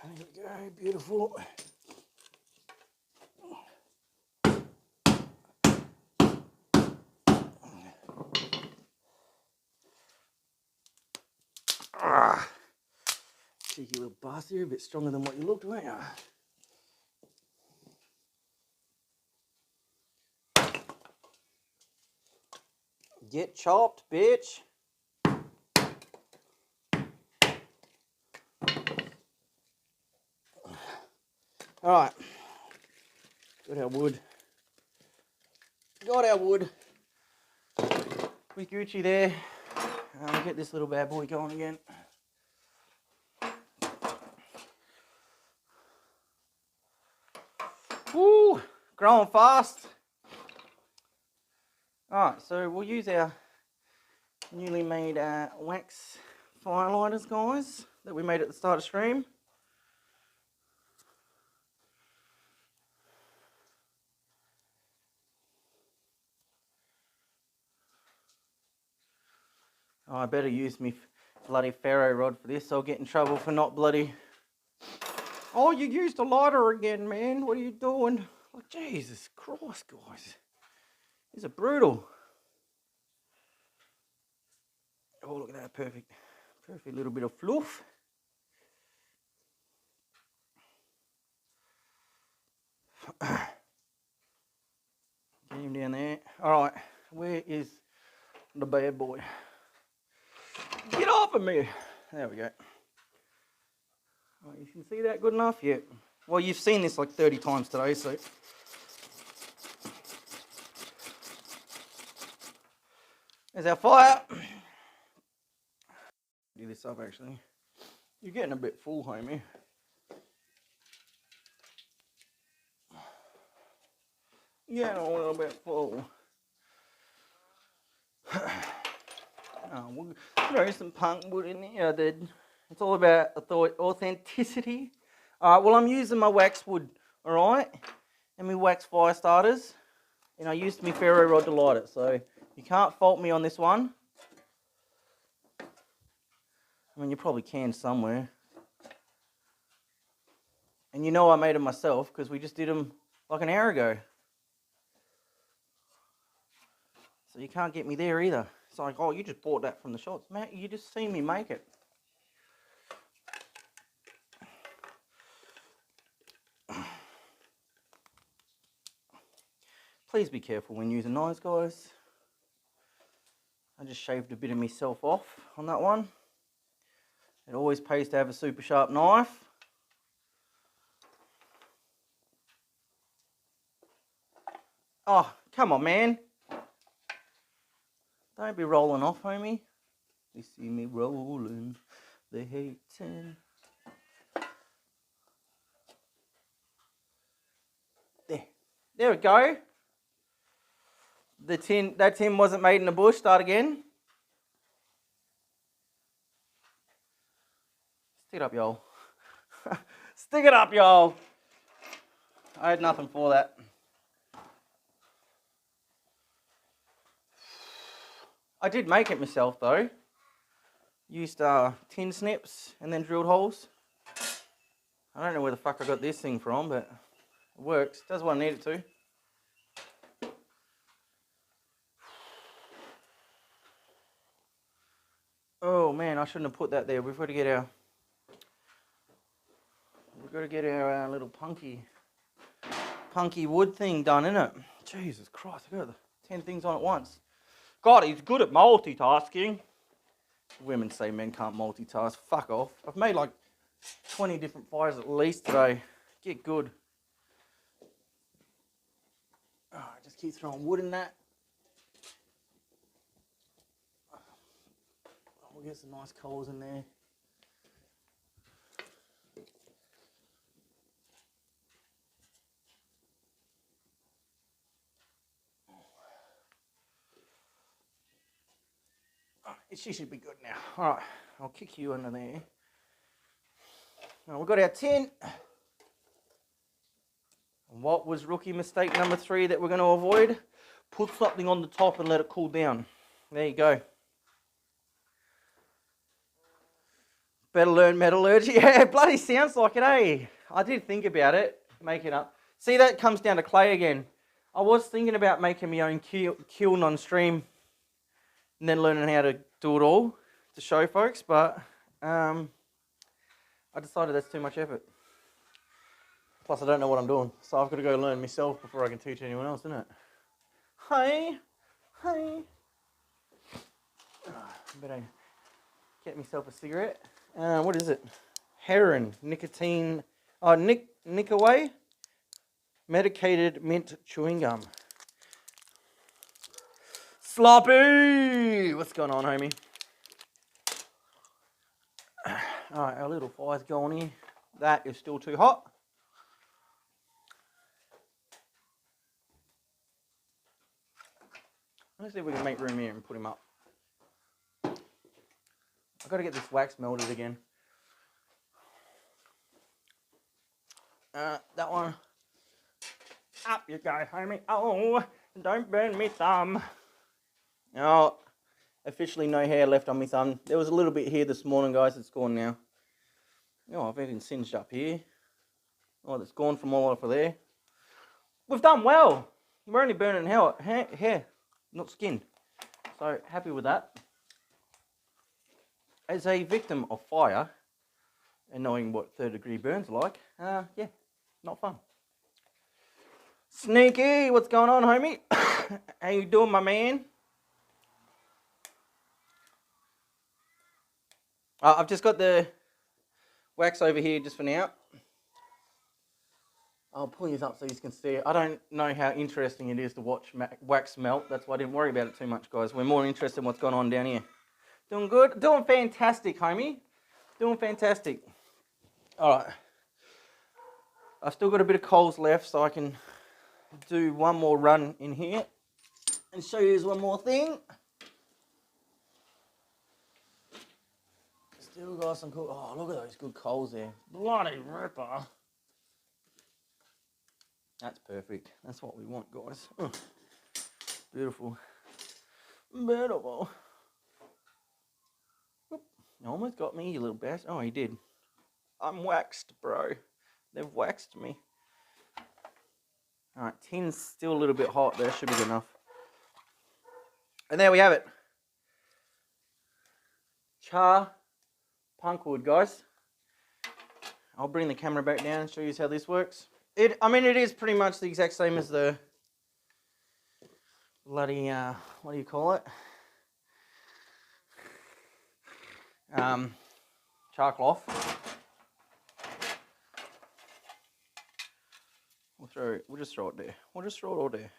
There we go, beautiful. Cheeky little bastard, a bit stronger than what you looked, weren't you? Get chopped, bitch. Alright. Got our wood. Got our wood. With Gucci there. Get this little bad boy going again. Woo! Growing fast. Alright, so we'll use our newly made wax firelighters, guys, that we made at the start of stream. Oh, I better use me bloody ferro rod for this. I'll get in trouble for not bloody... Oh, you used a lighter again, man. What are you doing? Oh, Jesus Christ, guys. These are brutal. Oh, look at that. Perfect. Perfect little bit of fluff. Get him down there. All right. Where is the bad boy? Get off of me. There we go. Oh, you can see that good enough? Yeah. Well, you've seen this like 30 times today, so. There's our fire. Do this up, actually. You're getting a bit full, homie. Yeah, a little bit full. We'll throw some punk wood in there, dude. It's all about authenticity. Alright, well, I'm using my wax wood, alright? And my wax fire starters. And I used my ferro rod to light it, so you can't fault me on this one. I mean, you probably can somewhere. And you know I made them myself, because we just did them like an hour ago. So you can't get me there either. It's like, oh, you just bought that from the shops. Matt, you just seen me make it. Please be careful when using knives, guys. I just shaved a bit of myself off on that one. It always pays to have a super sharp knife. Oh, come on, man. Don't be rolling off, homie. You see me rolling, the hating. There we go. That tin wasn't made in the bush. Start again. Stick it up, y'all. Stick it up, y'all. I had nothing for that. I did make it myself though. Used tin snips and then drilled holes. I don't know where the fuck I got this thing from, but it works. Does what I need it to. Oh man, I shouldn't have put that there. We've got to get our little punky wood thing done, innit? Jesus Christ, I got the 10 things on at once. God, he's good at multitasking. Women say men can't multitask. Fuck off. I've made like 20 different fires at least today. Get good. Oh, just keep throwing wood in that. We'll get some nice coals in there. She should be good now. All right, I'll kick you under there. Now we've got our tin. And what was rookie mistake number 3 that we're going to avoid? Put something on the top and let it cool down. There you go. Better learn metallurgy. Yeah, it bloody sounds like it, eh? I did think about it, make it up. See, that comes down to clay again. I was thinking about making my own kiln on stream and then learning how to do it all to show folks, but I decided that's too much effort. Plus, I don't know what I'm doing, so I've got to go learn myself before I can teach anyone else, isn't it? Hey. Better get myself a cigarette. What is it? Heroin, nicotine, nick away, medicated mint chewing gum. Sloppy! What's going on, homie? Alright, our little fire's going here. That is still too hot. Let's see if we can make room here and put him up. I've got to get this wax melted again. That one. Up you go, homie. Oh, don't burn me thumb. Oh, officially no hair left on my thumb. There was a little bit here this morning, guys. It's gone now. Oh, I've even singed up here. Oh, that's gone from all over there. We've done well. We're only burning hair, not skin. So, happy with that. As a victim of fire, and knowing what 3rd degree burns are like, yeah, not fun. Sneaky, what's going on, homie? How you doing, my man? I've just got the wax over here just for now. I'll pull these up so you can see it. I don't know how interesting it is to watch wax melt. That's why I didn't worry about it too much, guys. We're more interested in what's going on down here. Doing good? Doing fantastic, homie. Doing fantastic. All right. I've still got a bit of coals left, so I can do one more run in here and show you one more thing. Still got some cool. Oh, look at those good coals there. Bloody ripper. That's perfect. That's what we want, guys. Oh, beautiful. Beautiful. Whoop. You almost got me, you little bastard. Oh, he did. I'm waxed, bro. They've waxed me. Alright, tin's still a little bit hot. There should be good enough. And there we have it. Char punk wood, guys. I'll bring the camera back down and show you how this works. It is pretty much the exact same as the bloody, what do you call it? Char cloth. We'll just throw it there. We'll just throw it all there.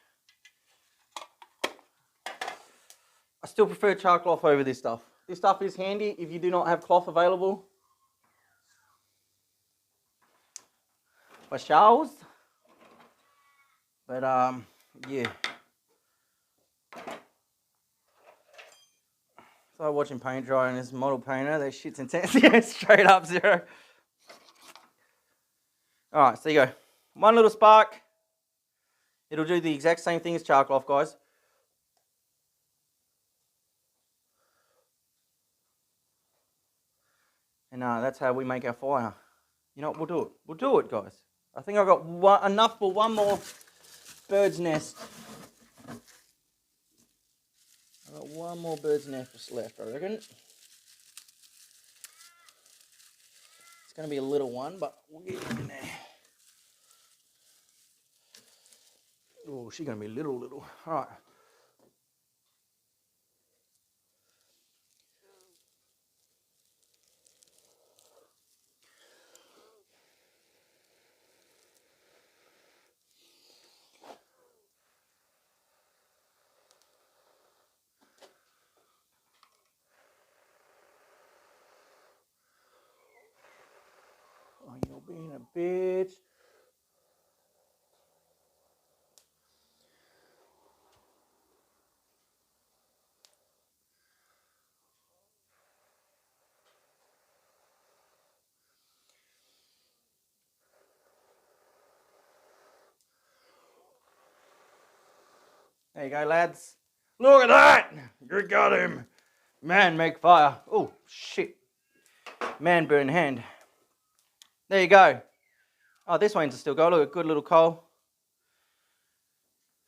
I still prefer char cloth over this stuff. This stuff is handy if you do not have cloth available. For showers. But yeah. So watching paint dry and this model painter, that shit's intense. Yeah, straight up zero. Alright, so you go. One little spark. It'll do the exact same thing as char cloth, guys. And that's how we make our fire. You know what, we'll do it. We'll do it, guys. I think I've got enough for one more bird's nest. I've got one more bird's nest left, I reckon. It's going to be a little one, but we'll get it in there. Oh, she's going to be little. All right. Oh, you're being a bitch. There you go, lads. Look at that! You got him. Man, make fire. Oh, shit. Man, burn hand. There you go. Oh, this one's still got a good little coal.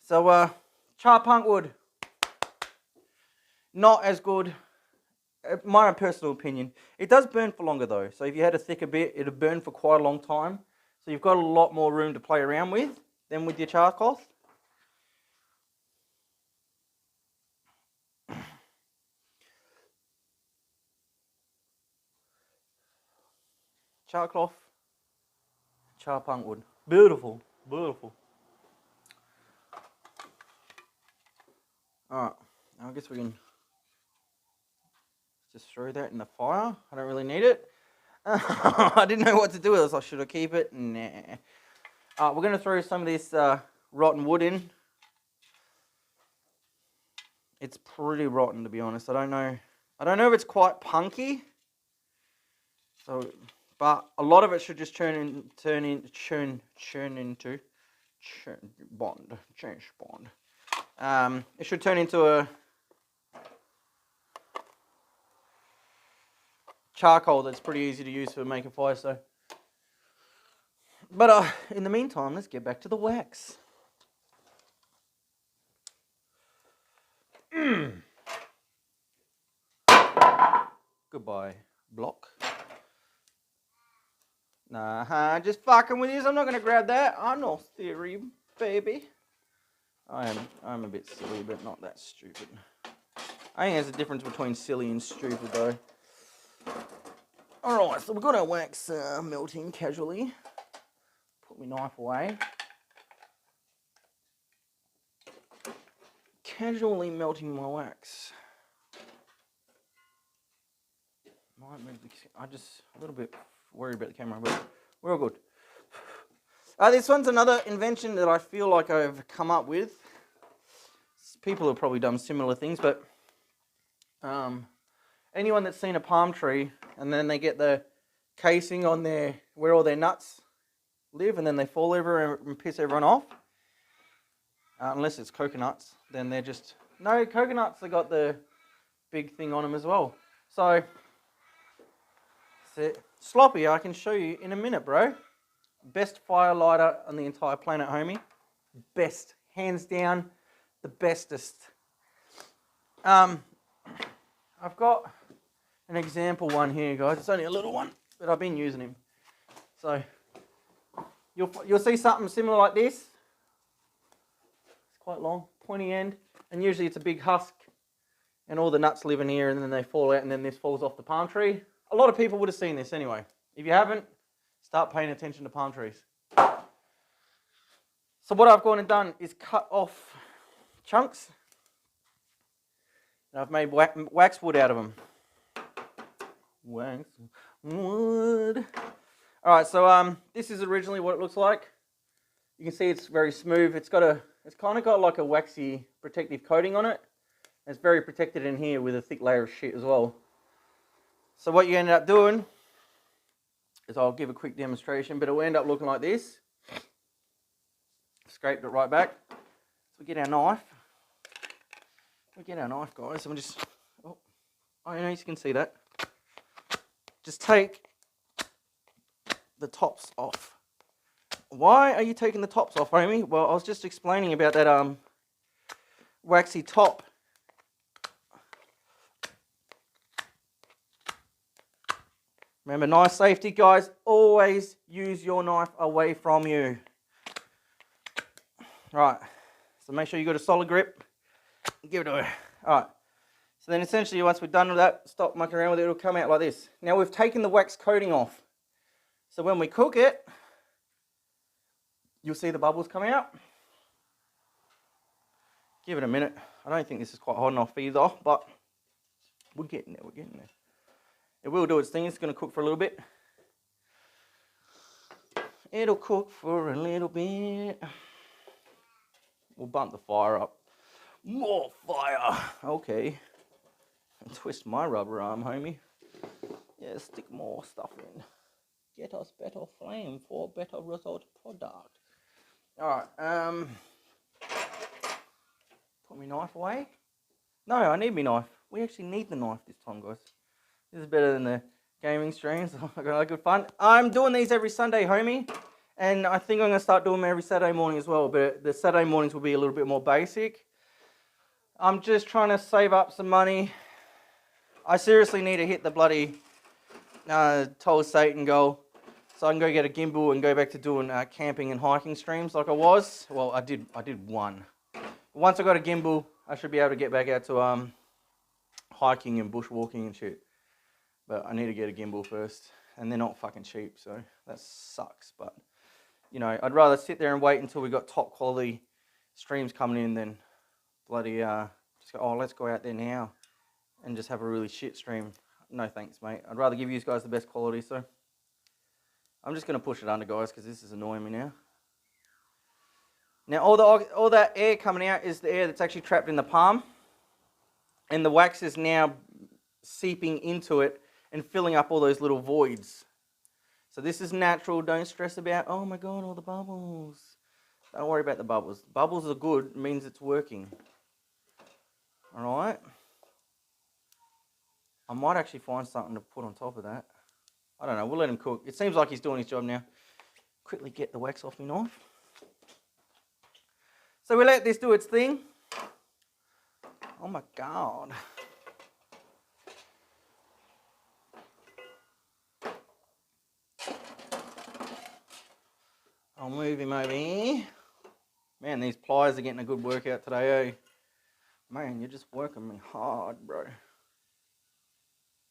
So, char punk wood. Not as good. My personal opinion. It does burn for longer though. So if you had a thicker bit, it'll burn for quite a long time. So you've got a lot more room to play around with than with your char cloth. Char cloth, char punk wood. Beautiful, beautiful. Alright, I guess we can just throw that in the fire. I don't really need it. I didn't know what to do with this. Should I keep it? Nah. We're going to throw some of this rotten wood in. It's pretty rotten, to be honest. I don't know if it's quite punky. So, but a lot of it should just change bond. It should turn into a charcoal that's pretty easy to use for making fire. So, but in the meantime, let's get back to the wax. Goodbye, block. Nah, just fucking with you. I'm not gonna grab that. I'm not theory, baby. I'm a bit silly, but not that stupid. I think there's a difference between silly and stupid, though. Alright, so we've got our wax melting casually. Put my knife away. Casually melting my wax. I just a little bit worried about the camera, but we're all good. This one's another invention that I feel like I've come up with. People have probably done similar things, but anyone that's seen a palm tree and then they get the casing on there where all their nuts live and then they fall over and piss everyone off, unless it's coconuts, then they're just... No, coconuts have got the big thing on them as well. So, sloppy, I can show you in a minute, bro. Best fire lighter on the entire planet, homie. Best, hands down, the bestest. I've got an example one here, guys. It's only a little one, but I've been using him. So you'll see something similar like this. It's quite long, pointy end, And usually it's a big husk and all the nuts live in here and then they fall out and then this falls off the palm tree. A lot of people would have seen this anyway. If you haven't, start paying attention to palm trees. So what I've gone and done is cut off chunks. And I've made wax wood out of them. Wax wood. Alright, so this is originally what it looks like. You can see it's very smooth. It's kind of got like a waxy protective coating on it. It's very protected in here with a thick layer of shit as well. So what you end up doing is, I'll give a quick demonstration, but it will end up looking like this. Scraped it right back. So we get our knife. Guys, and we just, oh, you know, you can see that. Just take the tops off. Why are you taking the tops off, homie? Well, I was just explaining about that waxy top. Remember, knife safety, guys. Always use your knife away from you. Right, so make sure you got a solid grip. Give it away. Alright, so then essentially once we're done with that, stop mucking around with it, it'll come out like this. Now we've taken the wax coating off. So when we cook it, you'll see the bubbles come out. Give it a minute. I don't think this is quite hot enough either, but we're getting there, It will do its thing. It's going to cook for a little bit. It'll cook for a little bit. We'll bump the fire up. More fire. Okay. And twist my rubber arm, homie. Yeah, stick more stuff in. Get us better flame for better result product. Alright, put my knife away. No, I need my knife. We actually need the knife this time, guys. This is better than the gaming streams. I got good fun. I'm doing these every Sunday, homie. And I think I'm going to start doing them every Saturday morning as well. But the Saturday mornings will be a little bit more basic. I'm just trying to save up some money. I seriously need to hit the bloody Toll Satan goal. So I can go get a gimbal and go back to doing camping and hiking streams like I was. Well, I did one. Once I got a gimbal, I should be able to get back out to hiking and bushwalking and shit. But I need to get a gimbal first. And they're not fucking cheap, so that sucks. But, you know, I'd rather sit there and wait until we got top quality streams coming in than bloody just go, oh, let's go out there now and just have a really shit stream. No thanks, mate. I'd rather give you guys the best quality, so I'm just going to push it under, guys, because this is annoying me now. Now, all that air coming out is the air that's actually trapped in the palm. And the wax is now seeping into it and filling up all those little voids. So this is natural. Don't stress about, oh my God, all the bubbles. Don't worry about the bubbles. Bubbles are good. It means it's working. All right. I might actually find something to put on top of that. I don't know. We'll let him cook. It seems like he's doing his job now. Quickly get the wax off my knife. So we let this do its thing. Oh my God. I'll move him over here. Man, these pliers are getting a good workout today, eh? Man, you're just working me hard, bro.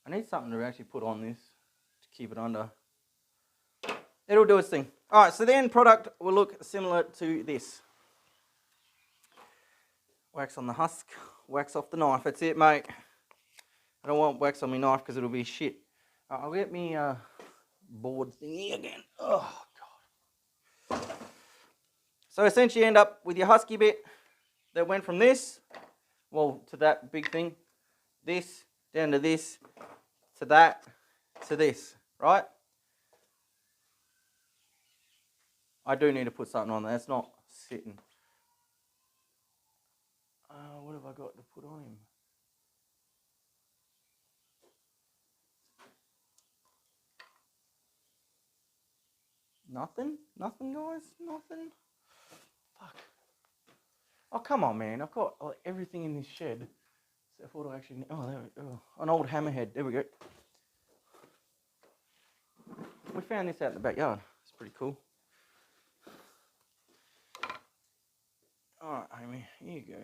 I need something to actually put on this to keep it under. It'll do its thing. Alright, so the end product will look similar to this. Wax on the husk, wax off the knife. That's it, mate. I don't want wax on my knife because it'll be shit. I'll get me board thingy again. Oh, God. So essentially you end up with your husky bit that went from this, well, to that big thing, this, down to this, to that, to this, right? I do need to put something on there. It's not sitting. What have I got to put on him? Nothing? Nothing, guys? Nothing? Fuck. Oh, come on, man. I've got everything in this shed. Except for what I actually... Oh, there we go. An old hammerhead. There we go. We found this out in the backyard. It's pretty cool. Alright, Amy. Here you go.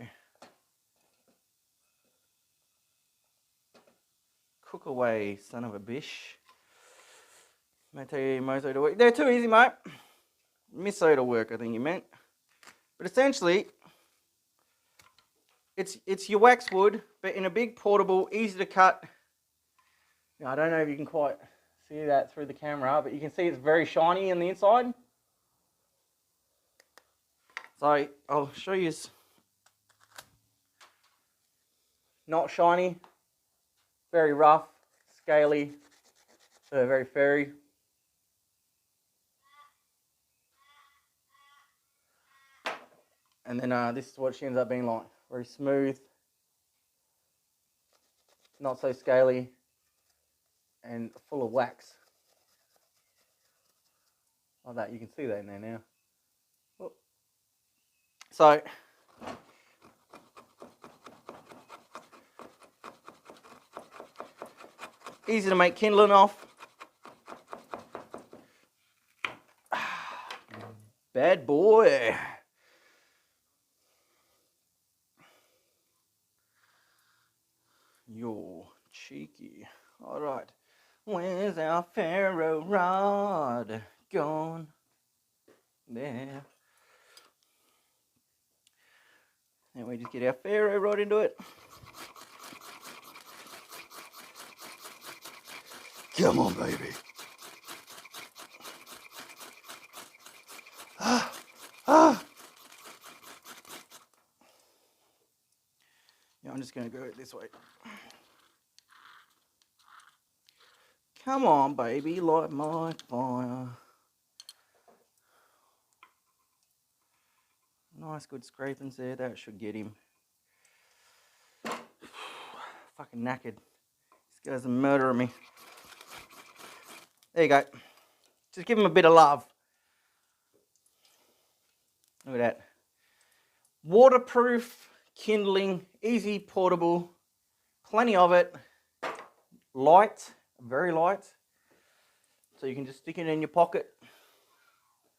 Cook away, son of a bish. Moto to work. They're too easy, mate. Miso to work, I think you meant. But essentially, it's your waxwood, but in a big portable, easy to cut. Now, I don't know if you can quite see that through the camera, but you can see it's very shiny on the inside. So I'll show you. Not shiny, very rough, scaly, very furry. And then this is what she ends up being like. Very smooth, not so scaly, and full of wax. Like that, you can see that in there now. Oh. So, easy to make kindling off. Bad boy. You're cheeky. All right. Where's our ferro rod gone? There. And we just get our ferro rod into it. Come on, baby. Yeah, I'm just going to go this way. Come on, baby, light my fire. Nice, good scrapings there. That should get him. Fucking knackered. This guy's a murderer me. There you go. Just give him a bit of love. Look at that. Waterproof, kindling, easy, portable. Plenty of it. Light, very light. So you can just stick it in your pocket.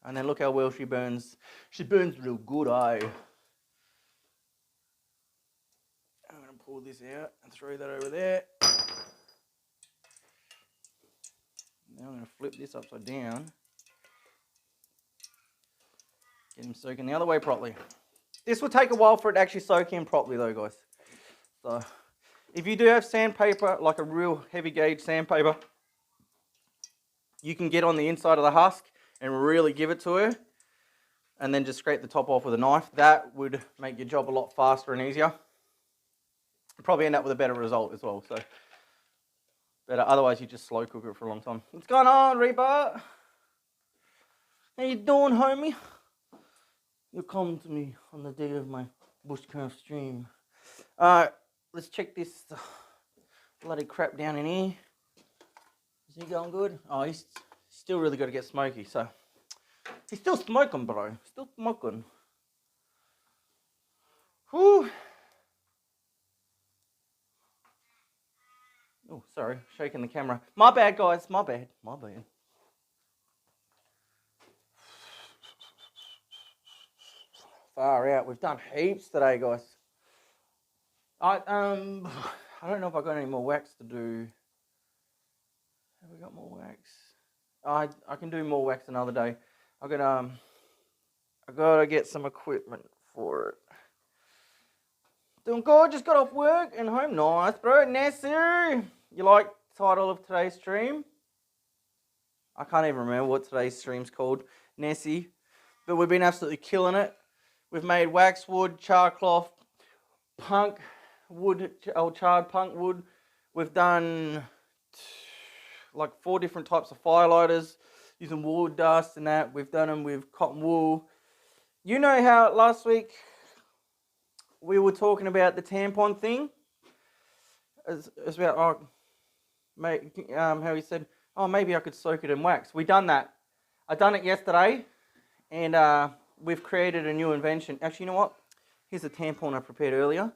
And then look how well she burns. She burns real good, eh? I'm going to pull this out and throw that over there. Now I'm going to flip this upside down. Get him soaking the other way properly. This will take a while for it to actually soak in properly though, guys. So, if you do have sandpaper, like a real heavy gauge sandpaper, you can get on the inside of the husk and really give it to her. And then just scrape the top off with a knife. That would make your job a lot faster and easier. You'd probably end up with a better result as well. So, but otherwise you just slow cook it for a long time. What's going on, Reaper? How you doing, homie? You'll come to me on the day of my Bushcraft stream. Alright, let's check this bloody crap down in here. Is he going good? Oh, he's still really got to get smoky, so. He's still smoking, bro. Still smoking. Whew. Oh, sorry. Shaking the camera. My bad, guys. My bad. My bad. Far out. We've done heaps today, guys. I don't know if I got any more wax to do. Have we got more wax? I can do more wax another day. I gotta get some equipment for it. Doing good. Just got off work and home. Nice, bro. Nessie. You like the title of today's stream? I can't even remember what today's stream's called. Nessie. But we've been absolutely killing it. We've made waxwood, char cloth, punk wood, old charred punk wood. We've done like 4 different types of firelighters using wood dust and that. We've done them with cotton wool. You know how last week we were talking about the tampon thing? It's about, how he said, oh, maybe I could soak it in wax. We done that. I done it yesterday, and we've created a new invention. Actually, you know what? Here's a tampon I prepared earlier.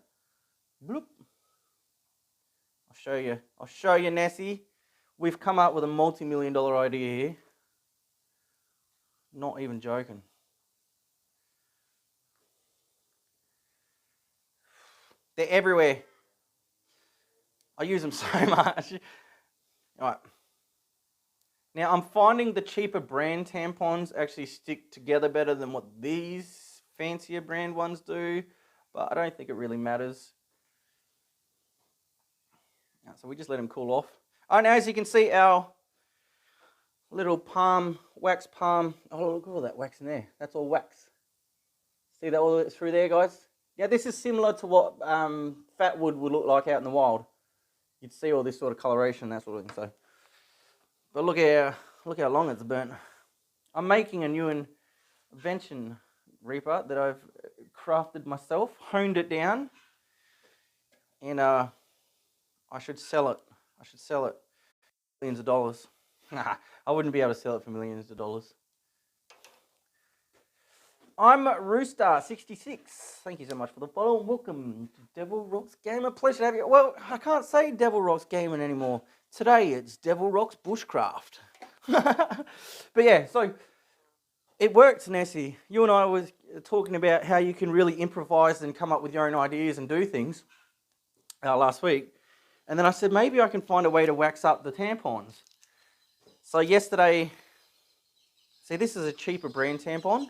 Bloop. I'll show you, Nessie. We've come up with a multi-million-dollar idea here. Not even joking. They're everywhere. I use them so much. All right. Now, I'm finding the cheaper brand tampons actually stick together better than what these fancier brand ones do, but I don't think it really matters. So we just let them cool off. Oh, now as you can see, our little palm, wax palm, oh, look at all that wax in there. That's all wax. See that all through there, guys? Yeah, this is similar to what fat wood would look like out in the wild. You'd see all this sort of coloration, that sort of thing. So, but look how long it's burnt. I'm making a new invention reaper that I've crafted myself, honed it down, and I should sell it. I should sell it millions of dollars. Nah, I wouldn't be able to sell it for millions of dollars. I'm Rooster66. Thank you so much for the follow and welcome to Devil Rocks Gamer. Pleasure to have you. Well, I can't say Devil Rocks Gaming anymore. Today it's Devil Rocks Bushcraft. But yeah, so it worked, Nessie. You and I was talking about how you can really improvise and come up with your own ideas and do things last week. And then I said, maybe I can find a way to wax up the tampons. So yesterday, see, this is a cheaper brand tampon.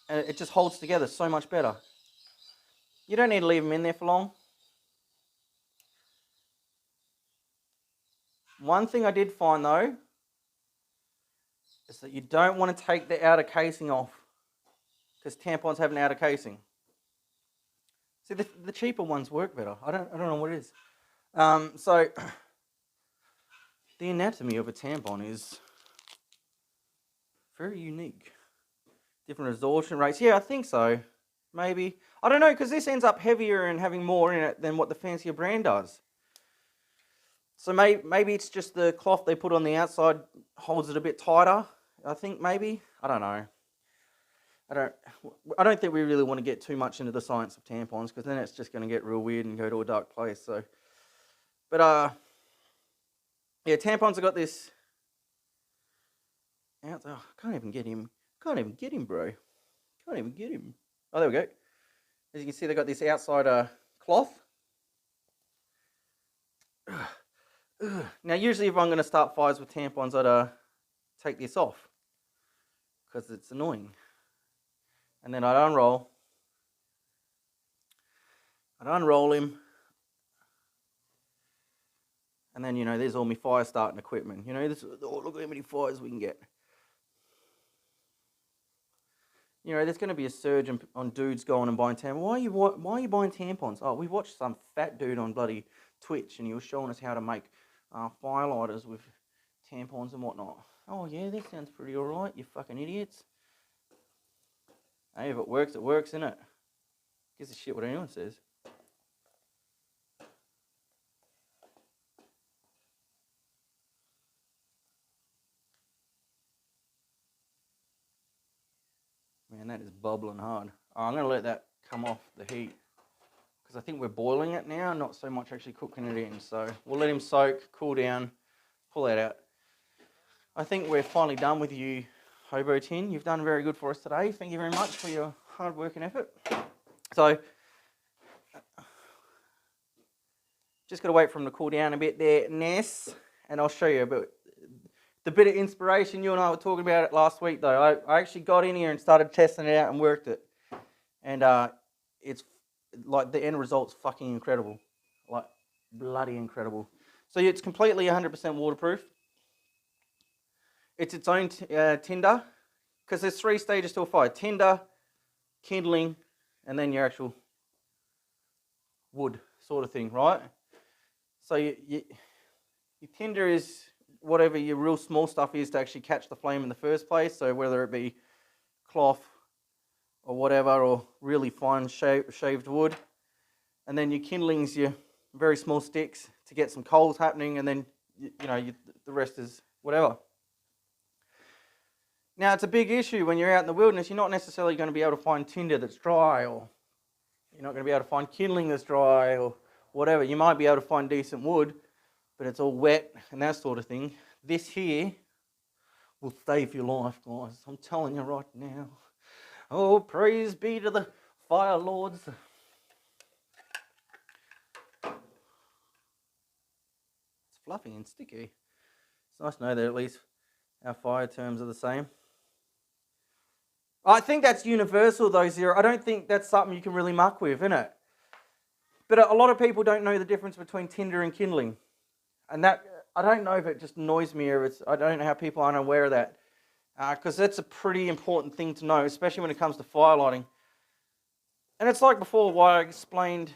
And it just holds together so much better. You don't need to leave them in there for long. One thing I did find though, is that you don't want to take the outer casing off, because tampons have an outer casing. See, the cheaper ones work better. I don't know what it is. So the anatomy of a tampon is very unique. Different resorption rates. Yeah, I think so. Maybe. I don't know, because this ends up heavier and having more in it than what the fancier brand does. So maybe it's just the cloth they put on the outside holds it a bit tighter. I think maybe. I don't know. I don't think we really want to get too much into the science of tampons, because then it's just going to get real weird and go to a dark place. So, but yeah, tampons have got this. Oh, I can't even get him. Can't even get him, bro. Can't even get him. Oh, there we go. As you can see, they've got this outside cloth. Now, usually if I'm going to start fires with tampons, I'd take this off, because it's annoying. And then I'd unroll. I'd unroll him. And then, you know, there's all my fire starting equipment. You know, look how many fires we can get. You know, there's going to be a surge on dudes going and buying tampons. Why are you buying tampons? Oh, we watched some fat dude on bloody Twitch, and he was showing us how to make firelighters with tampons and whatnot. Oh yeah, that sounds pretty alright, you fucking idiots. Hey, if it works, innit? Gives a shit what anyone says. Man, that is bubbling hard. Oh, I'm going to let that come off the heat, because I think we're boiling it now, not so much actually cooking it in. So we'll let him soak, cool down, pull that out. I think we're finally done with you, Hobo Tin. You've done very good for us today. Thank you very much for your hard work and effort. So just got to wait for him to cool down a bit there, Ness, and I'll show you a bit. The bit of inspiration, you and I were talking about it last week though. I actually got in here and started testing it out and worked it. And it's like the end result's fucking incredible. Like bloody incredible. So it's completely 100% waterproof. It's its own tinder, because there's 3 stages to a fire. Tinder, kindling, and then your actual wood sort of thing, right? So your tinder is whatever your real small stuff is to actually catch the flame in the first place. So whether it be cloth or whatever, or really fine shaved wood. And then your kindling's your very small sticks to get some coals happening, and then the rest is whatever. Now, it's a big issue when you're out in the wilderness. You're not necessarily going to be able to find tinder that's dry, or you're not going to be able to find kindling that's dry, or whatever. You might be able to find decent wood, but it's all wet and that sort of thing. This here will save your life, guys. I'm telling you right now. Oh, praise be to the fire lords. fluffy and sticky. It's nice to know that at least our fire terms are the same. I think that's universal though, Zero. I don't think that's something you can really muck with, innit? But a lot of people don't know the difference between tinder and kindling. And that, I don't know if it just annoys me or I don't know how people aren't aware of that. Because that's a pretty important thing to know, especially when it comes to fire lighting. And it's like before why I explained,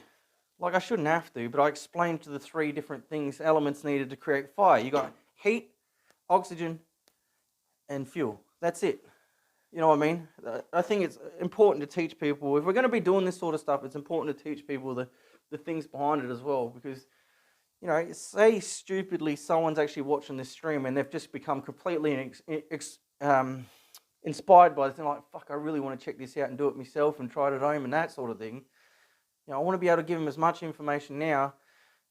like I shouldn't have to, but I explained to the 3 different things, elements needed to create fire. You got heat, oxygen, and fuel. That's it. You know what I mean? I think it's important to teach people, if we're going to be doing this sort of stuff, it's important to teach people the things behind it as well. Because, you know, say stupidly someone's actually watching this stream and they've just become completely inspired by this and like, fuck, I really want to check this out and do it myself and try it at home and that sort of thing. You know, I want to be able to give them as much information now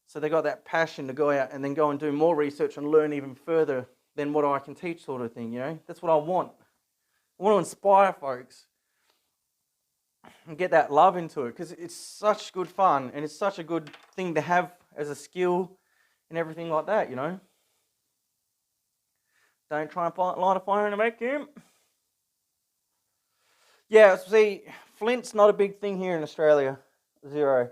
so they got that passion to go out and then go and do more research and learn even further than what I can teach sort of thing, you know? That's what I want. I want to inspire folks and get that love into it because it's such good fun and it's such a good thing to have as a skill and everything like that, you know? Don't try and light a fire in a vacuum. Yeah, see, flint's not a big thing here in Australia, Zero.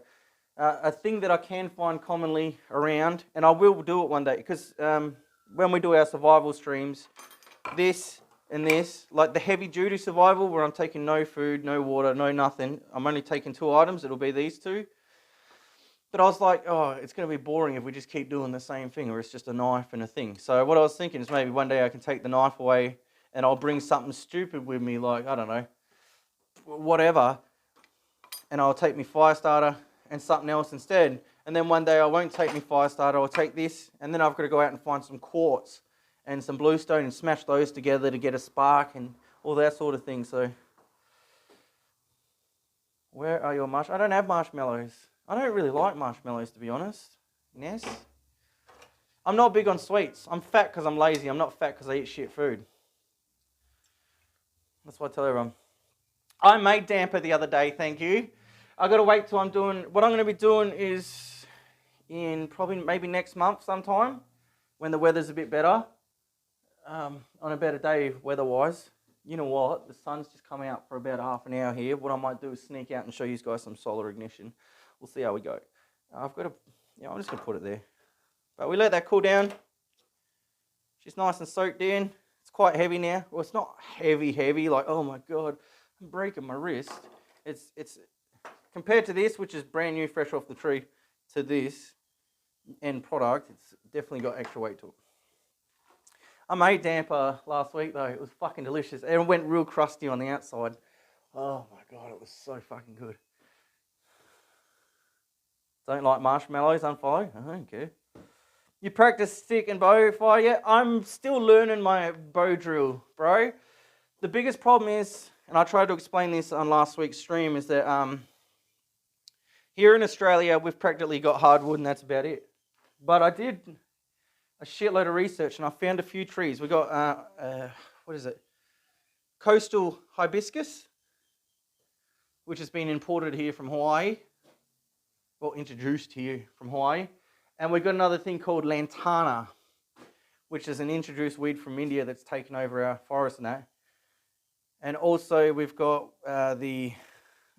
A thing that I can find commonly around, and I will do it one day, because when we do our survival streams, this and this, like the heavy duty survival where I'm taking no food, no water, no nothing, I'm only taking 2 items, it'll be these 2. But I was like, oh, it's going to be boring if we just keep doing the same thing, or it's just a knife and a thing. So what I was thinking is maybe one day I can take the knife away and I'll bring something stupid with me, like, I don't know, whatever, and I'll take my fire starter and something else instead. And then one day I won't take my fire starter, I'll take this, and then I've got to go out and find some quartz and some bluestone and smash those together to get a spark and all that sort of thing. So, where are your I don't have marshmallows. I don't really like marshmallows, to be honest. Ness? I'm not big on sweets. I'm fat because I'm lazy. I'm not fat because I eat shit food. That's what I tell everyone. I made damper the other day, thank you. I've got to wait till I'm doing, what I'm going to be doing is in probably maybe next month sometime when the weather's a bit better, on a better day weather-wise. You know what, the sun's just come out for about half an hour here. What I might do is sneak out and show you guys some solar ignition. We'll see how we go. I've got to, I'm just going to put it there. But we let that cool down. She's nice and soaked in. It's quite heavy now. Well, it's not heavy, like, oh my God, I'm breaking my wrist. It's compared to this, which is brand new, fresh off the tree, to this end product, it's definitely got extra weight to it. I made damper last week though. It was fucking delicious. And it went real crusty on the outside. Oh my God, it was so fucking good. Don't like marshmallows, unfollow? I don't care. You practice stick and bow fire yet? I'm still learning my bow drill, bro. The biggest problem is, and I tried to explain this on last week's stream, is that here in Australia, we've practically got hardwood and that's about it. But I did a shitload of research and I found a few trees. We got, what is it? Coastal hibiscus, which has been imported here from Hawaii. Well, introduced here from Hawaii. And we've got another thing called lantana, which is an introduced weed from India that's taken over our forest and that. And also we've got the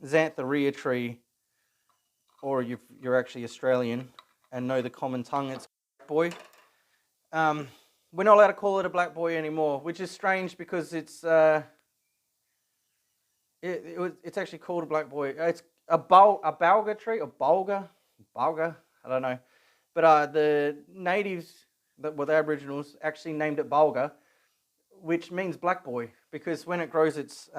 xantharia tree, or you're actually Australian and know the common tongue, it's black boy. We're not allowed to call it a black boy anymore, which is strange because it's actually called a black boy. It's a balga tree, or balga, I don't know. But the natives, that were the Aboriginals, actually named it balga, which means black boy, because when it grows its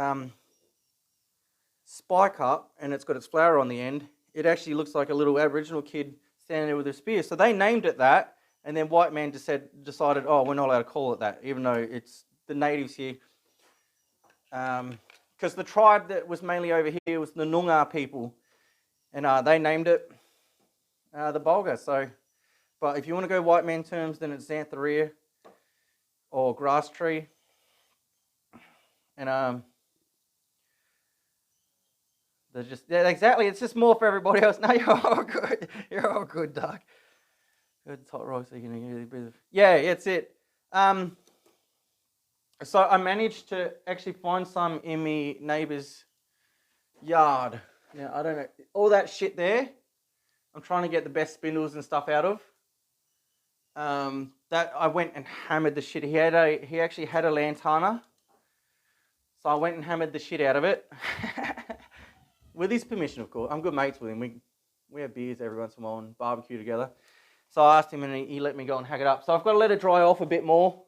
spike up and it's got its flower on the end, it actually looks like a little Aboriginal kid standing there with a spear. So they named it that, and then white man just decided, oh, we're not allowed to call it that, even though it's the natives here. Because the tribe that was mainly over here was the Noongar people, and they named it the bulgur. So, but if you want to go white man terms, then it's xantharia or grass tree. And they're just, yeah, exactly. It's just more for everybody else. No, you're all good. You're all good, Doug. Heard the tight rock, so you can get a bit of... Yeah, that's it. So I managed to actually find some in my neighbour's yard. Now, I don't know, all that shit there, I'm trying to get the best spindles and stuff out of. That I went and hammered the shit. He actually had a lantana, so I went and hammered the shit out of it. With his permission, of course. I'm good mates with him. We have beers every once in a while and barbecue together. So I asked him and he let me go and hack it up. So I've got to let it dry off a bit more.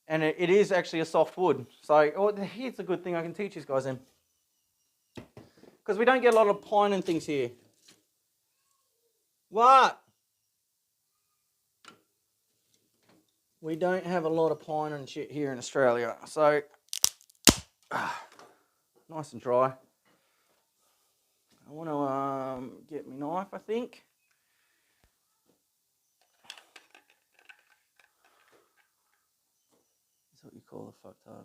And it is actually a soft wood. So here's a good thing I can teach these guys in. Because we don't get a lot of pine and things here. What? We don't have a lot of pine and shit here in Australia. So, nice and dry. I want to get my knife, I think. That's what you call a fucktard.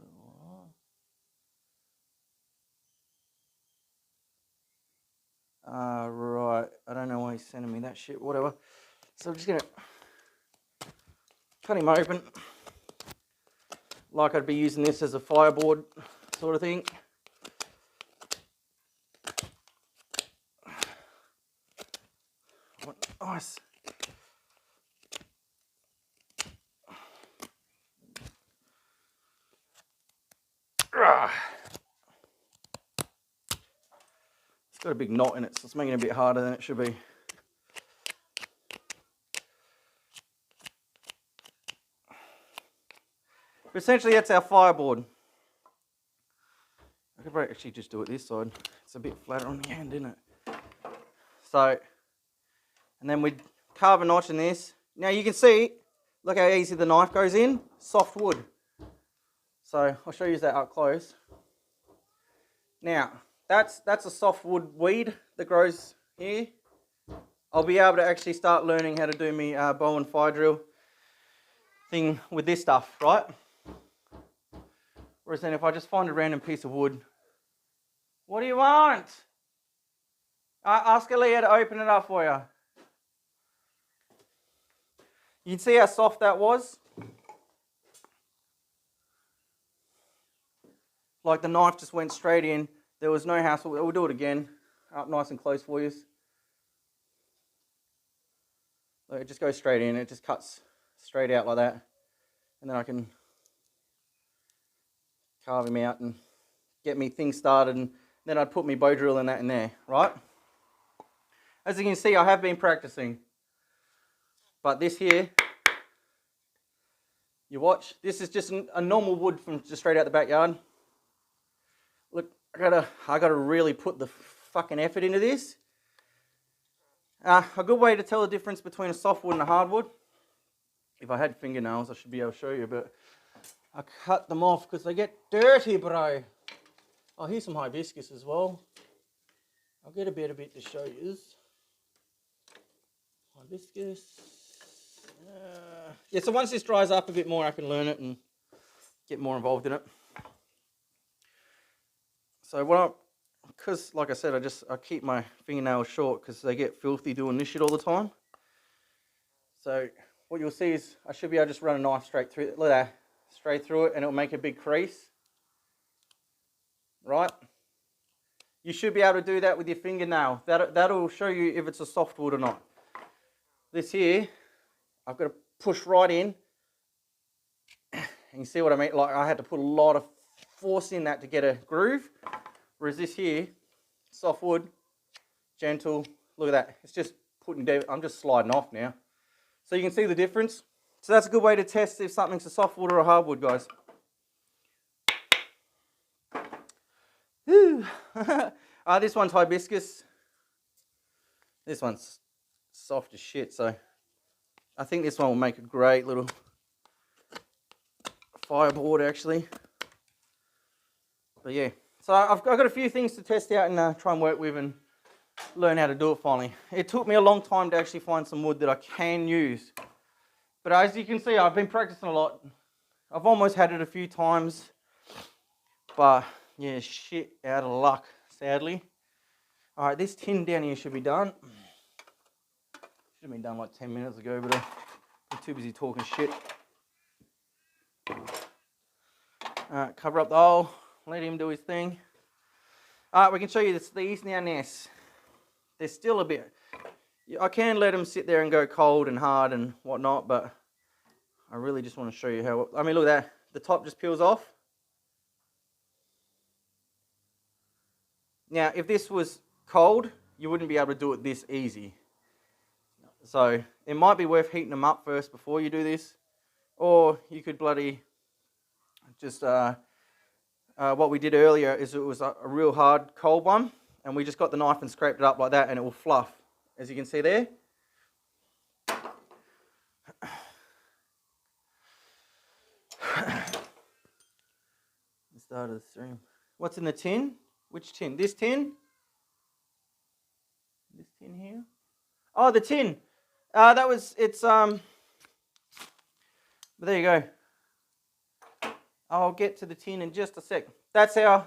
Right. I don't know why he's sending me that shit. Whatever. So I'm just going to cut him open. Like I'd be using this as a fireboard sort of thing. Nice. It's got a big knot in it, so it's making it a bit harder than it should be. But essentially, that's our fireboard. I could probably actually just do it this side. It's a bit flatter on the end, isn't it? So, and then we'd carve a notch in this. Now you can see, look how easy the knife goes in. Soft wood. So I'll show you that up close. Now, that's a soft wood weed that grows here. I'll be able to actually start learning how to do my bow and fire drill thing with this stuff, right? Whereas then if I just find a random piece of wood, what do you want? Ask Aaliyah to open it up for you. You can see how soft that was. Like the knife just went straight in. There was no hassle. We'll do it again, up nice and close for you. Look, it just goes straight in. It just cuts straight out like that. And then I can carve him out and get me things started. And then I'd put my bow drill and that in there, right? As you can see, I have been practicing. But this here, you watch, this is just a normal wood from just straight out the backyard. Look, I gotta really put the fucking effort into this. A good way to tell the difference between a softwood and a hardwood. If I had fingernails, I should be able to show you, but I cut them off because they get dirty, bro. Oh, here's some hibiscus as well. I'll get a better bit to show you. Hibiscus. Yeah, so once this dries up a bit more, I can learn it and get more involved in it. So because like I said, I keep my fingernails short because they get filthy doing this shit all the time. So what you'll see is I should be able to just run a knife straight through it, look at that, straight through it, and it'll make a big crease. Right? You should be able to do that with your fingernail. That'll show you if it's a softwood or not. This here, I've got to push right in. And you see what I mean? Like I had to put a lot of force in that to get a groove. Whereas this here, soft wood, gentle, look at that. It's just putting down, I'm just sliding off now. So you can see the difference. So that's a good way to test if something's a softwood or a hardwood, guys. This one's hibiscus. This one's soft as shit, so I think this one will make a great little fireboard actually. But yeah, so I've got a few things to test out and try and work with and learn how to do it finally. It took me a long time to actually find some wood that I can use. But as you can see, I've been practicing a lot. I've almost had it a few times. But yeah, shit out of luck, sadly. All right, this tin down here should be done. have been done like 10 minutes ago, but I'm too busy talking shit. Alright, cover up the hole, let him do his thing. Alright, we can show you these now, Ness. They're still a bit... I can let them sit there and go cold and hard and whatnot, but I really just want to show you how... I mean, look at that. The top just peels off. Now, if this was cold, you wouldn't be able to do it this easy. So, it might be worth heating them up first before you do this. Or you could bloody just... what we did earlier is it was a real hard cold one. And we just got the knife and scraped it up like that and it will fluff. As you can see there. The start of the stream. What's in the tin? Which tin? This tin? This tin here? Oh, the tin. But there you go. I'll get to the tin in just a sec. That's our...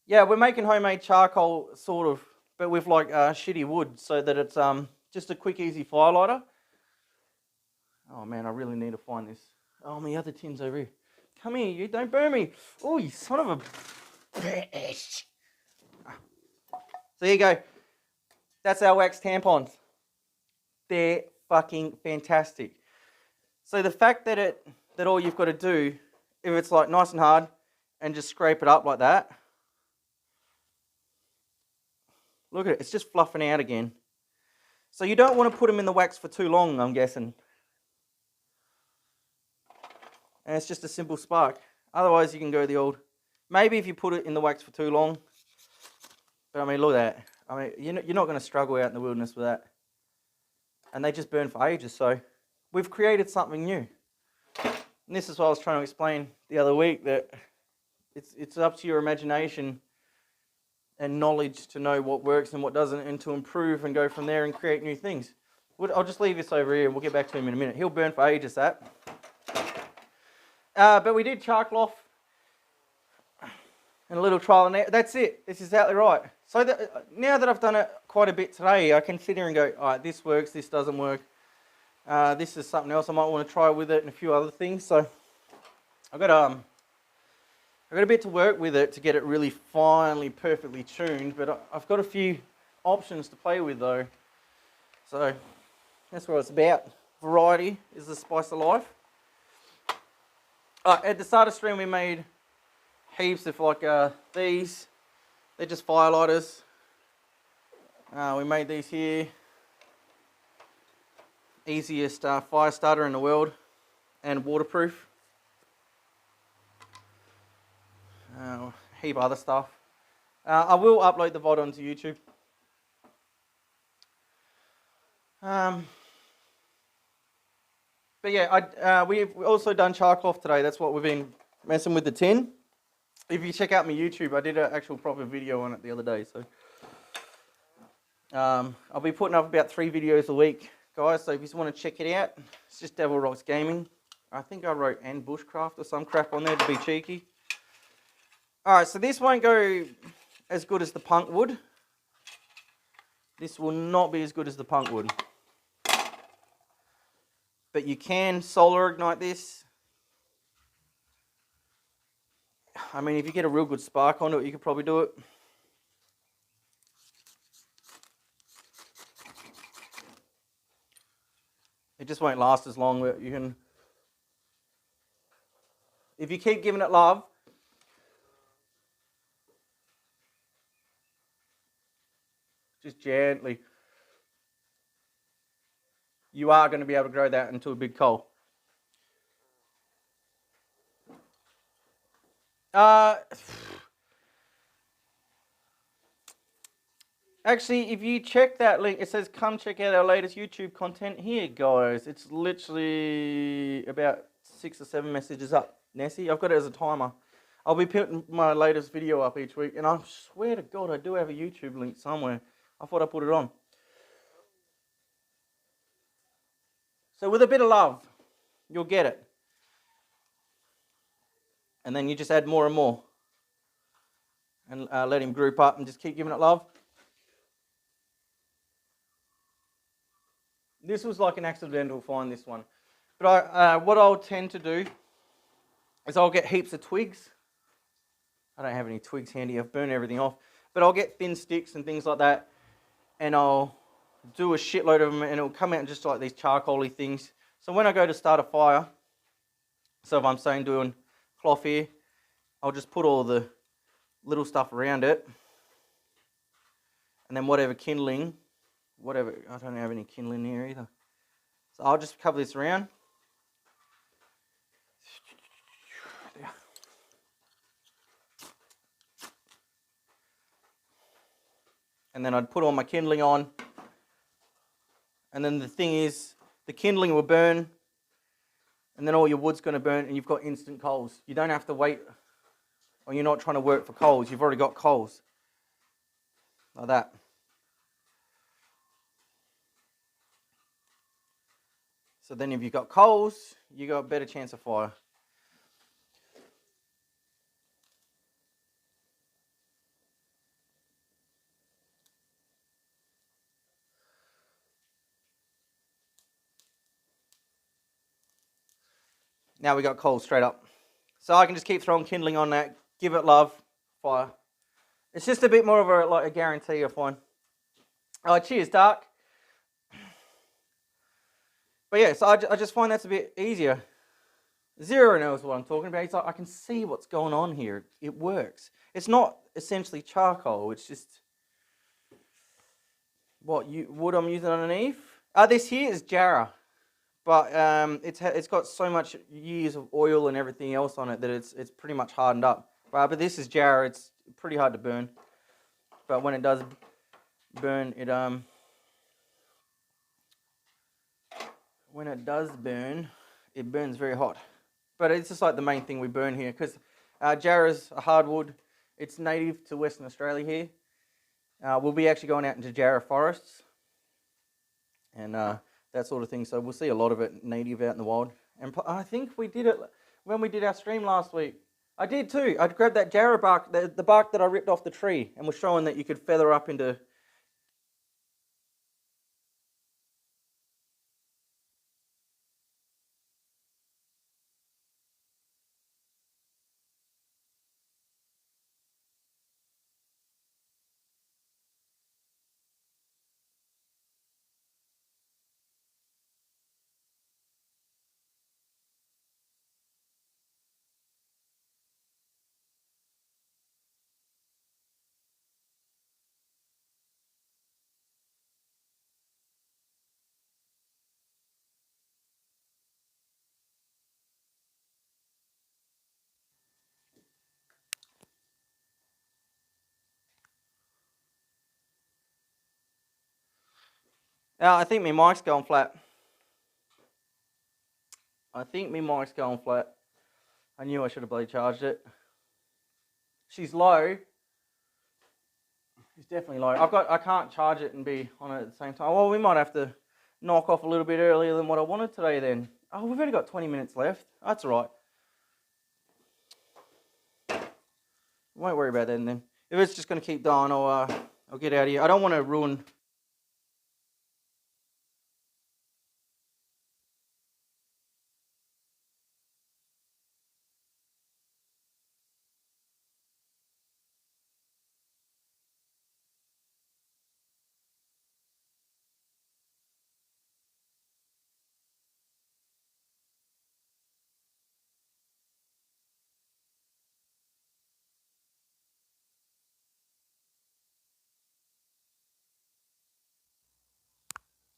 Yeah, we're making homemade charcoal, sort of, but with like shitty wood, so that it's just a quick, easy firelighter. Oh man, I really need to find this. Oh, my other tin's over here. Come here, you don't burn me. Oh, you son of a bitch. So there you go. That's our wax tampons. They're fucking fantastic. So the fact that all you've got to do, if it's like nice and hard, and just scrape it up like that. Look at it, it's just fluffing out again. So you don't want to put them in the wax for too long, I'm guessing. And it's just a simple spark. Otherwise you can go the old, maybe if you put it in the wax for too long. But I mean, look at that. I mean, you're not going to struggle out in the wilderness with that. And they just burn for ages, so we've created something new. And this is what I was trying to explain the other week, that it's up to your imagination and knowledge to know what works and what doesn't, and to improve and go from there and create new things. I'll just leave this over here and we'll get back to him in a minute. He'll burn for ages, that. But we did char cloth and a little trial and error. That's it. This is exactly right. So now that I've done it quite a bit today, I can sit here and go, all right, this works, this doesn't work. This is something else I might want to try with it and a few other things. So I've got a bit to work with it to get it really finely, perfectly tuned, but I've got a few options to play with though. So that's what it's about. Variety is the spice of life. At the start of the stream we made heaps of like these. They're just firelighters. We made these here. Easiest fire starter in the world and waterproof. Heap of other stuff. I will upload the VOD onto YouTube. But yeah, we've also done char cloth today. That's what we've been messing with the tin. If you check out my YouTube, I did an actual proper video on it the other day. So I'll be putting up about 3 videos a week, guys. So if you just want to check it out, it's just Devil Rocks Gaming. I think I wrote and Bushcraft or some crap on there to be cheeky. Alright, so this won't go as good as the punk would. This will not be as good as the punk would. But you can solar ignite this. I mean, if you get a real good spark onto it, you could probably do it. It just won't last as long, but you can... If you keep giving it love, just gently, you are going to be able to grow that into a big coal. Actually, if you check that link, it says come check out our latest YouTube content. Here, guys. It's literally about 6 or 7 messages up, Nessie. I've got it as a timer. I'll be putting my latest video up each week, and I swear to God, I do have a YouTube link somewhere. I thought I put it on. So with a bit of love, you'll get it. And then you just add more and more. And let him group up and just keep giving it love. This was like an accidental find, this one. But what I'll tend to do is I'll get heaps of twigs. I don't have any twigs handy, I've burned everything off. But I'll get thin sticks and things like that, and I'll do a shitload of them, and it'll come out just like these charcoaly things. So when I go to start a fire, so if I'm saying doing cloth here, I'll just put all the little stuff around it, and then whatever kindling, I don't have any kindling here either. So I'll just cover this around. And then I'd put all my kindling on. And then the thing is, the kindling will burn, and then all your wood's going to burn, and you've got instant coals. You don't have to wait, or you're not trying to work for coals. You've already got coals. Like that. So then if you've got coals, you've got a better chance of fire. Now we got coals straight up. So I can just keep throwing kindling on that, give it love, fire. It's just a bit more of a guarantee, I find. Oh, cheers, Dark. But yeah, so I just find that's a bit easier. Zero knows what I'm talking about. He's like, I can see what's going on here. It works. It's not essentially charcoal. It's just wood I'm using underneath. This here is Jarrah. But it's got so much years of oil and everything else on it that it's pretty much hardened up. But this is Jarrah. It's pretty hard to burn. But when it does burn, it burns very hot. But it's just like the main thing we burn here, because Jarrah's a hardwood. It's native to Western Australia here. We'll be actually going out into Jarrah forests and that sort of thing. So we'll see a lot of it native out in the wild. And I think we did it when we did our stream last week. I did too. I grabbed that Jarrah bark, the bark that I ripped off the tree, and was showing that you could feather up into... I think my mic's going flat. I knew I should have bloody charged it. She's low. She's definitely low. I can't charge it and be on it at the same time. Well, we might have to knock off a little bit earlier than what I wanted today then. Oh, we've only got 20 minutes left. That's all right. Won't worry about that then. If it's just going to keep dying, I'll get out of here. I don't want to ruin...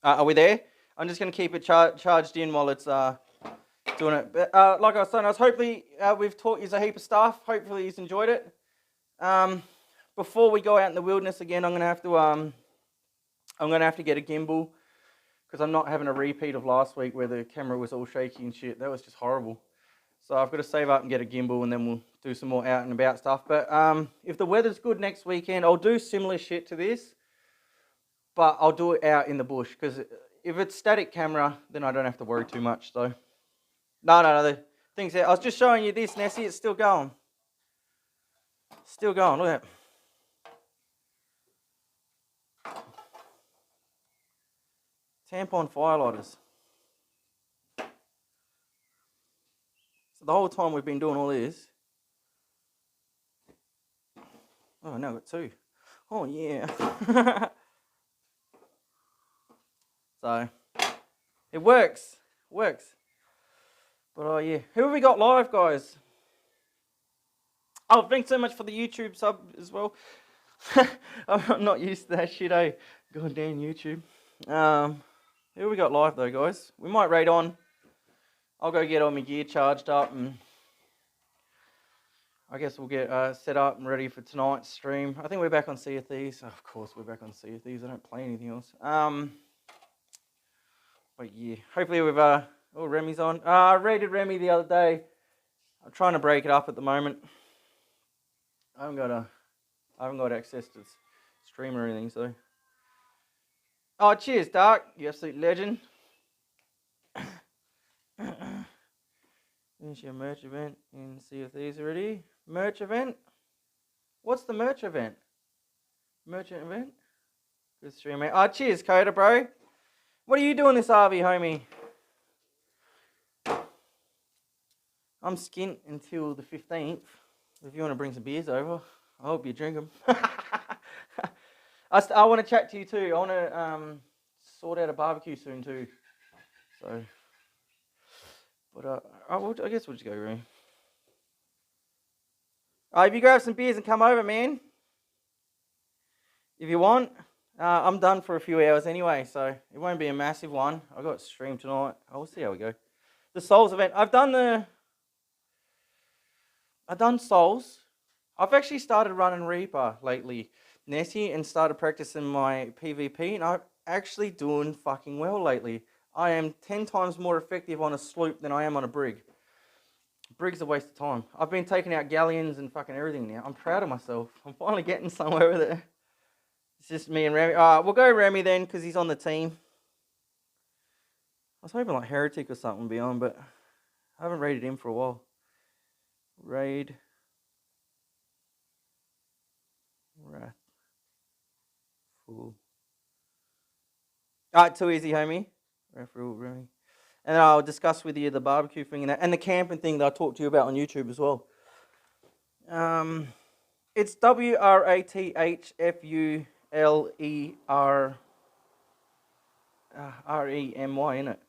are we there? I'm just going to keep it charged in while it's doing it. But like I was saying, hopefully we've taught you a heap of stuff. Hopefully you've enjoyed it. Before we go out in the wilderness again, I'm going to have to get a gimbal, because I'm not having a repeat of last week where the camera was all shaky and shit. That was just horrible. So I've got to save up and get a gimbal, and then we'll do some more out and about stuff. But if the weather's good next weekend, I'll do similar shit to this, but I'll do it out in the bush, because if it's static camera, then I don't have to worry too much. So no, the thing's there. I was just showing you this, Nessie. It's still going. Still going. Look at that. Tampon firelighters. So the whole time we've been doing all this. Oh, now I've got 2. Oh, yeah. So, it works. Works. But, oh, yeah. Who have we got live, guys? Oh, thanks so much for the YouTube sub as well. I'm not used to that shit, eh? Goddamn YouTube. Who have we got live, though, guys? We might raid on. I'll go get all my gear charged up, and I guess we'll get set up and ready for tonight's stream. I think we're back on Sea of Thieves. Oh, of course, we're back on Sea of Thieves. I don't play anything else. But yeah, hopefully we've oh, Remy's on. I raided Remy the other day. I'm trying to break it up at the moment. I haven't got access to stream or anything, so. Oh, cheers, Dark. You absolute legend. Finish your merch event in Sea of Thieves already. Merch event? What's the merch event? Merchant event? Good stream, mate. Oh, cheers, Coda, bro. What are you doing this RV, homie? I'm skint until the 15th. If you want to bring some beers over, I hope you drink them. I want to chat to you too. I want to sort out a barbecue soon too. So, but I guess we'll just go room. If you grab some beers and come over, man. If you want. I'm done for a few hours anyway, so it won't be a massive one. I've got stream tonight. We'll see how we go. The Souls event. I've done Souls. I've actually started running Reaper lately, Nessie, and started practicing my PvP, and I'm actually doing fucking well lately. I am 10 times more effective on a sloop than I am on a brig. Brig's a waste of time. I've been taking out galleons and fucking everything now. I'm proud of myself. I'm finally getting somewhere with it. It's just me and Remy. We'll go Remy then, because he's on the team. I was hoping like Heretic or something would be on, but I haven't raided him for a while. Raid. Wrath. Fool. Too easy, homie. Remy. And I'll discuss with you the barbecue thing and the camping thing that I talked to you about on YouTube as well. It's WRATHFULERREMY, isn't it?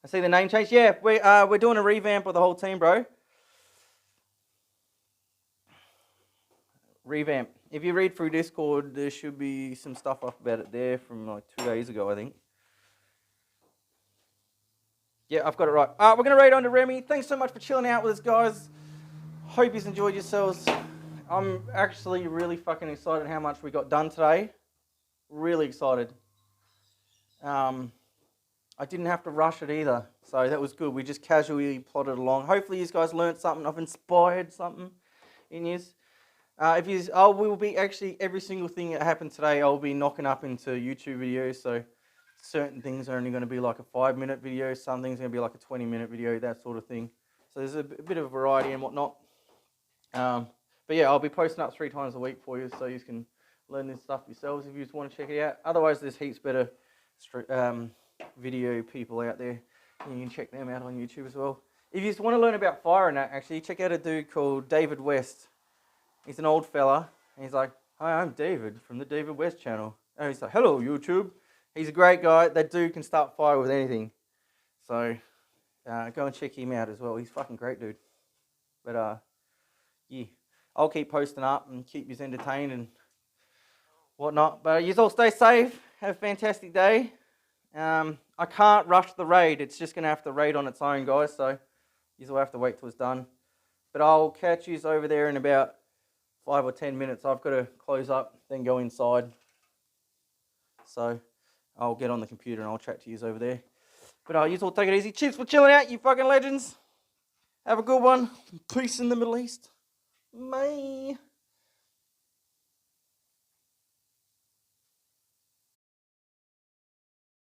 I see the name change. Yeah, we're doing a revamp of the whole team, bro. Revamp. If you read through Discord, there should be some stuff up about it there from like 2 days ago, I think. Yeah, I've got it right. We're going to raid on to Remy. Thanks so much for chilling out with us, guys. Hope you've enjoyed yourselves. I'm actually really fucking excited how much we got done today. Really excited. I didn't have to rush it either, so that was good. We just casually plodded along. Hopefully you guys learned something. I've inspired something in you. We will be actually every single thing that happened today. I'll be knocking up into YouTube videos. So certain things are only going to be like a 5-minute video. Some things are going to be like a 20-minute video. That sort of thing. So there's a bit of variety and whatnot. But yeah, I'll be posting up 3 times a week for you, so you can learn this stuff yourselves if you just want to check it out. Otherwise, there's heaps better video people out there. You can check them out on YouTube as well. If you just want to learn about fire and that, actually, check out a dude called David West. He's an old fella, and he's like, "Hi, I'm David from the David West channel." And he's like, "Hello, YouTube." He's a great guy. That dude can start fire with anything. So, go and check him out as well. He's fucking great, dude. But, yeah, I'll keep posting up and keep you entertained and whatnot. But you all stay safe. Have a fantastic day. I can't rush the raid. It's just going to have to raid on its own, guys. So, you all have to wait till it's done. But I'll catch you over there in about 5 or 10 minutes. I've got to close up, then go inside. So I'll get on the computer and I'll chat to you over there. But you all take it easy. Cheers for chilling out, you fucking legends. Have a good one. Peace in the Middle East. Bye.